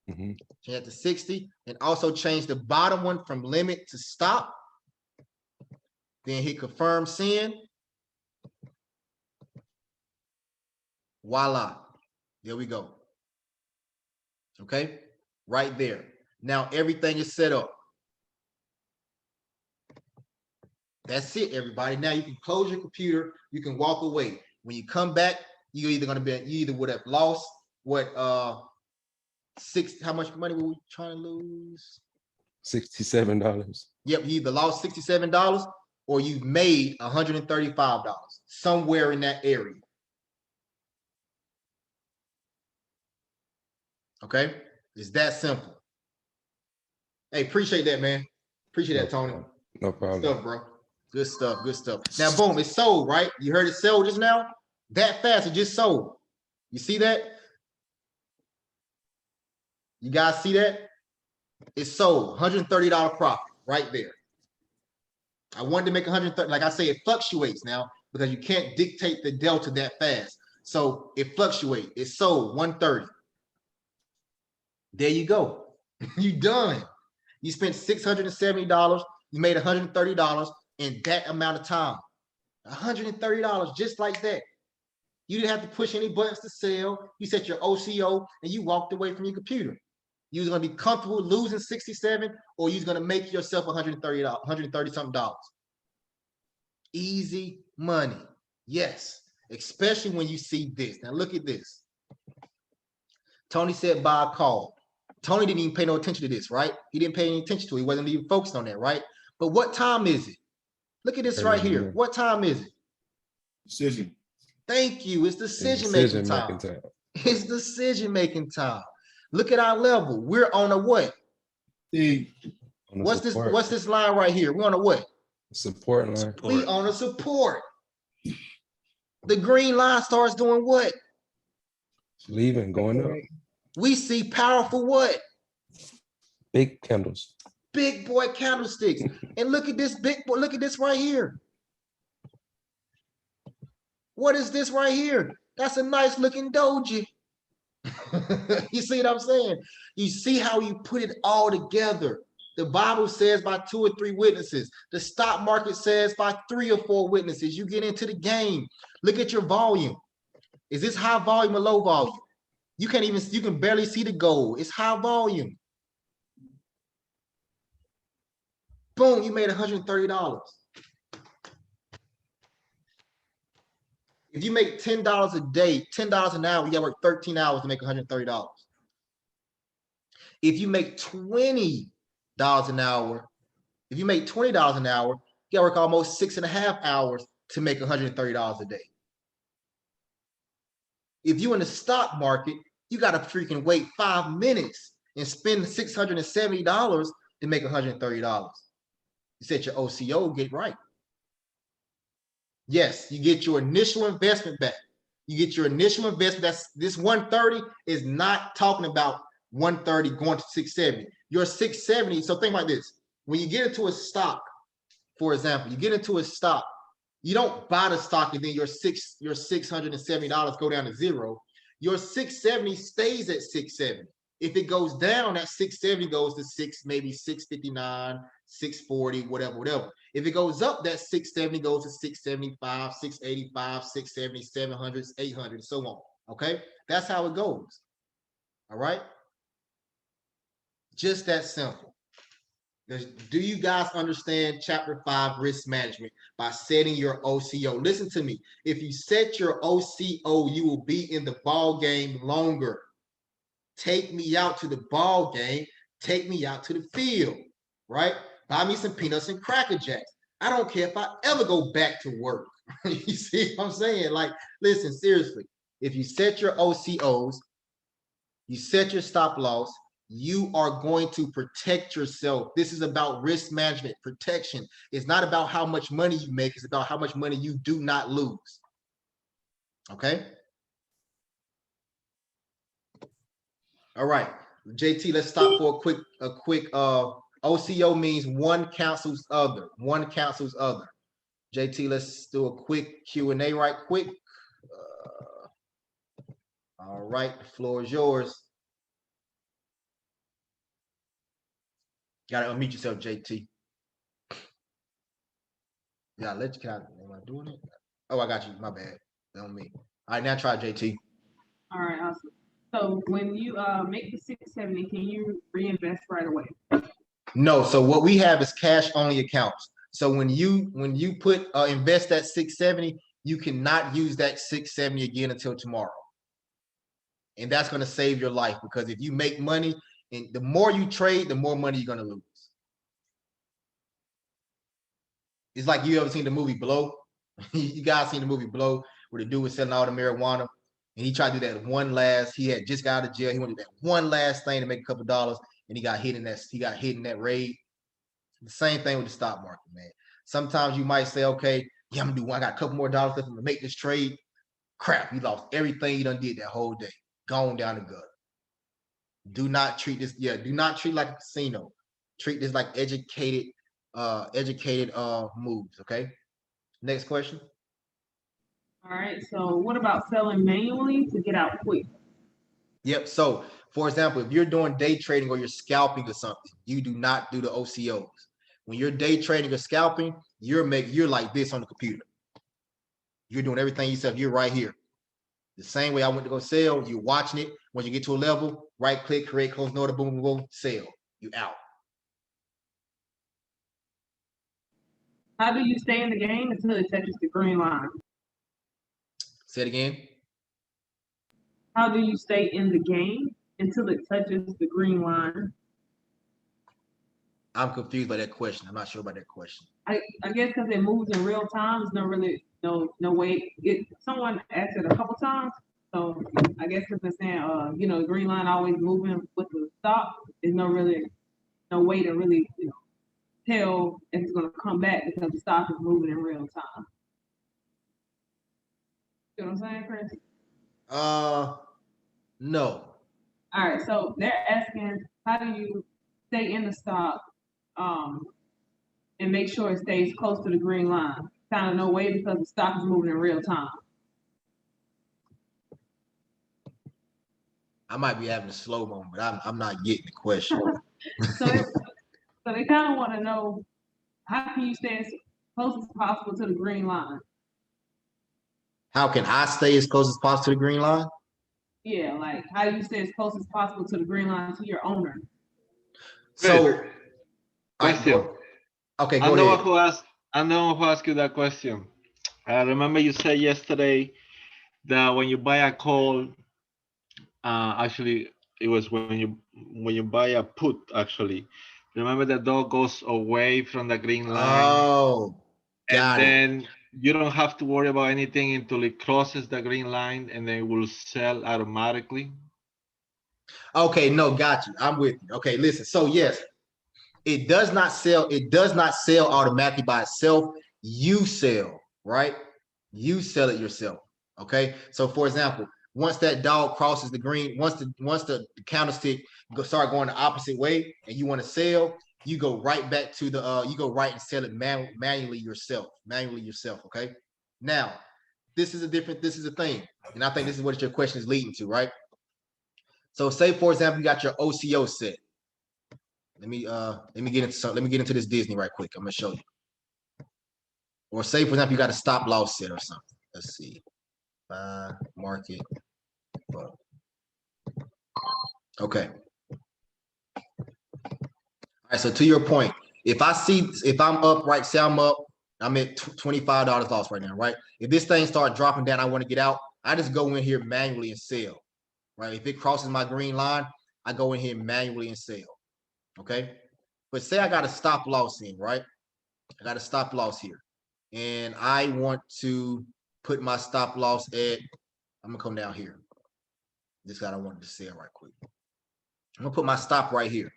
Mm-hmm. Change that to 60. And also change the bottom one from limit to stop. Then hit confirm send. Voila. There we go. Okay, right there. Now everything is set up. That's it, everybody. Now you can close your computer. You can walk away. When you come back, you're either going to be, you either would have lost what, how much money were we trying to lose? $67. Yep, you either lost $67 or you made $135, somewhere in that area. Okay, it's that simple. Hey, appreciate that, man. Appreciate that, Tony. No Good problem. stuff, bro. Good stuff, good stuff. Now, boom, it's sold, right? You heard it sell just now? That fast, it just sold. You see that? You guys see that? It's sold, $130 profit right there. I wanted to make 130, like I say, it fluctuates now because you can't dictate the delta that fast. So it fluctuates. It's sold 130. There you go. You done. You spent $670. You made $130 in that amount of time. $130 just like that. You didn't have to push any buttons to sell. You set your OCO and you walked away from your computer. You was gonna be comfortable losing 67, or you was gonna make yourself $130, $130 something dollars. Easy money. Yes, especially when you see this. Now look at this. Tony said buy a call. Tony didn't even pay no attention to this, right? He didn't pay any attention to it. He wasn't even focused on that, right? But what time is it? Look at this right here. What time is it? Decision. Thank you. It's decision-making time. It's decision-making time. Look at our level. We're on a what? What's this line right here? We're on a what? Support line. We on a support. The green line starts doing what? Leaving, going up. We see powerful what? Big candles. Big boy candlesticks. And look at this big boy. Look at this right here. What is this right here? That's a nice looking doji. You see what I'm saying? You see how you put it all together. The Bible says by 2 or 3 witnesses. The stock market says by 3 or 4 witnesses. You get into the game. Look at your volume. Is this high volume or low volume? You can barely see the gold. It's high volume. Boom, you made $130. If you make $10 a day, $10 an hour, you gotta work 13 hours to make $130. If you make $20 an hour, if you make $20 an hour, you gotta work almost 6.5 hours to make $130 a day. If you're in the stock market, you gotta freaking wait 5 minutes and spend $670 to make $130. You set your OCO, get right. Yes, you get your initial investment back. You get your initial investment. That's this 130 is not talking about 130 going to 670. Your 670. So think like this. When you get into a stock, for example, you get into a stock, you don't buy the stock and then your $670 go down to zero. Your 670 stays at 670. If it goes down, that 670 goes to maybe 659, 640, whatever. If it goes up, that 670 goes to 675, 685, 670, 700, 800, and so on. Okay, that's how it goes. All right, just that simple. Do you guys understand chapter 5 risk management by setting your OCO? Listen to me. If you set your OCO, you will be in the ball game longer. Take me out to the ball game. Take me out to the field, right? Buy me some peanuts and Cracker Jacks. I don't care if I ever go back to work. You see what I'm saying? Like, listen, seriously, if you set your OCOs, you set your stop loss, you are going to protect yourself. This is about risk management, protection. It's not about how much money you make. It's about how much money you do not lose. Okay? All right, JT, let's stop for a quick OCO means one cancels other. One cancels other. JT, let's do a quick Q&A right quick. All right, the floor is yours. Gotta unmute yourself, JT. Yeah, let you. Am I doing it? Oh, I got you. My bad. That on me. All right, now try JT. All right, awesome. So when you make the 670, can you reinvest right away? No. So what we have is cash only accounts. So when you put invest that 670, you cannot use that 670 again until tomorrow. And that's going to save your life, because if you make money, and the more you trade, the more money you're going to lose. It's like you ever seen the movie Blow? You guys seen the movie Blow where the dude was selling all the marijuana and he tried to do that one last, he had just got out of jail. He wanted to do that one last thing to make a couple dollars and he got hit in that raid. The same thing with the stock market, man. Sometimes you might say, okay, yeah, I'm gonna do one. I got a couple more dollars left. I'm gonna make this trade. Crap, you lost everything you done did that whole day. Gone down the gutter. Do not treat this, do not treat like a casino. Treat this like educated moves, okay? Next question. All right, so what about selling manually to get out quick? Yep, so for example, if you're doing day trading or you're scalping or something, you do not do the OCOs. When you're day trading or scalping, you're like this on the computer. You're doing everything yourself. You're right here. The same way I went to go sell, you're watching it. When you get to a level, right click, create close order, boom, boom, boom, sell. You out. How do you stay in the game until it touches the green line? Say it again. How do you stay in the game until it touches the green line? I'm confused by that question. I'm not sure about that question. I guess because it moves in real time, there's no really no way. Someone asked it a couple times, so I guess because they're saying the green line always moving with the stock, there's no way to really tell if it's gonna come back because the stock is moving in real time. You know what I'm saying, Chris? No. All right, so they're asking, how do you stay in the stock and make sure it stays close to the green line? Kind of no way because the stock is moving in real time. I might be having a slow moment, but I'm not getting the question. So they kind of want to know, how can you stay as close as possible to the green line? How can I stay as close as possible to the green line? Yeah, like how do you stay as close as possible to the green line to your owner? So, Question. Okay, go ahead. I'm the one who asked you that question. I remember you said yesterday that when you buy a call, actually it was when you buy a put, actually. Remember the dog goes away from the green line. Oh, got it. And then you don't have to worry about anything until it crosses the green line and then it will sell automatically. Okay, no, got you. I'm with you. Okay, listen. So yes, it does not sell. It does not sell automatically by itself. You sell, right? You sell it yourself. Okay. So for example, once that dog crosses the green, once the candlestick start going the opposite way, and you want to sell, you go right back to the you go right and sell it manually yourself. Okay. Now, this is a thing, and I think this is what your question is leading to, right? So say for example, you got your OCO set. Let me get into this Disney right quick. I'm gonna show you. Or say for example, you got a stop loss set or something. Let's see. Market. Okay. All right. So to your point, if I'm up, right? Say I'm up. I'm at $25 loss right now, right? If this thing starts dropping down, I want to get out. I just go in here manually and sell. Right? If it crosses my green line, I go in here manually and sell. Okay. But say I got a stop loss in, right? I got a stop loss here. And I want to put my stop loss at, I'm gonna come down here. This guy I wanted to sell right quick. I'm gonna put my stop right here.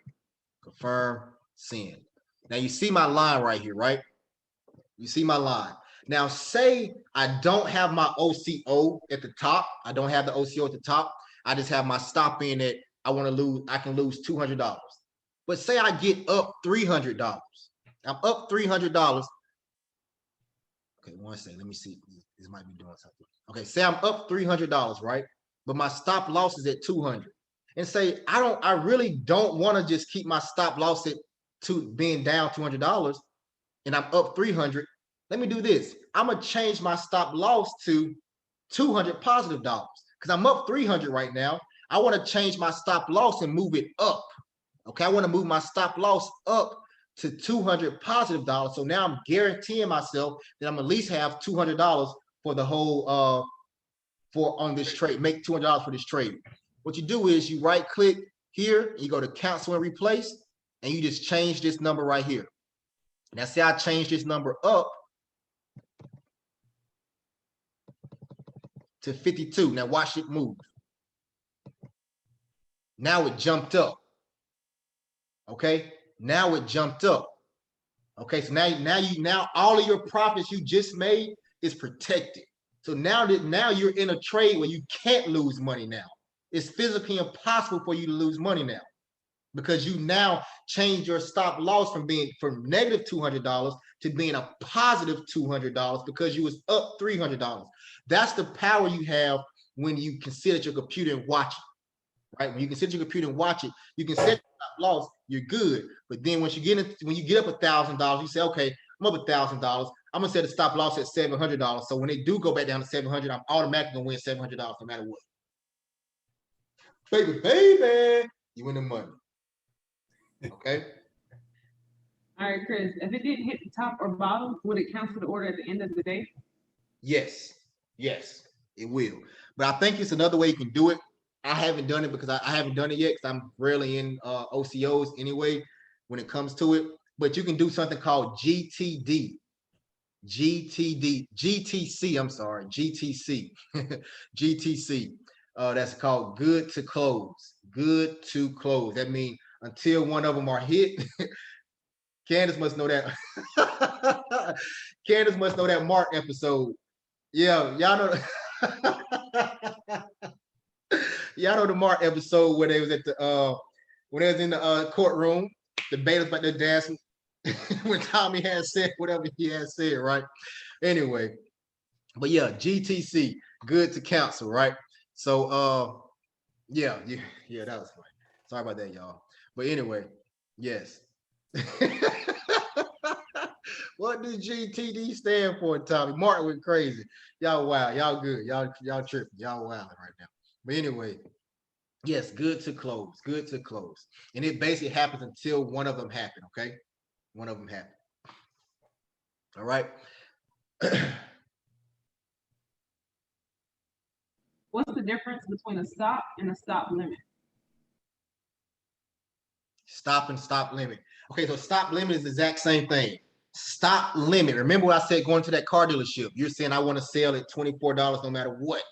Confirm, send. Now you see my line right here, right? You see my line. Now say I don't have my OCO at the top. I don't have the OCO at the top. I just have my stop in it. I can lose $200. But say I get up $300. I'm up $300. Okay, one second. Let me see. This might be doing something. Okay, say I'm up $300, right? But my stop loss is at 200. And say I really don't want to just keep my stop loss at being down $200, and I'm up 300. Let me do this. I'm gonna change my stop loss to $200 positive dollars because I'm up 300 right now. I want to change my stop loss and move it up. Okay, I want to move my stop loss up to $200 positive dollars. So now I'm guaranteeing myself that I'm at least have $200 for the whole on this trade. Make $200 for this trade. What you do is you right click here, you go to cancel and replace, and you just change this number right here. Now say I change this number up to 52. Now watch it move. Now it jumped up. Okay, now it jumped up. Okay, so now all of your profits you just made is protected. So now you're in a trade where you can't lose money now. It's physically impossible for you to lose money now, because you now change your stop loss from negative $200 to being a positive $200 because you was up $300. That's the power you have when you can sit at your computer and watch it, right? When you can sit at your computer and watch it, you can set your stop loss, you're good. But then when you get up $1,000, you say, okay, I'm up $1,000. I'm gonna set a stop loss at $700. So when they do go back down to 700, I'm automatically gonna win $700 no matter what. Baby, you win the money. Okay. All right, Chris, if it didn't hit the top or bottom, would it cancel the order at the end of the day? Yes, it will. But I think it's another way you can do it. I haven't done it because I haven't done it yet because I'm rarely in OCOs anyway when it comes to it. But you can do something called GTC. I'm sorry, GTC. GTC. That's called good to close. Good to close. That means until one of them are hit. Candace must know that. Candace must know that Mark episode. Yeah, y'all know. Y'all know the Mark episode where they was at the when they was in the courtroom, the bailiffs about to dance when Tommy had said whatever he had said, right? Anyway, but yeah, GTC, good to counsel, right? So yeah, that was funny. Sorry about that, y'all. But anyway, yes. What does GTD stand for, Tommy? Martin went crazy. Y'all wild. Y'all good. Y'all tripping. Y'all wilding right now. But anyway, yes, good to close. Good to close. And it basically happens until one of them happen, okay? One of them happen. All right. What's the difference between a stop and a stop limit? Stop and stop limit. Okay, so stop limit is the exact same thing. Stop limit. Remember what I said going to that car dealership? You're saying I want to sell at $24 no matter what.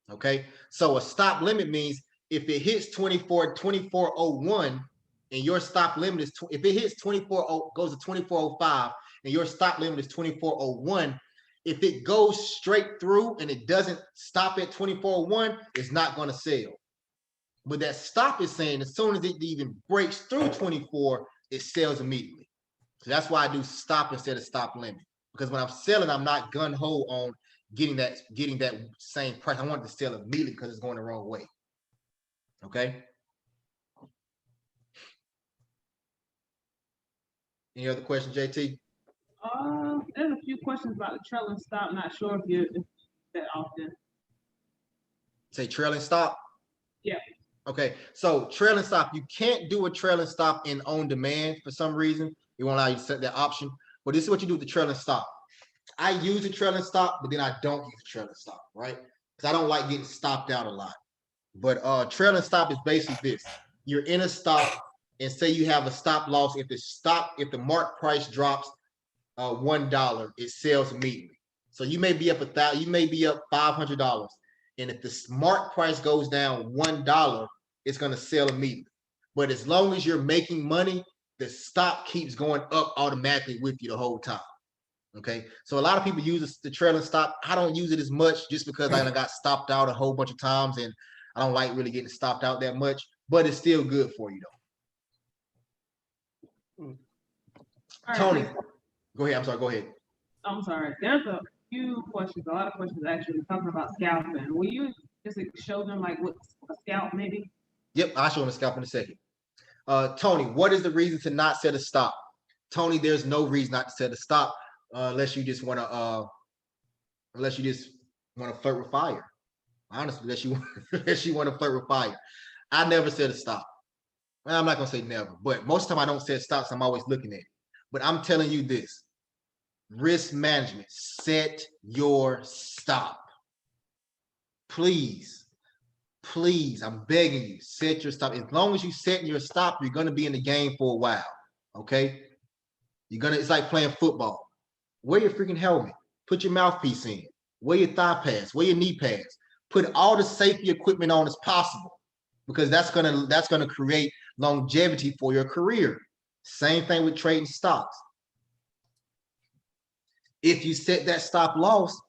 Okay, so a stop limit means if it hits 2401 and your stop limit is if it hits 24 goes to 2405 and your stop limit is 2401, if it goes straight through and it doesn't stop at 2401, it's not going to sell. But that stop is saying as soon as it even breaks through 24, it sells immediately. So that's why I do stop instead of stop limit. Because when I'm selling, I'm not gun-ho on getting that same price. I want it to sell immediately because it's going the wrong way. Okay. Any other questions, JT? There's a few questions about the trailing stop. Not sure if that often. Say trailing stop? Yeah. Okay, so trailing stop, you can't do a trailing stop in on demand for some reason. It won't allow you to set that option. But this is what you do with the trailing stop. I use a trailing stop, but then I don't use a trailing stop, right? Because I don't like getting stopped out a lot. But trailing stop is basically this. You're in a stop and say you have a stop loss. If the mark price drops $1, it sells immediately. So you may be up $1,000, you may be up $500. And if the mark price goes down $1, it's going to sell immediately. But as long as you're making money, the stop keeps going up automatically with you the whole time. Okay, so a lot of people use the trailing stop. I don't use it as much just because I got stopped out a whole bunch of times and I don't like really getting stopped out that much, but it's still good for you though. Right, Tony, go ahead. I'm sorry, go ahead. I'm sorry. There's a few questions, a lot of questions actually talking about scalping. Will you just show them like what's a scalp maybe? Yep, I'll show them a scalp in a second. Tony, what is the reason to not set a stop? Tony, there's no reason not to set a stop unless you just want to flirt with fire. Honestly, unless you want to flirt with fire. I never set a stop. Well, I'm not gonna say never, but most of the time I don't set stops. I'm always looking at it. But I'm telling you this: risk management. Set your stop. Please. Please, I'm begging you, set your stop. As long as you set your stop, you're going to be in the game for a while. Okay. It's like playing football. Wear your freaking helmet. Put your mouthpiece in. Wear your thigh pads. Wear your knee pads. Put all the safety equipment on as possible, because that's gonna create longevity for your career. Same thing with trading stocks. If you set that stop loss,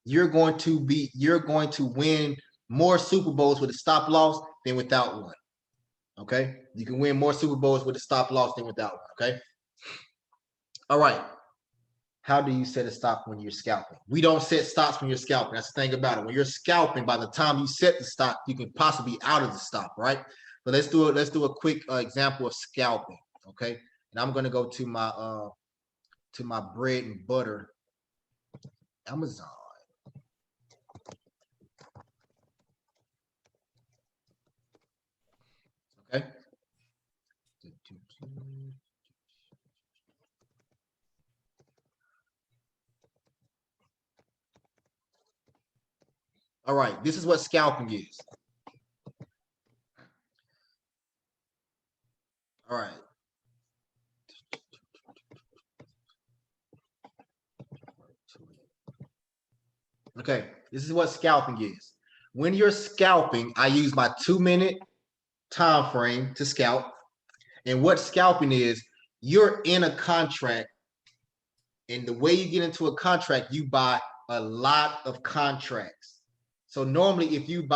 you're going to win more Super Bowls with a stop loss than without one. Okay, you can win more Super Bowls with a stop loss than without one. Okay. All right. How do you set a stop when you're scalping? We don't set stops when you're scalping. That's the thing about it. When you're scalping, by the time you set the stop, you can possibly be out of the stop, right? But let's do it. Let's do a quick example of scalping. Okay. And I'm gonna go to my bread and butter Amazon. Okay. All right, this is what scalping is. All right. Okay, this is what scalping is. When you're scalping, I use my 2-minute time frame to scalp. And what scalping is, you're in a contract, and the way you get into a contract, you buy a lot of contracts. So normally if you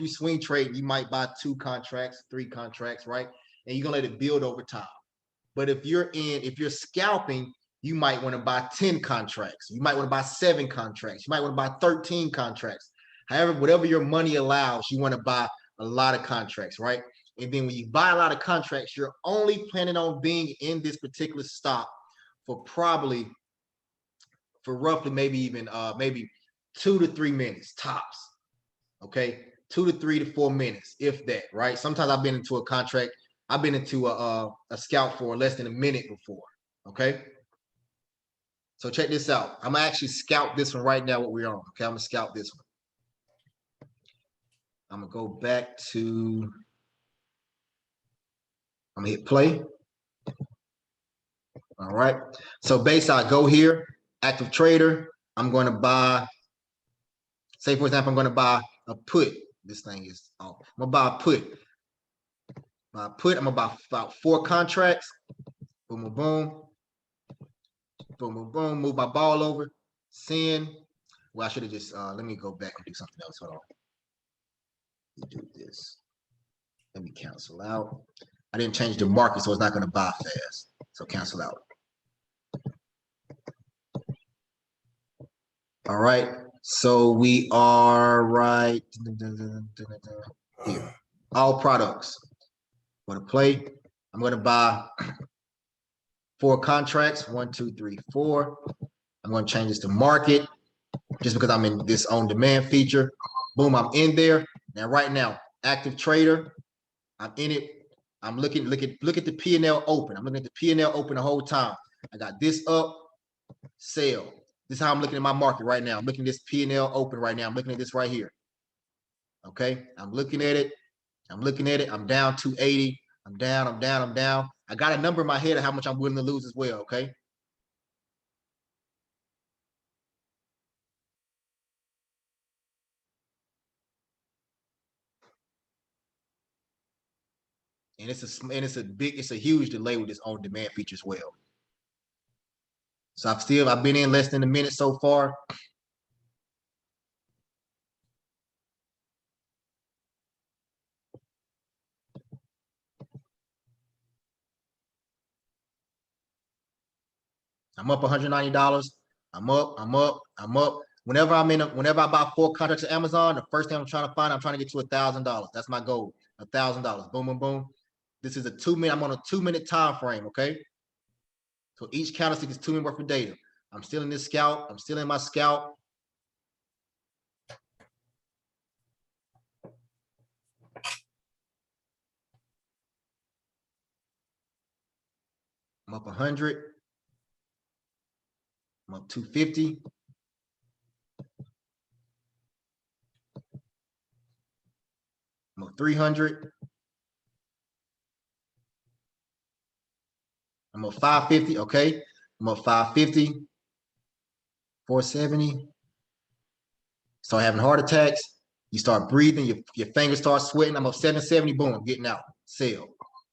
swing trade, you might buy 2 contracts, 3 contracts, right? And you're gonna let it build over time. But if you're scalping, you might want to buy 10 contracts. You might want to buy 7 contracts. You might want to buy 13 contracts. However, whatever your money allows, you want to buy a lot of contracts, right? And then when you buy a lot of contracts, you're only planning on being in this particular stock for roughly maybe 2 to 3 minutes tops. Okay, 2 to 3 to 4 minutes, if that, right? Sometimes I've been into a contract, I've been into a scalp for less than a minute before. Okay. So check this out. I'm gonna actually scalp this one right now, what we're on. Okay, I'm gonna scalp this one. I'm gonna go back to, I'm gonna hit play. All right. So basically I go here, active trader. I'm gonna buy, say for example, I'm gonna buy a put. This thing is off. I'm gonna buy a put. I'm gonna buy about 4 contracts. Boom, boom, boom. Boom, boom, boom. Move my ball over. Send. Well, I should have just, let me go back and do something else. Hold on. Let me do this. Let me cancel out. I didn't change the market, so it's not going to buy fast. So cancel out. All right. So we are right here. All products. I'm going to play. I'm going to buy 4 contracts. 1, 2, 3, 4. I'm going to change this to market just because I'm in this on demand feature. Boom, I'm in there. Now, right now, active trader, I'm in it. I'm look at the P&L open. I'm looking at the P&L open the whole time. I got this up, sell. This is how I'm looking at my market right now. I'm looking at this P&L open right now. I'm looking at this right here. Okay, I'm looking at it. I'm looking at it. I'm down 280. I'm down, I'm down, I'm down. I got a number in my head of how much I'm willing to lose as well, okay? And it's a huge delay with this on demand feature as well. So I've been in less than a minute so far. I'm up $190. I'm up. Whenever I buy 4 contracts at Amazon, the first thing I'm trying to get to $1,000. That's my goal. $1,000. Boom, boom, boom. This is a 2-minute. I'm on a 2-minute time frame. Okay. So each candlestick is 2 minutes worth of data. I'm still in this scalp. I'm still in my scalp. I'm up 100. I'm up 250. I'm up 300. I'm up 550. Okay. I'm up 550, 470. Start having heart attacks. You start breathing, your fingers start sweating. I'm up 770, boom, I'm getting out. Sell.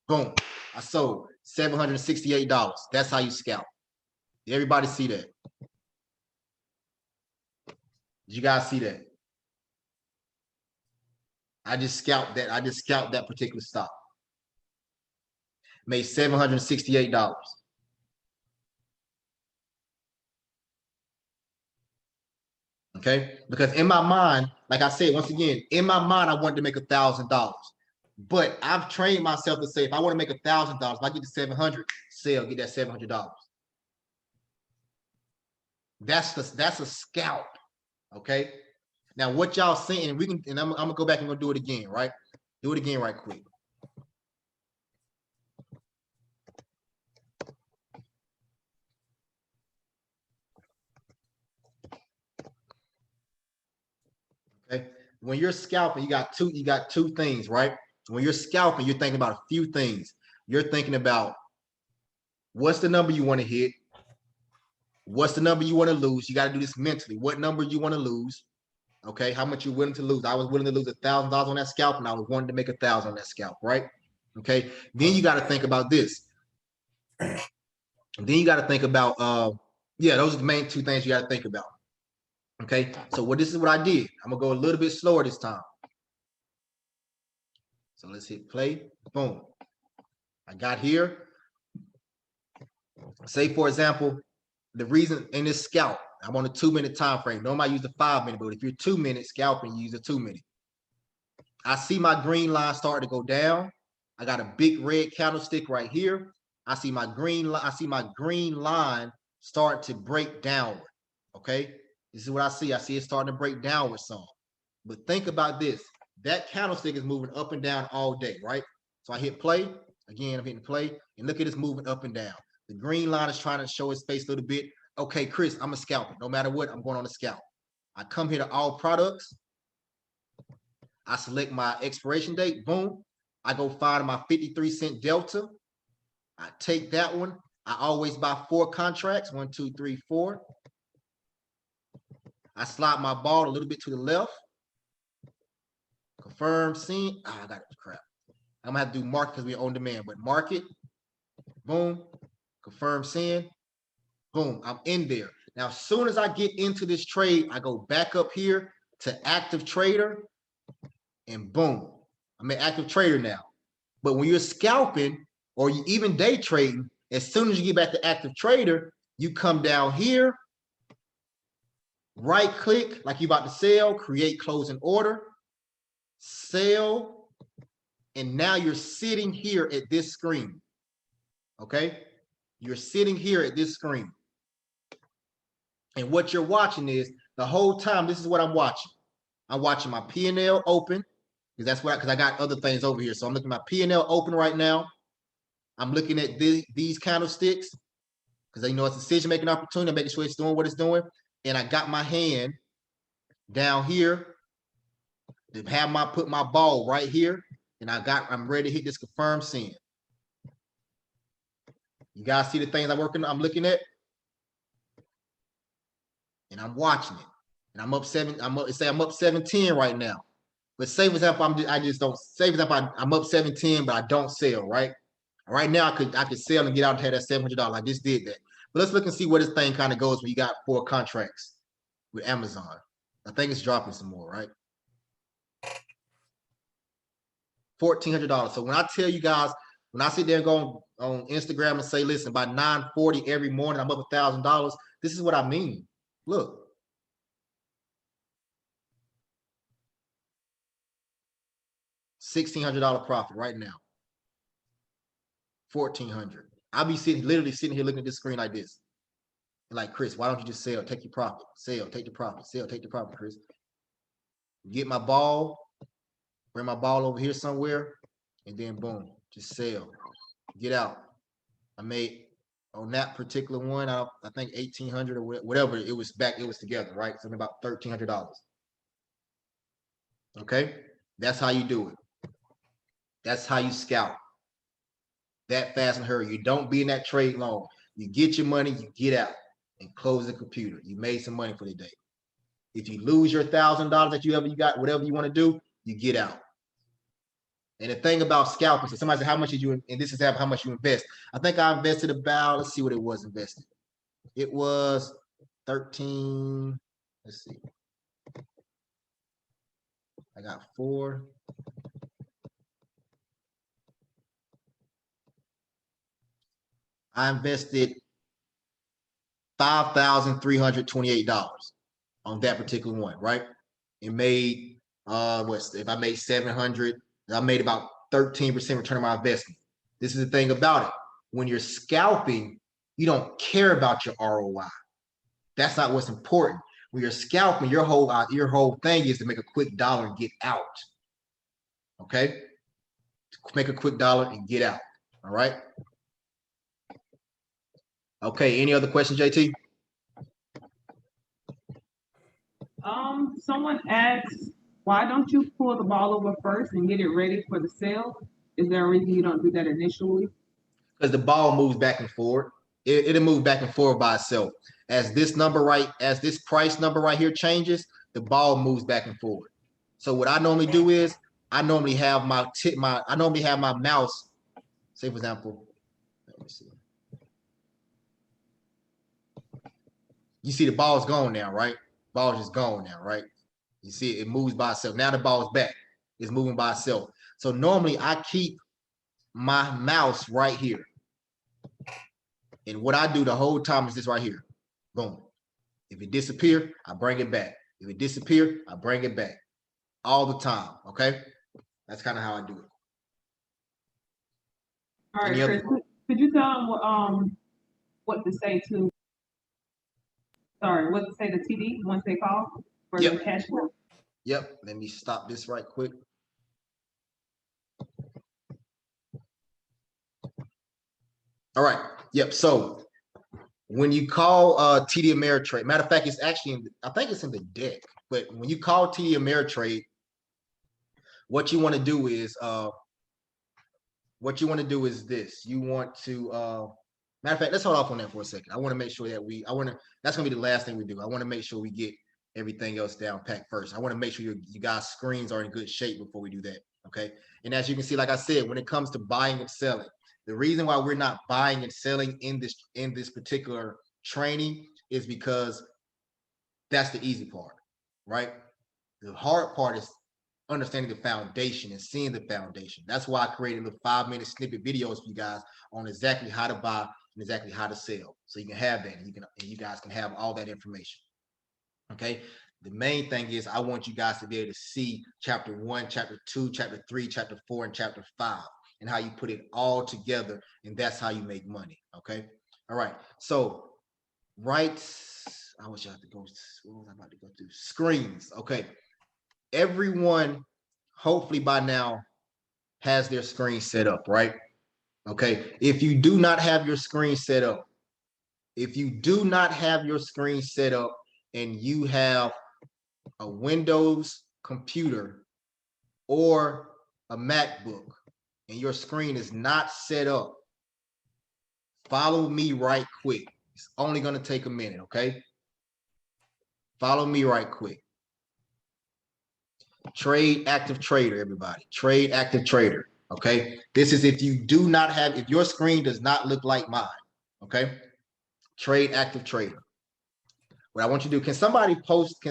Boom. I sold $768. That's how you scalp. Did everybody see that? Did you guys see that? I just scalped that. I just scalped that particular stock. Made $768. Okay, because in my mind, like I said, once again, in my mind, I wanted to make $1,000. But I've trained myself to say, if I want to make $1,000, if I get to 700, sell, get that $700. That's a scalp. Okay. Now what y'all saying, we can, and I'm gonna go back and do it again, right? Do it again right quick. Okay. When you're scalping, you got two things, right? When you're scalping, you're thinking about a few things. You're thinking about what's the number you want to hit, what's the number you want to lose. You got to do this mentally. What number you want to lose? Okay, how much you're willing to lose. I was willing to lose $1,000 on that scalp, and I was wanting to make 1,000 on that scalp, right? Okay, then you got to think about this. And then you got to think about, yeah, those are the main two things you got to think about. Okay, so this is what I did. I'm gonna go a little bit slower this time. So let's hit play. Boom. I got here. Say, for example, the reason in this scalp, I'm on a 2-minute time frame. Normally I use the 5-minute, but if you're 2 minutes scalping, you use a 2-minute. I see my green line starting to go down. I got a big red candlestick right here. I see my green line start to break downward. Okay, this is what I see. I see it starting to break downward some. But think about this. That candlestick is moving up and down all day, right? So I hit play. Again, I'm hitting play. And look at this moving up and down. The green line is trying to show its face a little bit. Okay, Chris, I'm a scalper. No matter what, I'm going on a scalp. I come here to all products. I select my expiration date. Boom. I go find my 53-cent delta. I take that one. I always buy 4 contracts. 1, 2, 3, 4. I slide my ball a little bit to the left. Confirm scene. I got it. Crap. I'm gonna have to do market because we're on demand, but market. Boom. Confirm send. Boom. I'm in there. Now, as soon as I get into this trade, I go back up here to active trader, and boom, I'm an active trader now. But when you're scalping or you even day trading, as soon as you get back to active trader, you come down here, right click like you're about to sell, create closing order, sell, and now you're sitting here at this screen. Okay, you're sitting here at this screen. And what you're watching is the whole time, this is what I'm watching. I'm watching my P&L open, because I got other things over here. So I'm looking at my P&L open right now. I'm looking at these candlesticks because it's a decision-making opportunity. I'm making sure it's doing what it's doing. And I got my hand down here to have put my ball right here. And I'm ready to hit this confirm send. You guys see the things I'm looking at? And I'm watching it. And I'm up 710 right now. But say for example, I'm up 710, but I don't sell, right? Right now I could sell and get out and have that $700. I just did that. But let's look and see where this thing kind of goes when you got 4 contracts with Amazon. I think it's dropping some more, right? $1,400. So when I tell you guys, when I sit there and go on Instagram and say, listen, by 9:40 every morning, I'm up $1,000. This is what I mean. Look. $1,600 profit right now. 1,400. I'll be literally sitting here looking at this screen like this. Like, Chris, why don't you just sell? Take your profit. Sell, take the profit. Sell, take the profit, Chris. Get my ball, bring my ball over here somewhere, and then boom, just sell. Get out. I made on that particular one, I think 1,800 or whatever. It was together, right? Something about $1,300. Okay, that's how you do it. That's how you scalp. That fast and hurry. You don't be in that trade long. You get your money, you get out and close the computer. You made some money for the day. If you lose your $1,000 that you got, whatever you want to do, you get out. And the thing about scalping, so somebody said, how much did you, and this is how much you invest. I think I invested about, let's see what it was invested. It was 13, let's see. I got 4. I invested $5,328 on that particular one, right? It made if I made 700, I made about 13% return on my investment. This is the thing about it. When you're scalping, you don't care about your ROI. That's not what's important. When you're scalping, your whole thing is to make a quick dollar and get out. Okay? Make a quick dollar and get out. All right. Okay, any other questions, JT? Someone asks, why don't you pull the ball over first and get it ready for the sale? Is there a reason you don't do that initially? Because the ball moves back and forward. It'll move back and forward by itself. As this price number right here changes, the ball moves back and forward. So what I normally do is I normally have my mouse, say for example, let me see. You see the ball's gone now, right? Ball's just gone now, right? You see it moves by itself. Now the ball's back. It's moving by itself. So normally I keep my mouse right here. And what I do the whole time is this right here. Boom. If it disappears, I bring it back. If it disappears, I bring it back. All the time, okay? That's kind of how I do it. All right, Chris, could you tell them what to say to the TD once they call for the cash flow? Yep, let me stop this right quick. All right, yep, so when you call TD Ameritrade, matter of fact, it's actually, I think it's in the deck, but when you call TD Ameritrade, what you want to do is this. You want to, matter of fact, let's hold off on that for a second. I want to make sure that that's going to be the last thing we do. I want to make sure we get everything else down packed first. I want to make sure you guys' screens are in good shape before we do that, okay? And as you can see, like I said, when it comes to buying and selling, the reason why we're not buying and selling in this particular training is because that's the easy part, right? The hard part is understanding the foundation and seeing the foundation. That's why I created the 5-minute snippet videos for you guys on exactly how to buy and exactly how to sell. So you can have that, and you guys can have all that information. Okay. The main thing is I want you guys to be able to see chapter 1, chapter 2, chapter 3, chapter 4, and chapter 5, and how you put it all together, and that's how you make money. Okay. All right. So I wish I had to go. What was I about to go through? Screens. Okay. Everyone, hopefully by now, has their screen set up, right? Okay. If you do not have your screen set up, and you have a Windows computer or a MacBook and your screen is not set up, follow me right quick. It's only going to take a minute, okay? Follow me right quick. Trade Active Trader, everybody. Trade Active Trader, okay? This is if your screen does not look like mine, okay? Trade Active Trader. What I want you to do, can somebody paste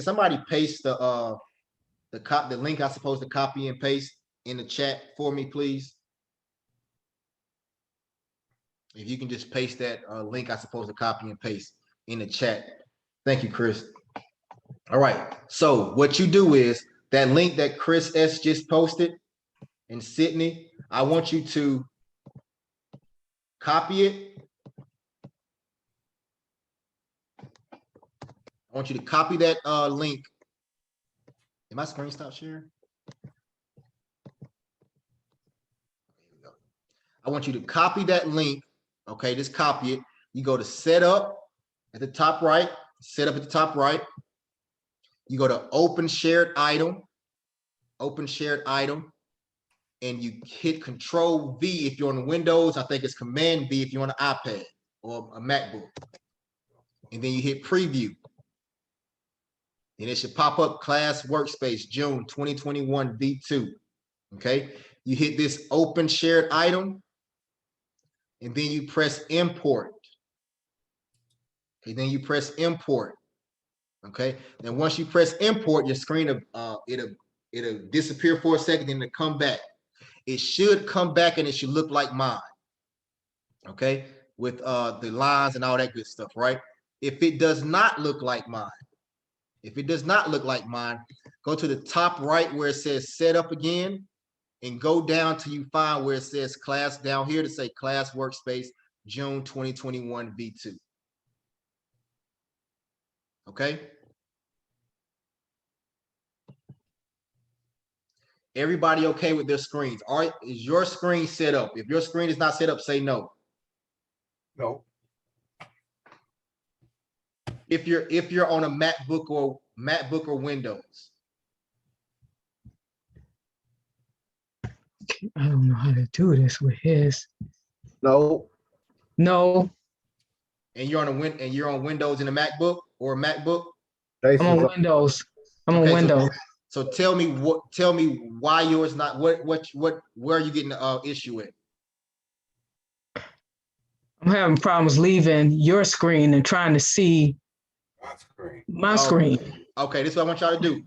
the link I'm supposed to copy and paste in the chat for me, please? If you can just paste that link I'm supposed to copy and paste in the chat. Thank you, Chris. All right. So what you do is that link that Chris S just posted and Sydney, I want you to copy it. I want you to copy that link. Did my screen stop sharing? I want you to copy that link. Okay, just copy it. You go to setup at the top right, setup at the top right. You go to open shared item, and you hit Control V if you're on Windows. I think it's Command V if you're on an iPad. or a MacBook. And then you hit preview. And it should pop up class workspace, June 2021 V2. Okay. You hit this open shared item. And then you press import. Okay, then you press import. Okay. Then once you press import, your screen it'll disappear for a second and it'll come back. It should come back and it should look like mine. Okay, with the lines and all that good stuff, right? If it does not look like mine, go to the top right where it says setup again and go down till you find where it says class down here to say class workspace June 2021 V2. Okay. Everybody okay with their screens? Is your screen set up? If your screen is not set up, say no. No. If you're on a MacBook or Windows. I don't know how to do this with his. No. No, And you're on Windows in a MacBook or a MacBook. I'm on Windows. I'm on Okay, Windows. So tell me why yours not, where are you getting the issue with? I'm having problems leaving your screen and trying to see my screen. Okay, this is what I want y'all to do.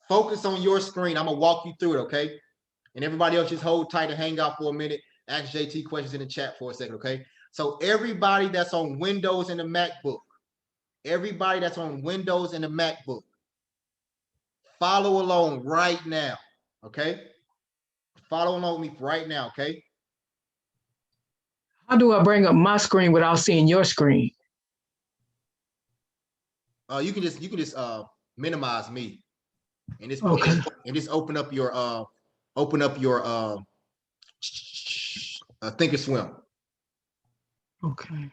Focus on your screen. I'm gonna walk you through it, okay? And everybody else just hold tight and hang out for a minute. Ask JT questions in the chat for a second, okay? So everybody that's on Windows and the MacBook, follow along right now, okay? Follow along with me right now, okay? How do I bring up my screen without seeing your screen? You can just minimize me, and just Okay. open up your Thinkorswim. Okay.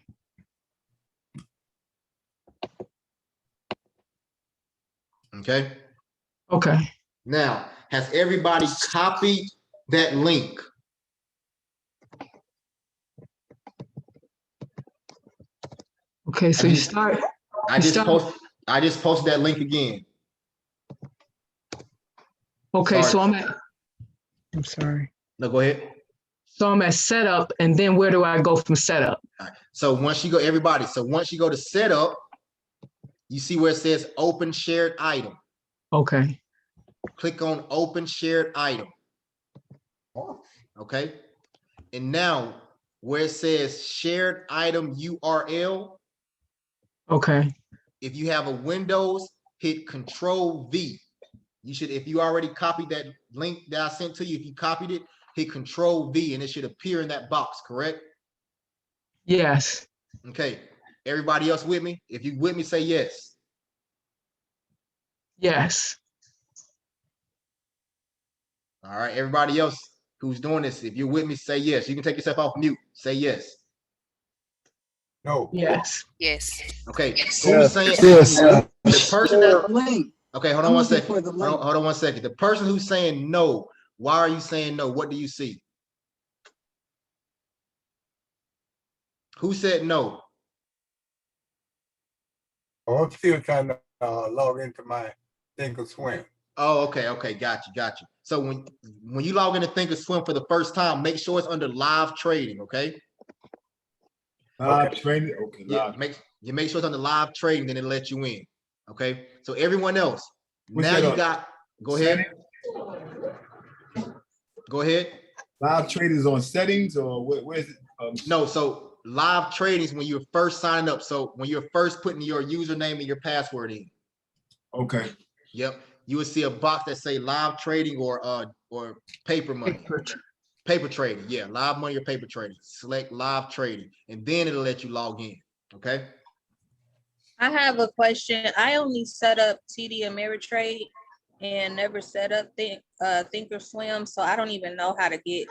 Okay. Okay. Now, has everybody copied that link? Okay. So you start. I just posted that link again. Okay. Sorry. So I'm sorry. No, go ahead. So I'm at setup, and then where do I go from setup? All right. So once you go to setup, you see where it says open shared item. Okay. Click on open shared item. Okay. And now where it says shared item URL. Okay. If you have a Windows, hit Control V. You should, if you already copied that link that I sent to you, if you copied it, hit Control V and it should appear in that box, correct? Yes. Okay. Everybody else with me? If you with me, say yes. Yes. All right. Everybody else who's doing this, if you're with me, say yes. You can take yourself off mute. Say yes. No. Yes. Yes. Okay. Yes. Who's saying Yes. the person that Link. okay, hold on one second. Hold on 1 second. The person who's saying no, why are you saying no? What do you see? Who said no? I'm still trying to log into my Thinkorswim. Oh, okay, got you. So when you log into Thinkorswim for the first time, make sure it's under live trading, okay? Live trading. Okay. Yeah, Live. make sure it's under live trading, then it'll let you in. Okay. So everyone else, What's now that you up? got. Go ahead. Go ahead. Live trading is on settings or where is it? No, so live trading is when you're first signing up. So when you're first putting your username and your password in. Okay. Yep. You will see a box that say live trading or paper money. Paper trading. Yeah, live money or paper trading. Select live trading, and then it'll let you log in. Okay. I have a question. I only set up TD Ameritrade and never set up Thinkorswim, so I don't even know how to get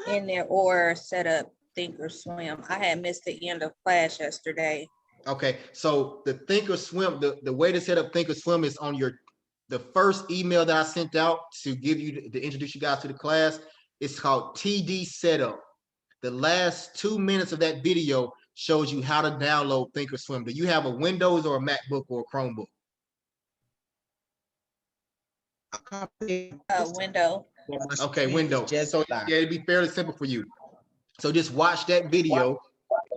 in there or set up Thinkorswim. I had missed the end of class yesterday. Okay, so the Thinkorswim, the way to set up Thinkorswim is on the first email that I sent out to give you to introduce you guys to the class. It's called TD Setup. The last 2 minutes of that video shows you how to download Thinkorswim. Do you have a Windows or a MacBook or a Chromebook? Window. Okay, Windows. So yeah, it'd be fairly simple for you. So just watch that video,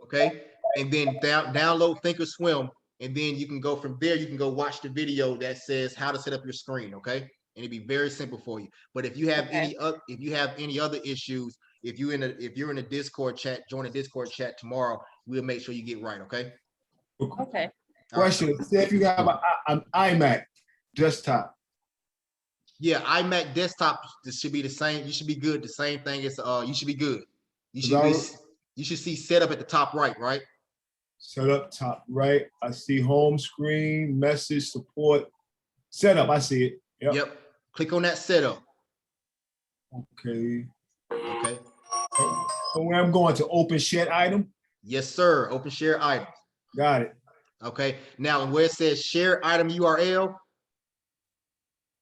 okay? And then download Thinkorswim, and then you can go from there. You can go watch the video that says how to set up your screen, okay? And it'd be very simple for you. But if you have any other issues, if you're in a Discord chat, join the Discord chat tomorrow. We'll make sure you get right, okay? Okay. Question, say if you have an iMac desktop. Yeah, iMac desktop, this should be the same. You should be good. The same thing as you should be good. You should see setup at the top right, right? Setup top right. I see home screen, message, support, setup. I see it. Yep. Click on that setup. Okay. Okay. So where I'm going to open shared item? Yes, sir. Open share items. Got it. Okay. Now, where it says share item URL,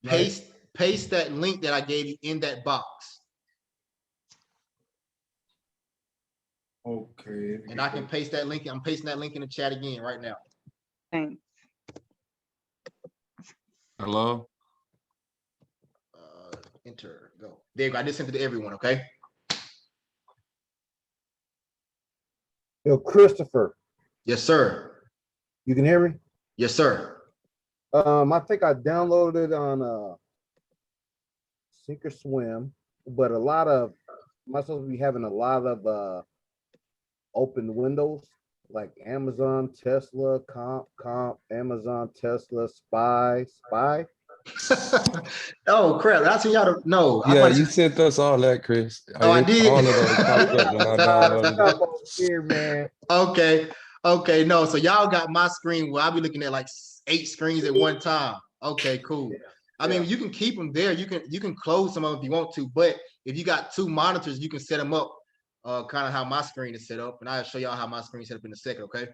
paste that link that I gave you in that box. Okay. And I can paste that link. I'm pasting that link in the chat again right now. Thanks. Hello? Enter, go. There you go. I just sent it to everyone, okay? Yo, Christopher, Yes, sir. you can hear me? Yes, sir. I think I downloaded it on Thinkorswim, but am I supposed to be having a lot of open windows like Amazon, Tesla, comp, Amazon, Tesla, spy. Oh crap! That's y'all don't know. Yeah, you sent us all that, Chris. Oh, I did? All of those popped up when I downloaded it. Here, man. Okay, no. So y'all got my screen where I'll be looking at like 8 screens at one time. Okay, cool. I mean, you can keep them there. You can close some of them if you want to, but if you got 2 monitors, you can set them up kind of how my screen is set up, and I'll show y'all how my screen is set up in a second, okay?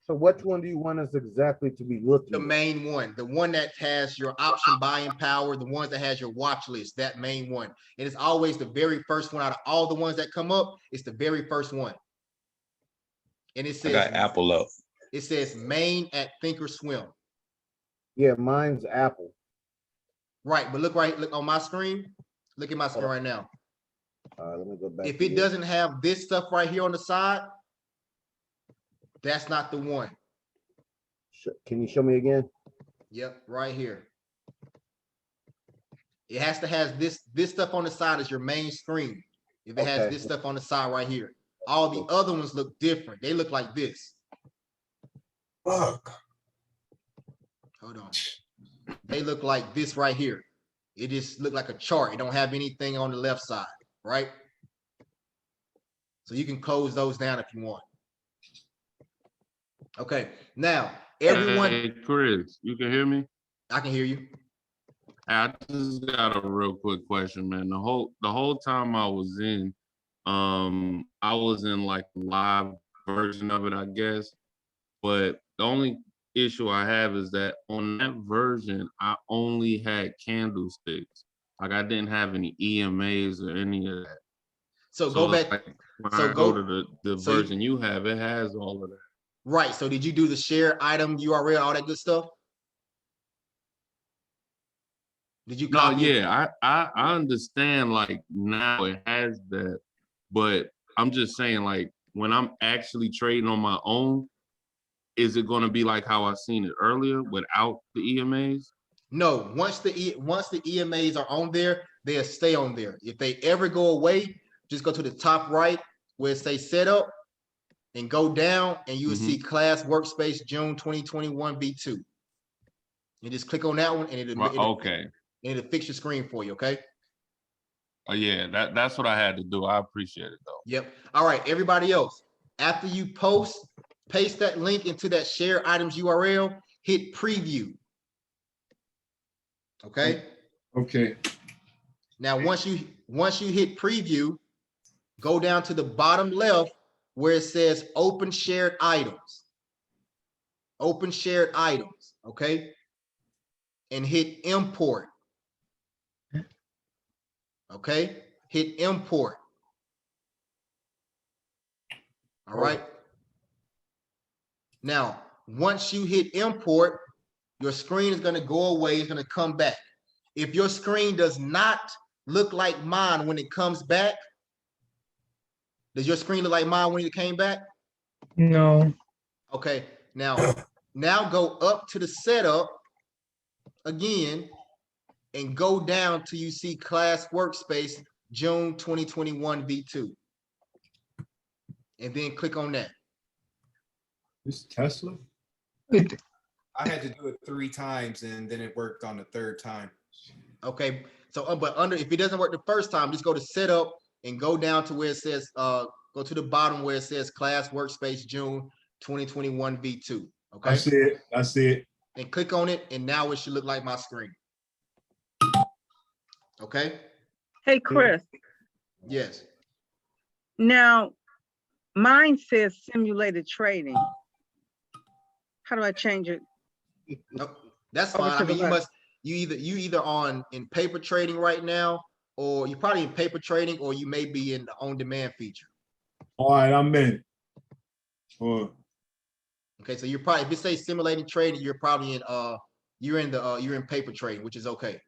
So which one do you want us exactly to be looking The at? main one, the one that has your option buying power, the ones that has your watch list, that main one. And it's always the very first one out of all the ones that come up. It's the very first one. And it says, I got Apple up. It says main at Thinkorswim. Yeah, mine's Apple. Right, but look on my screen. Look at my screen right now. Let me go back. If it doesn't have this stuff right here on the side, that's not the one. Can you show me again? Yep, right here. It has to have this stuff on the side as your main screen. If it has this stuff on the side right here. All the other ones look different. They look like this. Fuck. Hold on. They look like this right here. It just look like a chart. It don't have anything on the left side, right? So you can close those down if you want. Okay, now everyone. Hey, Chris, you can hear me? I can hear you. I just got a real quick question, man. The whole time I was in like live version of it, I guess. But the only issue I have is that on that version, I only had candlesticks. Like I didn't have any EMAs or any of that. So go back. Like, when so I go to the so version you have, it has all of that. Right. So did you do the share item URL, all that good stuff? Did you copy? No, yeah, I understand like now it has that, but I'm just saying like when I'm actually trading on my own, is it going to be like how I seen it earlier without the EMAs? No, once the EMAs are on there, they'll stay on there. If they ever go away, just go to the top right where it says setup and go down and you will see class workspace June 2021 V2. You just click on that one and it'll fix your screen for you, okay? Oh yeah, that's what I had to do. I appreciate it though. Yep. All right, everybody else. After you paste that link into that share items URL, hit preview. Okay? Okay. Now, once you hit preview, go down to the bottom left where it says open shared items. Open shared items, okay? And hit import. Okay? Hit import. All right? Now, once you hit import, your screen is going to go away. It's going to come back. If your screen does not look like mine when it comes back, does your screen look like mine when it came back? No. Okay, now go up to the setup again and go down till you see class workspace June 2021 V2. And then click on that. This Tesla? I had to do it 3 times and then it worked on the 3rd time. Okay, so but if it doesn't work the first time, just go to setup and go down to where it says go to the bottom where it says class workspace June 2021 V2. Okay, I see it. I see it. And click on it, and now it should look like my screen. Okay. Hey, Chris. Yes. Now, mine says simulated trading. How do I change it? Nope, that's Over fine. to I mean, the left. you either on in paper trading right now, or you're probably in paper trading, or you may be in the on-demand feature. All right, I'm in. Sure. Okay, so you're probably, if it says simulating trading, you're probably in you're in paper trading, which is okay.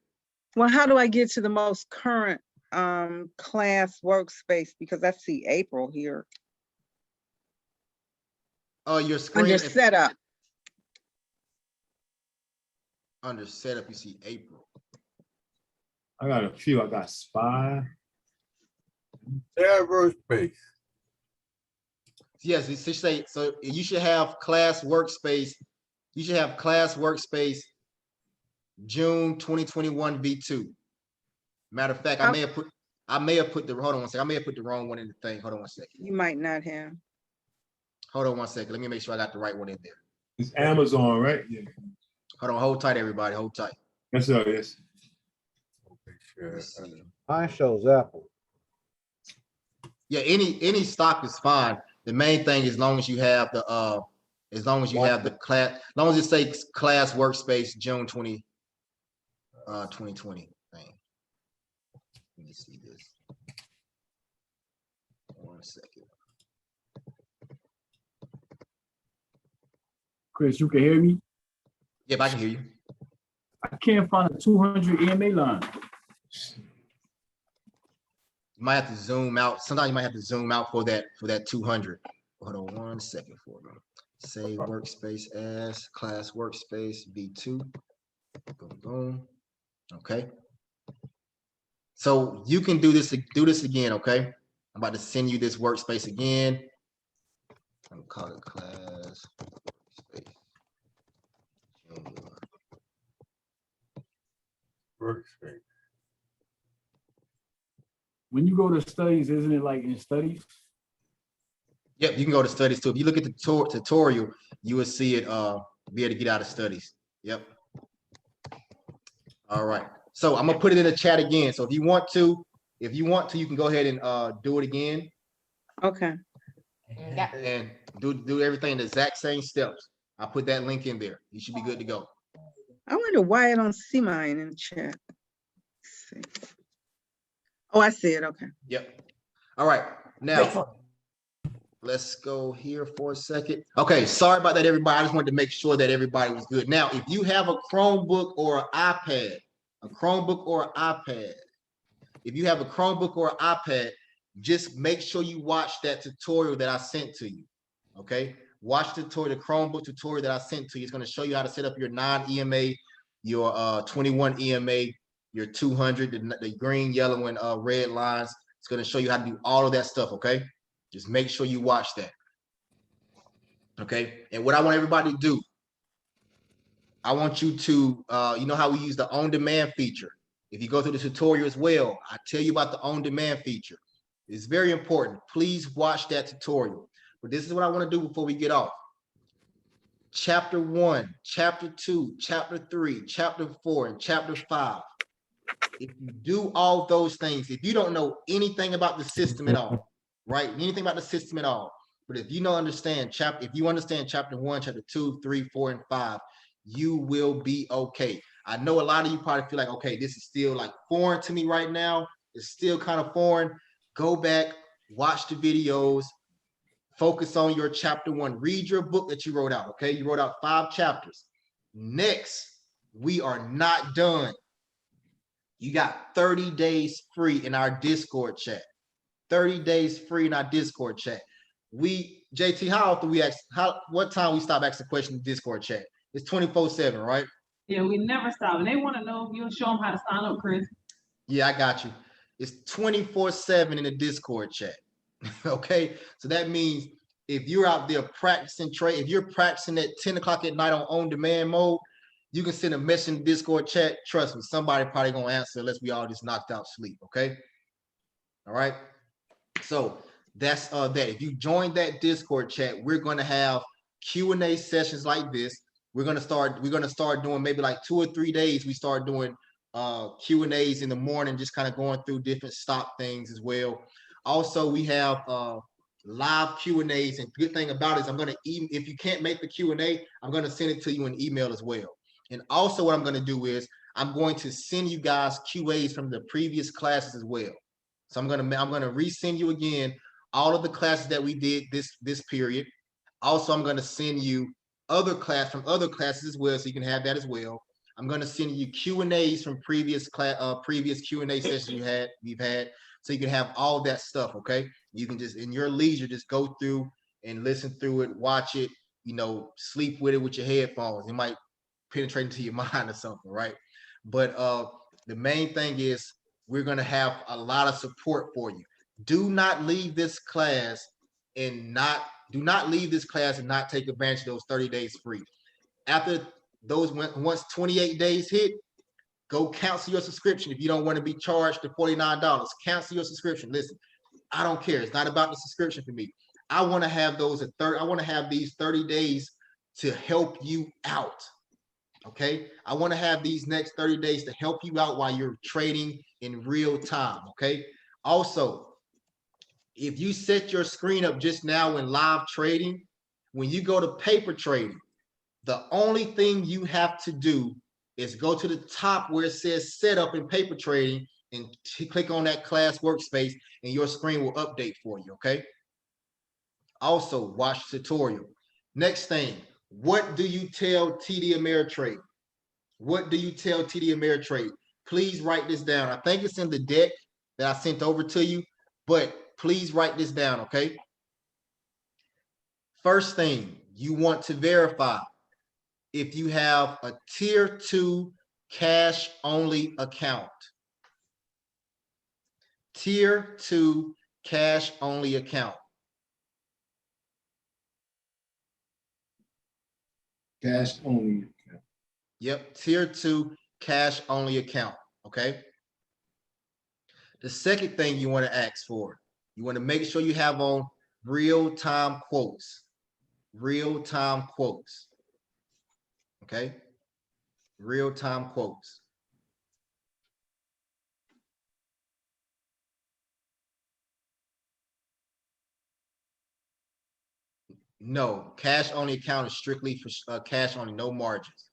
Well, how do I get to the most current class workspace? Because I see April here. Your screen Under setup. Under setup, you see April. I got a few. I got SPY. Share workspace. Yes, it should say, so you should have class workspace. You should have class workspace June 2021 V2. Matter of fact, I may have put the, hold on one second. I may have put the wrong one in the thing. Hold on one second. You might not have. Hold on one second. Let me make sure I got the right one in there. It's Amazon, right? Yeah. Hold on, hold tight, everybody. Hold tight. Yes, sir. Yes. Mine shows Apple. Yeah, any stock is fine. The main thing, as long as you have the class, as long as it says class workspace June 2020 thing. Let me see this. 1 second. Chris, you can hear me? Yep, I can hear you. I can't find a 200 EMA line. You might have to zoom out. Sometimes you might have to zoom out for that 200. Hold on 1 second for me. Save workspace as class workspace V2. Boom, boom. Okay. So you can do this again, okay? I'm about to send you this workspace again. I'm gonna call it class Workspace. When you go to studies, isn't it like in studies? Yep, you can go to studies too. If you look at the tutorial, you will see it be able to get out of studies. Yep. All right. So I'm gonna put it in the chat again. So if you want to, you can go ahead and do it again. Okay. And do everything the exact same steps. I'll put that link in there. You should be good to go. I wonder why I don't see mine in the chat. Let's see. Oh, I see it. Okay. Yep. All right. Now, let's go here for a second. Okay. Sorry about that, everybody. I just wanted to make sure that everybody was good. Now, if you have a Chromebook or an iPad, if you have a Chromebook or an iPad, just make sure you watch that tutorial that I sent to you. Okay. Watch the tutorial, the Chromebook tutorial that I sent to you. It's going to show you how to set up your non-EMA, your 21 EMA, your 200, the green, yellow, and red lines. It's going to show you how to do all of that stuff, okay? Just make sure you watch that, okay? And what I want everybody to do, I want you to, you know how we use the on-demand feature. If you go through the tutorial as well, I tell you about the on-demand feature. It's very important. Please watch that tutorial. But this is what I want to do before we get off. Chapter 1, Chapter 2, Chapter 3, Chapter 4, and Chapter 5. If you do all those things, if you don't know anything about the system at all, right? Anything about the system at all, but if you understand Chapter 1, Chapter 2, 3, 4, and 5, you will be okay. I know a lot of you probably feel like, okay, this is still like foreign to me right now. It's still kind of foreign. Go back, watch the videos, Focus on your chapter 1. Read your book that you wrote out, okay? You wrote out 5 chapters. Next, we are not done. You got 30 days free in our Discord chat. 30 days free in our Discord chat. JT, how often we ask, what time we stop asking questions in the Discord chat? It's 24/7, right? Yeah, we never stop. And they want to know if you'll show them how to sign up, Chris. Yeah, I got you. It's 24/7 in the Discord chat. Okay, so that means if you're out there practicing trade, if you're practicing at 10 o'clock at night on demand mode, you can send a message in the Discord chat. Trust me, somebody probably gonna answer unless we all just knocked out sleep. Okay, all right. So that's that. If you join that Discord chat, we're gonna have Q&A sessions like this. We're gonna start doing maybe like 2 or 3 days. We start doing Q&As in the morning, just kind of going through different stock things as well. Also, we have live Q&As, and good thing about it is I'm gonna if you can't make the Q&A, I'm gonna send it to you in email as well. And also what I'm gonna do is I'm going to send you guys QAs from the previous classes as well. So I'm gonna resend you again all of the classes that we did this period. Also, I'm gonna send you other classes as well, so you can have that as well. I'm gonna send you Q&As from previous Q&A sessions we've had, so you can have all that stuff. Okay, you can just in your leisure just go through and listen through it, watch it, sleep with it with your headphones. It might penetrate into your mind or something, right? But the main thing is we're gonna have a lot of support for you. Do not leave this class and not take advantage of those 30 days free. After those, once 28 days hit, go cancel your subscription. If you don't want to be charged the $49, cancel your subscription. Listen, I don't care. It's not about the subscription for me. I want to have I want to have these 30 days to help you out. Okay, I want to have these next 30 days to help you out while you're trading in real time. Okay, also, if you set your screen up just now in live trading, when you go to paper trading, the only thing you have to do is go to the top where it says setup in paper trading and click on that class workspace, and your screen will update for you. Okay, also watch the tutorial. Next thing, what do you tell TD Ameritrade? What do you tell TD Ameritrade? Please write this down. I think it's in the deck that I sent over to you, but please write this down, okay? First thing, you want to verify if you have a tier 2 cash only account. Tier 2 cash only account. Cash only account. Yep, tier 2 cash only account, okay? The second thing you want to ask for, you want to make sure you have on real-time quotes. Real-time quotes. Okay? Real-time quotes. No, cash only account is strictly for cash only, no margins.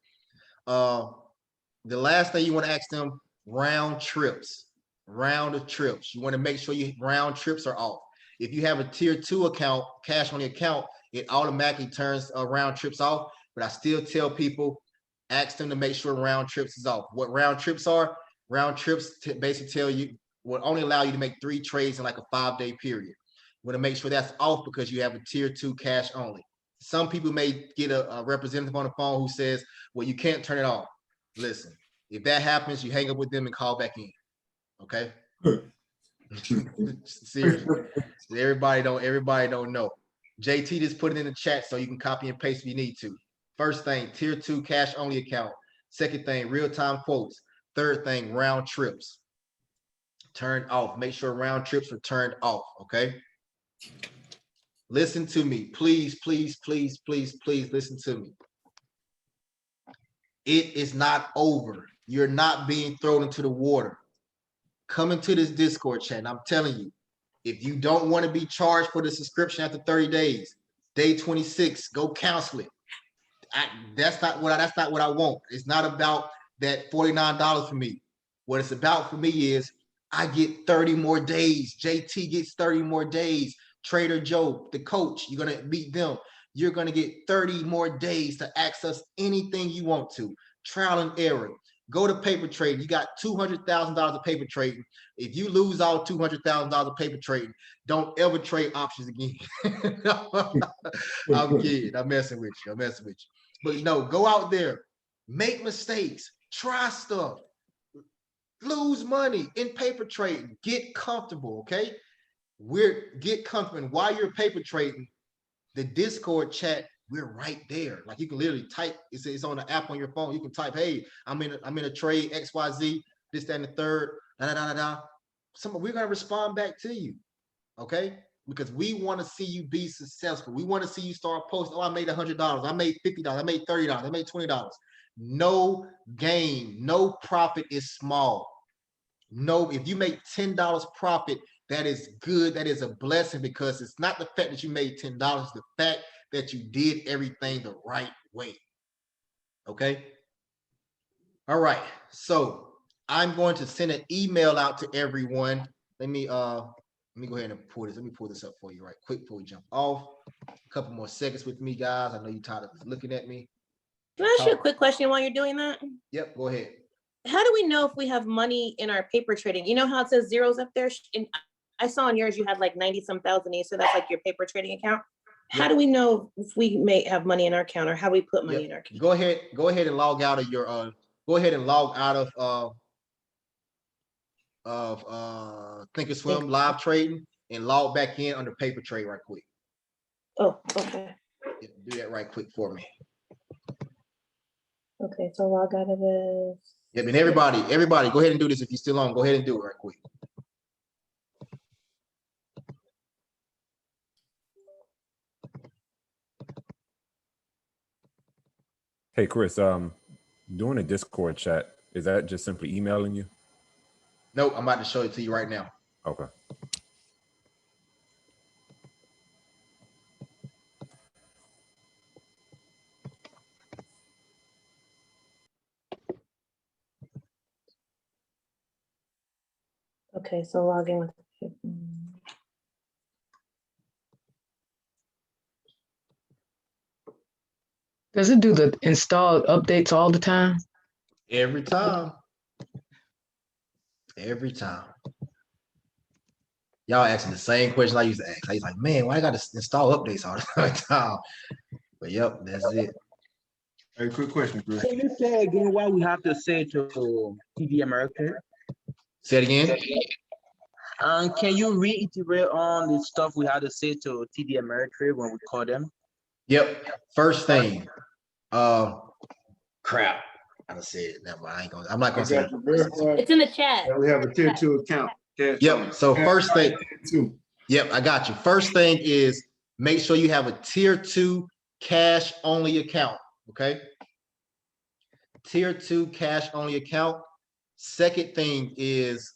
The last thing you want to ask them, round trips. Round of trips. You want to make sure your round trips are off. If you have a tier 2 account, cash only account, it automatically turns round trips off. But I still tell people, ask them to make sure round trips is off. What round trips are? Round trips basically tell you will only allow you to make 3 trades in like a 5-day period. You want to make sure that's off because you have a tier 2 cash only. Some people may get a representative on the phone who says, well, you can't turn it off. Listen, if that happens, you hang up with them and call back in. Okay. Seriously. Everybody don't know. JT just put it in the chat so you can copy and paste if you need to. First thing, tier 2 cash only account. Second thing, real-time quotes. Third thing, round trips. Turned off. Make sure round trips are turned off. Okay. Listen to me. Please, please, please, please, please listen to me. It is not over. You're not being thrown into the water. Come into this Discord chat. And I'm telling you, if you don't want to be charged for the subscription after 30 days, day 26, go cancel it. That's not what I want. It's not about that $49 for me. What it's about for me is I get 30 more days. JT gets 30 more days. Trader Joe, the coach, you're gonna meet them. You're gonna get 30 more days to access anything you want to. Trial and error. Go to paper trading. You got $200,000 of paper trading. If you lose all $200,000 of paper trading, don't ever trade options again. I'm kidding. I'm messing with you. I'm messing with you. But no, go out there, make mistakes, try stuff, lose money in paper trading, get comfortable, okay? Get comfortable. And while you're paper trading, the Discord chat, we're right there. Like you can literally type, it's on the app on your phone. You can type, hey, I'm in a trade XYZ, this, that, and the third, we're gonna respond back to you, okay? Because we want to see you be successful. We want to see you start posting, oh, I made $100, I made $50, I made $30, I made $20. No gain, no profit is small. No, if you make $10 profit, that is good. That is a blessing, because it's not the fact that you made $10, it's the fact that you did everything the right way. Okay. All right. So I'm going to send an email out to everyone. Let me go ahead and pull this. Let me pull this up for you right quick before we jump off. A couple more seconds with me, guys. I know you're tired of looking at me. Can I ask you a quick question while you're doing that? Yep, go ahead. How do we know if we have money in our paper trading? You know how it says zeros up there? And I saw on yours you had like 90-some thousand each, so that's like your paper trading account. How do we know if we may have money in our account, or how we put money in our account? Go ahead and log out of your go ahead and log out of Thinkorswim live trading and log back in under paper trade right quick. Oh, okay. Yeah, do that right quick for me. Okay, so log out of this. Yeah, and everybody, go ahead and do this if you're still on. Go ahead and do it right quick. Hey, Chris, doing a Discord chat, is that just simply emailing you? Nope, I'm about to show it to you right now. Okay. Okay, so log in with. Does it do the install updates all the time? Every time. Every time. Y'all asking the same question I used to ask. I was like, man, why I got to install updates all the time? But yep, that's it. Hey, quick question, Chris. Can you say again why we have to say to TD Ameritrade? Say it again. Can you reiterate on the stuff we had to say to TD Ameritrade when we call them? Yep. First thing. Crap. I done said it. Never mind. I'm not gonna say it. It's in the chat. We have a tier 2 account. Yep. So first thing. Yep, I got you. First thing is make sure you have a tier 2 cash only account. Okay. Tier 2 cash only account. Second thing is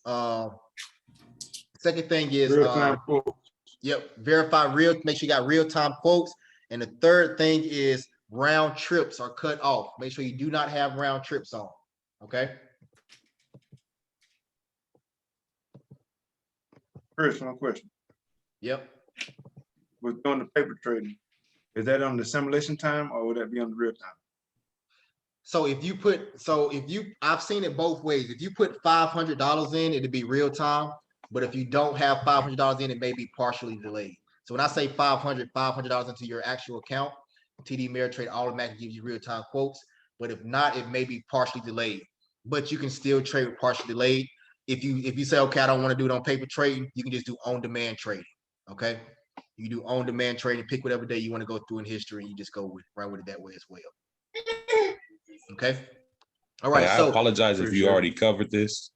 yep, verify real, make sure you got real-time quotes. And the third thing is round trips are cut off. Make sure you do not have round trips on. Okay. Chris, one question. Yep. We're doing the paper trading. Is that on the simulation time or would that be on the real time? So I've seen it both ways. If you put $500 in, it'd be real time. But if you don't have $500 in, it may be partially delayed. So when I say $500 into your actual account, TD Ameritrade automatically gives you real-time quotes. But if not, it may be partially delayed. But you can still trade with partially delayed. If you say, okay, I don't want to do it on paper trading, you can just do on-demand trading. Okay, you do on-demand trading, pick whatever day you want to go through in history, and you just go run with it that way as well. Okay. All right. I apologize if you already covered this.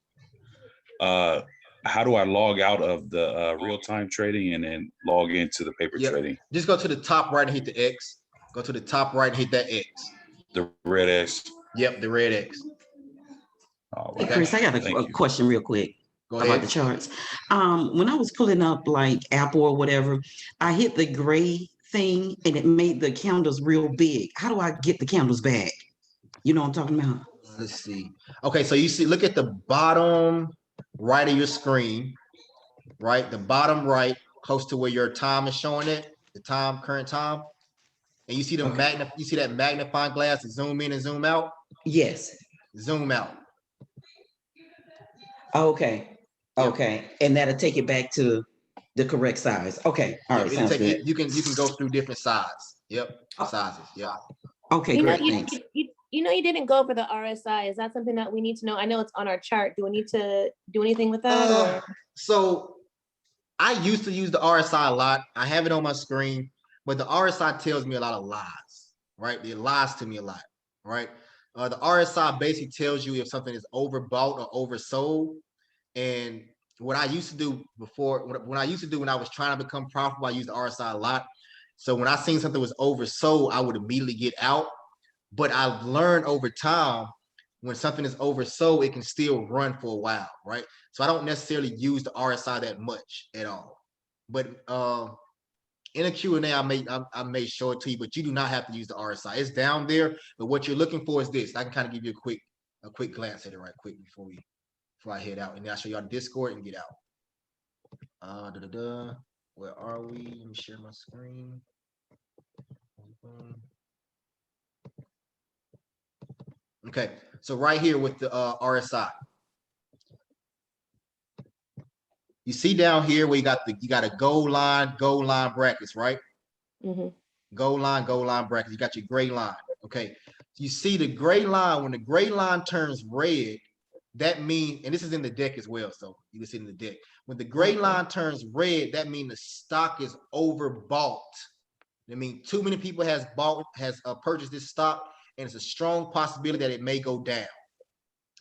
How do I log out of the real-time trading and then log into the paper trading? Just go to the top right and hit the X. Go to the top right and hit that X. The red X. Yep, the red X. Right. Hey, Chris, I got a question real quick about the charts. When I was pulling up like Apple or whatever, I hit the gray thing and it made the candles real big. How do I get the candles back? You know what I'm talking about? Let's see. Okay, so you see, look at the bottom right of your screen, right? The bottom right, close to where your time is showing it, the time, current time, and you see the you see that magnifying glass to zoom in and zoom out? Yes. Zoom out. Okay. Okay. And that'll take it back to the correct size. Okay. All right. It'll Sounds take good. you can go through different sizes. Yep. Sizes. Yeah. Okay. You know, Great. Thanks. you know, you didn't go for the RSI. Is that something that we need to know? I know it's on our chart. Do we need to do anything with that? Or? So I used to use the RSI a lot. I have it on my screen, but the RSI tells me a lot of lies, right? It lies to me a lot, right? The RSI basically tells you if something is overbought or oversold. And what I used to do before, when I was trying to become profitable, I used the RSI a lot. So when I seen something was oversold, I would immediately get out. But I've learned over time, when something is oversold, it can still run for a while, right? So I don't necessarily use the RSI that much at all. But in a Q&A, I may show it to you, but you do not have to use the RSI. It's down there, but what you're looking for is this. I can kind of give you a quick glance at it right quick before I head out, and then I'll show you on Discord and get out. Where are we? Let me share my screen. Okay, so right here with the RSI, you see down here where you got a gold line brackets, right? Mm-hmm. Gold line brackets. You got your gray line. Okay, you see the gray line. When the gray line turns red, that means, and this is in the deck as well, so you can see in the deck. When the gray line turns red, that means the stock is overbought. I mean, too many people has purchased this stock, and it's a strong possibility that it may go down.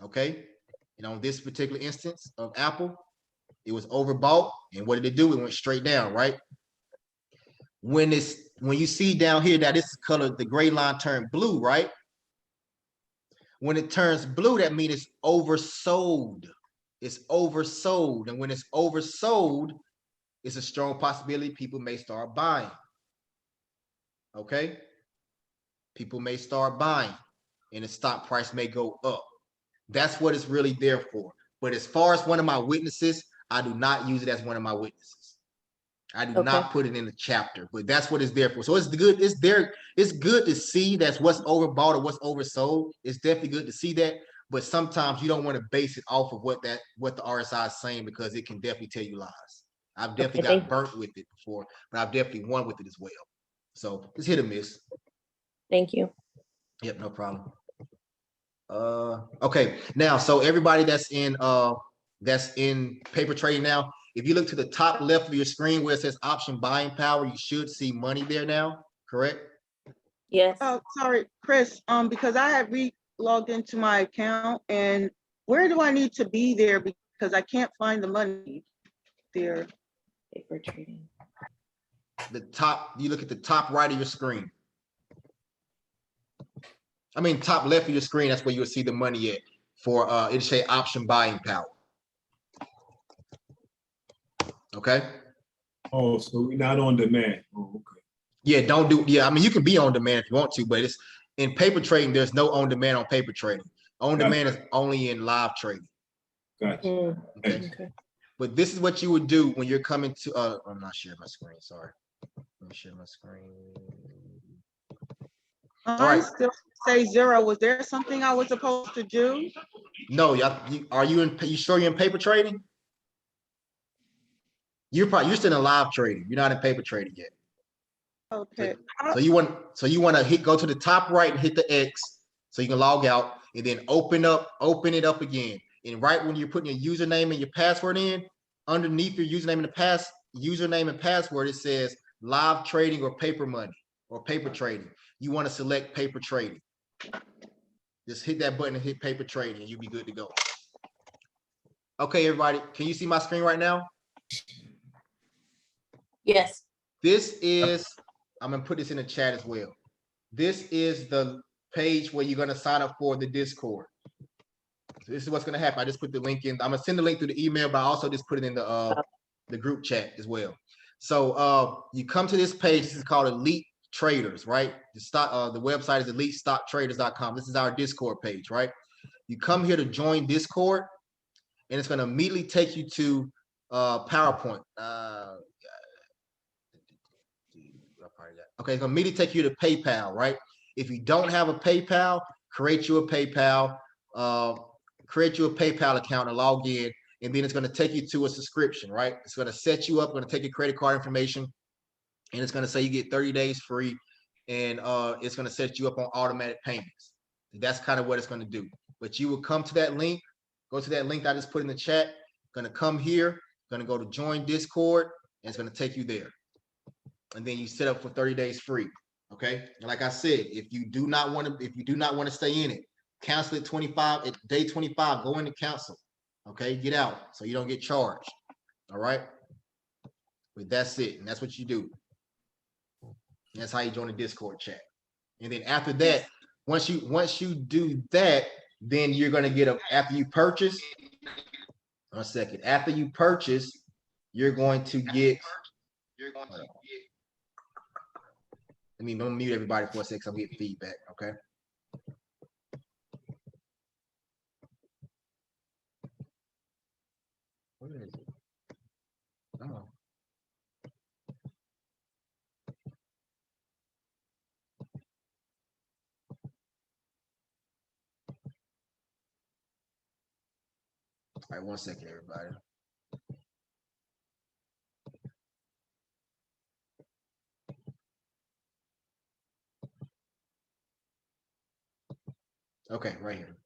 Okay, and on this particular instance of Apple, it was overbought, and what did it do? It went straight down, right? When you see down here, now this is colored, the gray line turned blue, right? When it turns blue, that means it's oversold. It's oversold, and when it's oversold, it's a strong possibility people may start buying. Okay, people may start buying, and the stock price may go up. That's what it's really there for. But as far as one of my witnesses, I do not use it as one of my witnesses. I do not put it in the chapter, but that's what it's there for. So it's good. It's there. It's good to see that's what's overbought or what's oversold. It's definitely good to see that. But sometimes you don't want to base it off of what the RSI is saying, because it can definitely tell you lies. I've definitely got burnt with it before, but I've definitely won with it as well. So it's hit or miss. Thank you. Yep, no problem. Okay, now, so everybody that's in paper trading now, if you look to the top left of your screen where it says option buying power, you should see money there now, correct? Yes. Oh, sorry, Chris, because I have logged into my account, and where do I need to be there? Because I can't find the money there. Paper trading. The top, you look at the top right of your screen. I mean, top left of your screen, that's where you'll see the money at for, it'll say option buying power. Okay. Oh, so we're not on demand. Oh, okay. Yeah, I mean, you can be on demand if you want to, but it's in paper trading, there's no on demand on paper trading. On demand is only in live trading. Gotcha. Okay. But this is what you would do when you're coming to, I'm not sharing my screen, sorry. Let me share my screen. I still say 0. Was there something I was supposed to do? No, you sure you're in paper trading? You're still in live trading. You're not in paper trading yet. Okay. So you want to go to the top right and hit the X so you can log out, and then open it up again. And right when you're putting your username and your password in, underneath your username and password, it says live trading or paper money or paper trading. You want to select paper trading. Just hit that button and hit paper trading, and you'll be good to go. Okay, everybody, can you see my screen right now? Yes. This is, I'm gonna put this in the chat as well. This is the page where you're gonna sign up for the Discord. So this is what's gonna happen. I just put the link in. I'm gonna send the link through the email, but I also just put it in the group chat as well. So you come to this page. This is called Elite Traders, right? The website is elitestocktraders.com. This is our Discord page, right? You come here to join Discord, and it's gonna immediately take you to PowerPoint. Okay, it's gonna immediately take you to PayPal, right? If you don't have a PayPal, create you a PayPal account and log in, and then it's gonna take you to a subscription, right? It's gonna set you up, gonna take your credit card information, and it's gonna say you get 30 days free, and it's gonna set you up on automatic payments. That's kind of what it's gonna do. But you will come to that link, go to that link I just put in the chat, gonna come here, gonna go to join Discord, and it's gonna take you there. And then you set up for 30 days free. Okay. And like I said, if you do not want to stay in it, cancel it 25 at day 25, go in and cancel. Okay, get out so you don't get charged. All right. But that's it. And that's what you do. And that's how you join the Discord chat. And then after that, once you do that, then you're gonna get after you purchase. 1 second. After you purchase, you're going to get. Let me mute everybody for a second. I'm getting feedback. Okay. Where is it? Come on. All right, 1 second, everybody. Okay, right here.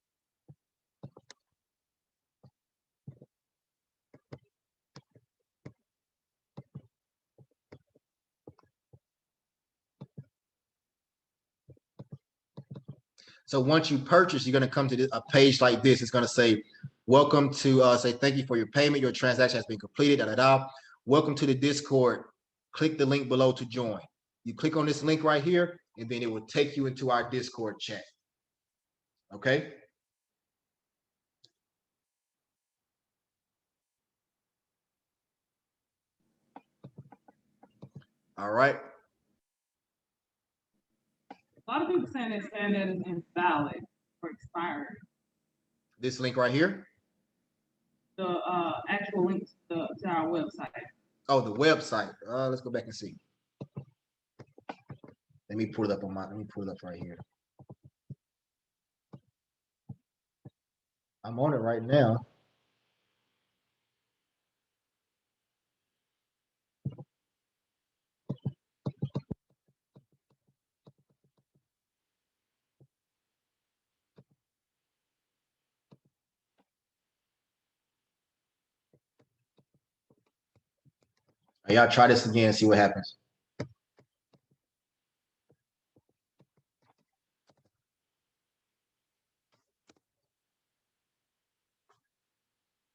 So once you purchase, you're going to come to a page like this. It's going to say, welcome to say, thank you for your payment. Your transaction has been completed. Da, da, da. Welcome to the Discord. Click the link below to join. You click on this link right here, and then it will take you into our Discord chat. Okay. All right. A lot of people saying that it's invalid or expired. This link right here. The actual link to our website. Oh, the website. Let's go back and see. Let me pull it up right here. I'm on it right now. Y'all try this again and see what happens.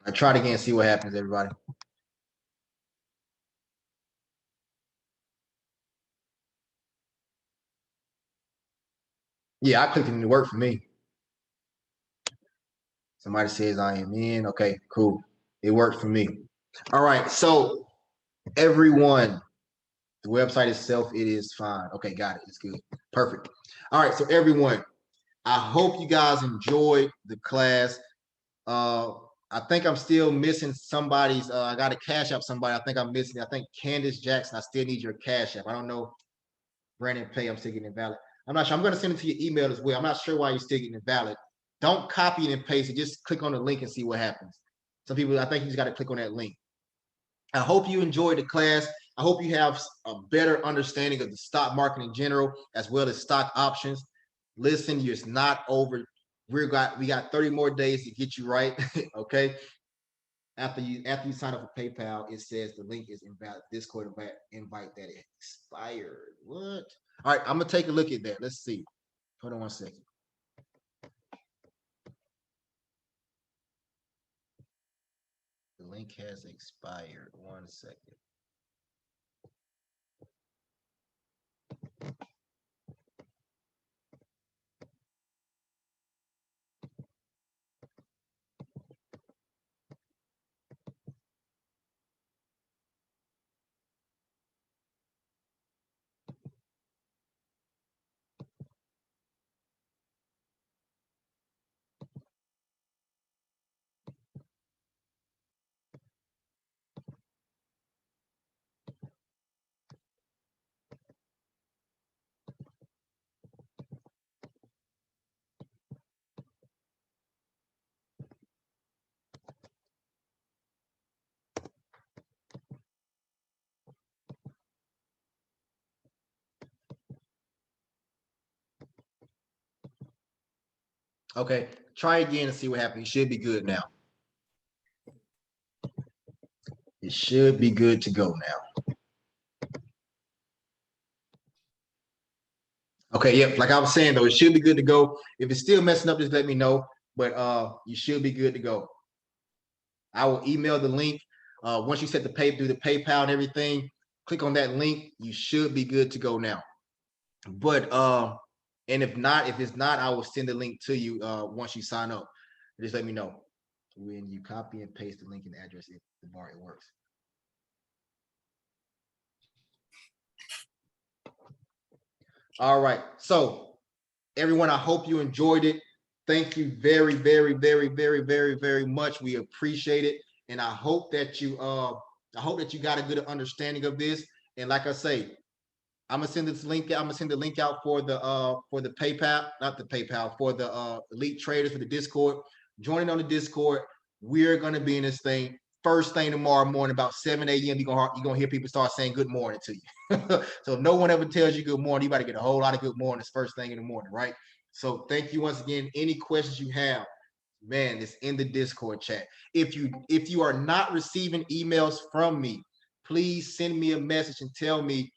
I tried again and see what happens, everybody. Yeah, I clicked it and it worked for me. Somebody says I am in. Okay, cool. It worked for me. All right, so everyone, the website itself, it is fine. Okay, got it. It's good. Perfect. All right, so everyone, I hope you guys enjoyed the class. I think I'm still missing somebody's. I got to cash up somebody. I think I'm missing. I think Candace Jackson. I still need your cash app. I don't know. Brandon Pay. I'm still getting invalid. I'm not sure. I'm going to send it to your email as well. I'm not sure why you're still getting invalid. Don't copy it and paste it. Just click on the link and see what happens. Some people, I think you just got to click on that link. I hope you enjoyed the class. I hope you have a better understanding of the stock market in general, as well as stock options. Listen, it's not over. We got 30 more days to get you right. Okay. After you sign up for PayPal, it says the link is invalid. Discord invite that expired. What? All right, I'm gonna take a look at that. Let's see. Hold on 1 second. The link has expired. 1 second. Okay, try again and see what happens. You should be good now. It should be good to go now. Okay, yep, like I was saying though, it should be good to go. If it's still messing up, just let me know. But you should be good to go. I will email the link. Once you set the do the PayPal and everything, click on that link. You should be good to go now. But and if it's not, I will send the link to you once you sign up. Just let me know. When you copy and paste the link and the address, it works. All right. So everyone, I hope you enjoyed it. Thank you very, very, very, very, very, very much. We appreciate it. And I hope that you got a good understanding of this. And like I say, I'm gonna send this link. I'm gonna send the link out for the PayPal, not the PayPal, for the elite traders for the Discord. Joining on the Discord. We're gonna be in this thing first thing tomorrow morning about 7 a.m. You're gonna hear people start saying good morning to you. So if no one ever tells you good morning, you better get a whole lot of good mornings first thing in the morning, right? So thank you once again. Any questions you have, man, it's in the Discord chat. If you are not receiving emails from me, please send me a message and tell me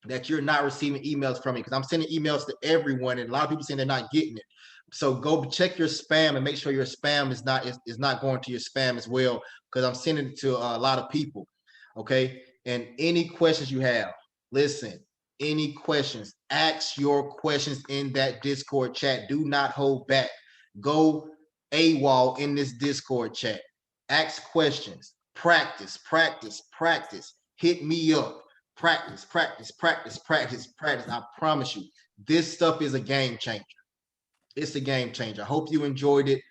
that you're not receiving emails from me, because I'm sending emails to everyone and a lot of people saying they're not getting it. So go check your spam and make sure your spam is not going to your spam as well, because I'm sending it to a lot of people. Okay. And any questions you have, listen, any questions, ask your questions in that Discord chat. Do not hold back. Go AWOL in this Discord chat. Ask questions. Practice, practice, practice. Hit me up. Practice, practice, practice, practice, practice. I promise you, this stuff is a game changer. It's a game changer. I hope you enjoyed it.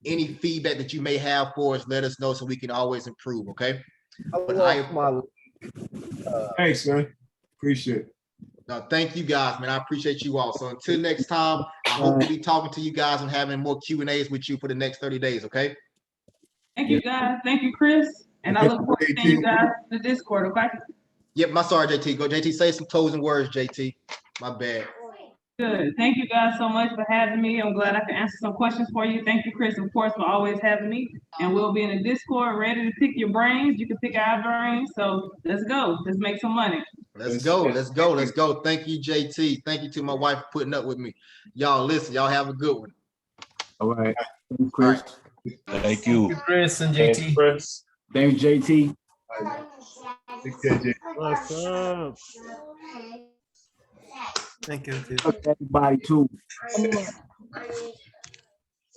Any feedback that you may have for us, let us know so we can always improve, okay? Thanks, man. Appreciate it. Thank you guys, man. I appreciate you all. So until next time, I hope to be talking to you guys and having more Q&As with you for the next 30 days, okay? Thank you, guys. Thank you, Chris. And I look forward to seeing you guys in the Discord, okay? Yep, sorry, JT. Go, JT, say some closing words, JT. My bad. Good. Thank you guys so much for having me. I'm glad I can answer some questions for you. Thank you, Chris, of course, for always having me. And we'll be in the Discord ready to pick your brains. You can pick our brains. So let's go. Let's make some money. Let's go. Let's go. Let's go. Thank you, JT. Thank you to my wife for putting up with me. Y'all listen. Y'all have a good one. All right. Thanks, Chris. Thank you. Chris and JT. Chris. Thanks, JT. What's up? Thank you. Everybody too.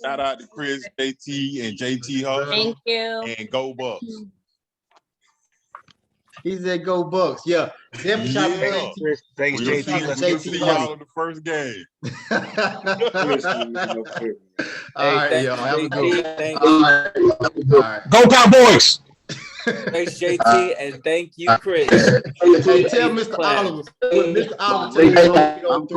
Shout out to Chris, JT, and JT Ho. Thank you. And go Bucks. He said go Bucks. Yeah. Definitely shout out to JT. Thanks, JT. Let's see y'all in the first game. All right, y'all. Have a good one. All right. Go Cowboys! Thanks, JT, and thank you, Chris. Hey, tell Mr. Oliver. Mr. Oliver, I'm